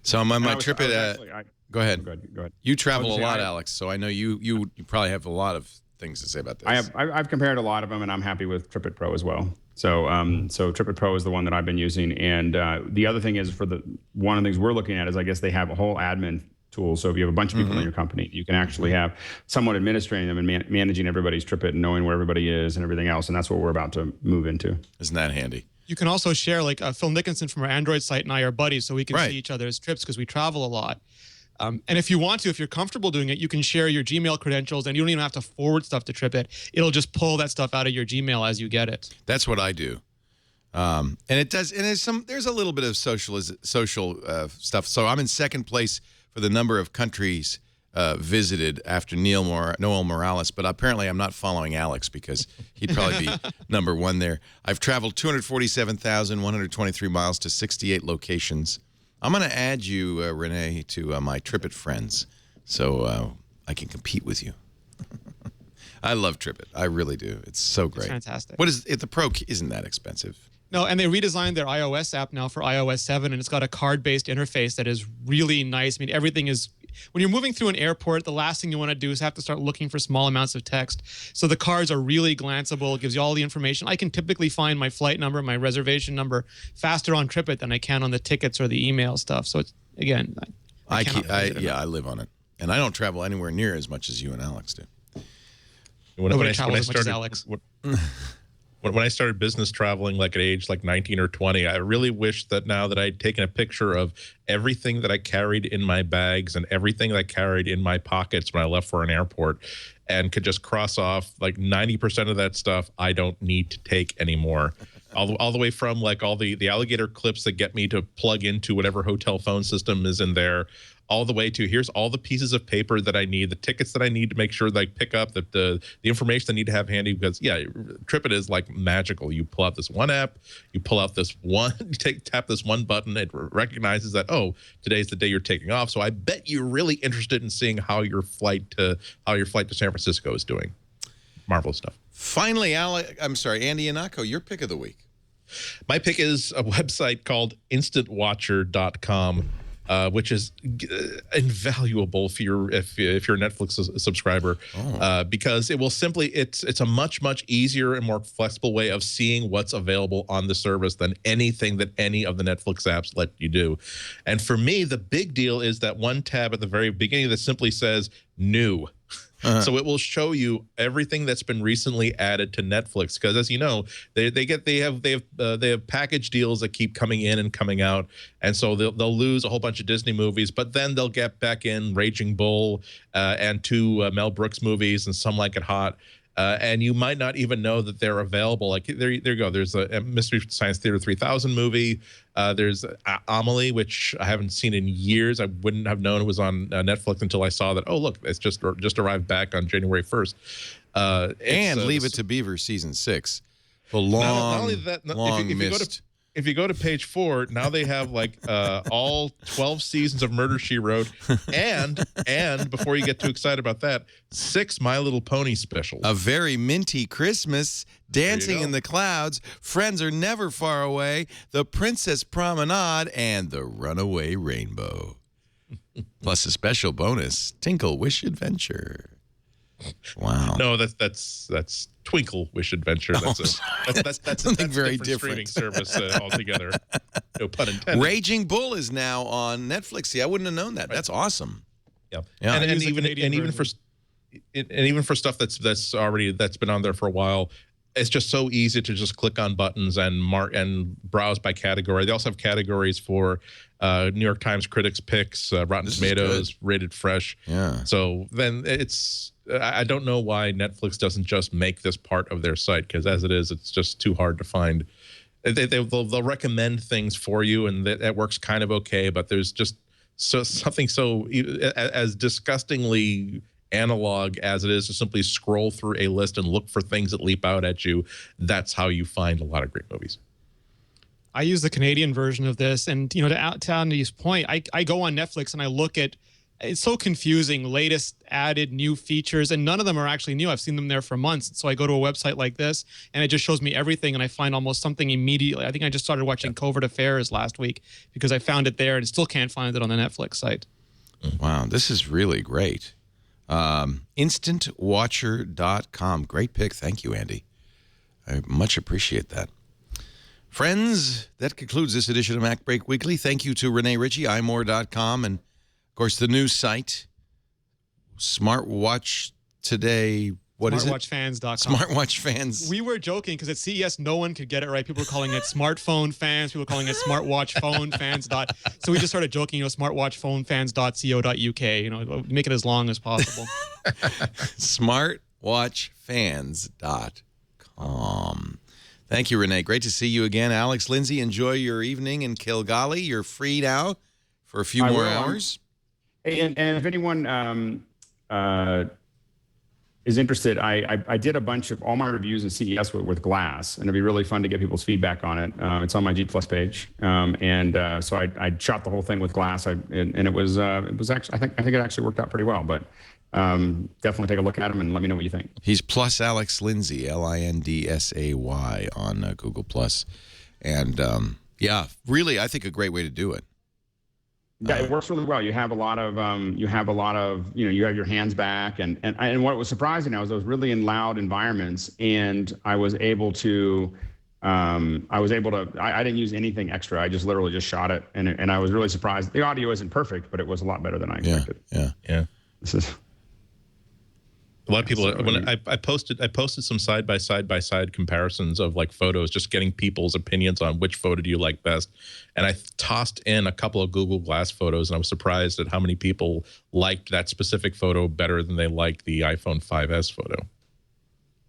So I'm on my TripIt. Go ahead. Go ahead. You travel a lot, Alex. So I know you probably have a lot of things to say about this. I've compared a lot of them, and I'm happy with TripIt Pro as well. So TripIt Pro is the one that I've been using, and the other thing is one of the things we're looking at is I guess they have a whole admin tool. So if you have a bunch of people in your company, you can actually have someone administrating them and managing everybody's TripIt and knowing where everybody is and everything else, and that's what we're about to move into. Isn't that handy? You can also share, like Phil Nickinson from our Android site and I are buddies, so we can see each other's trips because we travel a lot. And if you want to, if you're comfortable doing it, you can share your Gmail credentials, and you don't even have to forward stuff to TripIt. It'll just pull that stuff out of your Gmail as you get it. That's what I do, and it does. And there's a little bit of social stuff. So I'm in second place for the number of countries visited after Noel Morales, but apparently I'm not following Alex because he'd probably be number one there. I've traveled 247,123 miles to 68 locations. I'm going to add you, Renee, to my TripIt friends so I can compete with you. I love TripIt. I really do. It's so great. It's fantastic. What is it? The Pro isn't that expensive. No, and they redesigned their iOS app now for iOS 7, and it's got a card-based interface that is really nice. I mean, everything is... When you're moving through an airport, the last thing you want to do is have to start looking for small amounts of text. So the cards are really glanceable. It gives you all the information. I can typically find my flight number, my reservation number faster on TripIt than I can on the tickets or the email stuff. So it's, again, I live on it. And I don't travel anywhere near as much as you and Alex do. Nobody travels as much as Alex. When I started business traveling at age 19 or 20, I really wished that now that I'd taken a picture of everything that I carried in my bags and everything that I carried in my pockets when I left for an airport and could just cross off 90% of that stuff I don't need to take anymore. All the way from all the alligator clips that get me to plug into whatever hotel phone system is in there, all the way to here's all the pieces of paper that I need, the tickets that I need to make sure that I pick up, the information I need to have handy, because TripIt is magical. You pull out this one app, you pull out this one, tap this one button, it recognizes that, oh, today's the day you're taking off. So I bet you're really interested in seeing how your flight to San Francisco is doing. Marvelous stuff. Finally, Andy Ihnatko, your pick of the week. My pick is a website called instantwatcher.com. which is invaluable if you're a Netflix subscriber, because it will simply it's a much easier and more flexible way of seeing what's available on the service than anything that any of the Netflix apps let you do. And for me, the big deal is that one tab at the very beginning that simply says new. So it will show you everything that's been recently added to Netflix, because as you know, they have package deals that keep coming in and coming out, and so they'll lose a whole bunch of Disney movies, but then they'll get back in Raging Bull and 2 Mel Brooks movies and Some Like It Hot. And you might not even know that they're available. Like there you go. There's a Mystery Science Theater 3000 movie. There's Amelie, which I haven't seen in years. I wouldn't have known it was on Netflix until I saw that. Oh, look, it's just arrived back on January 1st. And Leave It to Beaver season 6. The long missed. If you go to page 4, now they have like all 12 seasons of Murder, She Wrote, and before you get too excited about that, 6 My Little Pony specials. A Very Minty Christmas, Dancing in the Clouds, Friends Are Never Far Away, The Princess Promenade, and The Runaway Rainbow. Plus a special bonus, Tinkle Wish Adventure. Wow. No, that's Twinkle Wish Adventure. That's something very different streaming service altogether. No pun intended. Raging Bull is now on Netflix. See, I wouldn't have known that. That's awesome. Yeah. And even for stuff that's been on there for a while, it's just so easy to just click on buttons and browse by category. They also have categories for New York Times Critics Picks, Rotten Tomatoes, Rated Fresh. Yeah. So then I don't know why Netflix doesn't just make this part of their site, because as it is, it's just too hard to find. They'll recommend things for you, and that works kind of okay, but there's just something so as disgustingly analog as it is to simply scroll through a list and look for things that leap out at you. That's how you find a lot of great movies. I use the Canadian version of this, and to Andy's point, I go on Netflix and I look at, it's so confusing, latest added new features, and none of them are actually new. I've seen them there for months. So I go to a website like this and it just shows me everything, and I find almost something immediately. I think I just started watching Covert Affairs last week because I found it there and still can't find it on the Netflix site. Wow, this is really great. InstantWatcher.com. Great pick. Thank you, Andy. I much appreciate that. Friends, that concludes this edition of MacBreak Weekly. Thank you to Renee Ritchie, imore.com, and, of course, the news site, Smartwatch Today. What is it? SmartWatchFans.com. Smartwatch Fans. We were joking because at CES, no one could get it right. People were calling it Smartphone Fans. People were calling it Smartwatch Phone Fans. So we just started joking, smartwatchphonefans.co.uk. Make it as long as possible. Smartwatchfans.com. Thank you, Renee. Great to see you again. Alex Lindsay, enjoy your evening in Kilgallee. You're free now for a few more hours. And if anyone is interested, I did a bunch of all my reviews in CES with glass, and it'd be really fun to get people's feedback on it. It's on my G Plus page, so I shot the whole thing with glass, and it was actually I think it actually worked out pretty well. But definitely take a look at them and let me know what you think. He's plus Alex Lindsay, LINDSAY on Google Plus, and yeah, really, I think a great way to do it. Yeah, it works really well. You have a lot of you have your hands back, and what was surprising, I was really in loud environments, and I was able to I didn't use anything extra. I just literally just shot it, and I was really surprised. The audio isn't perfect, but it was a lot better than I expected. Yeah. This is a lot of people. When I posted some side by side comparisons of like photos, just getting people's opinions on which photo do you like best, and I tossed in a couple of Google Glass photos, and I was surprised at how many people liked that specific photo better than they liked the iPhone 5S photo.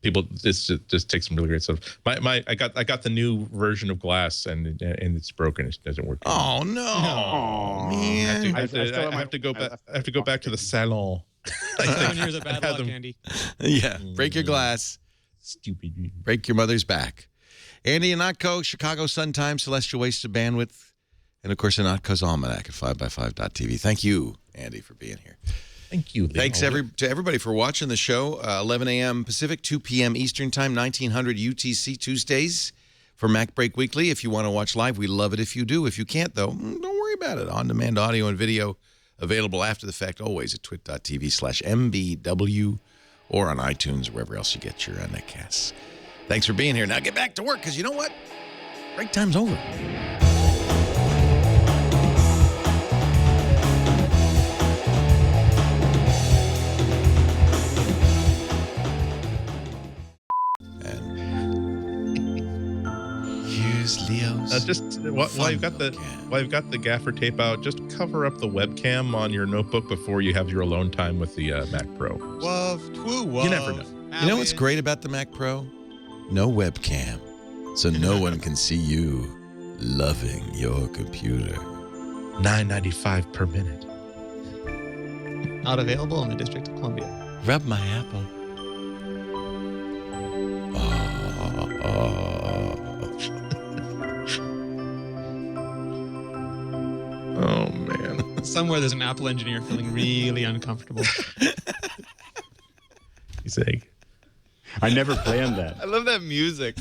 People, this just takes some really great stuff. I got the new version of Glass, and it's broken. It doesn't work. Oh no, man! I have to go back. I have to go back to the salon. 7 years of bad luck, Andy. Yeah, break your glass. Stupid. Break your mother's back. Andy Anatko, Chicago Sun-Times, Celestial Waste of Bandwidth, and of course Anatko's Almanac at 5x5.tv. Thank you, Andy, for being here. Thank you. Thanks to everybody for watching the show. 11 a.m. Pacific, 2 p.m. Eastern Time, 1900 UTC Tuesdays for MacBreak Weekly. If you want to watch live, we love it if you do. If you can't, though, don't worry about it. On-demand audio and video available after the fact, always at twit.tv/MBW or on iTunes or wherever else you get your netcasts. Thanks for being here. Now get back to work, because you know what? Break time's over. Here's Leo's. While you've got the gaffer tape out, just cover up the webcam on your notebook before you have your alone time with the Mac Pro. You never know. You know what's great about the Mac Pro? No webcam, so no one can see you loving your computer. $9.95 per minute. Not available in the District of Columbia. Rub my apple. Oh, man. Somewhere there's an Apple engineer feeling really uncomfortable. He's saying, I never planned that. I love that music.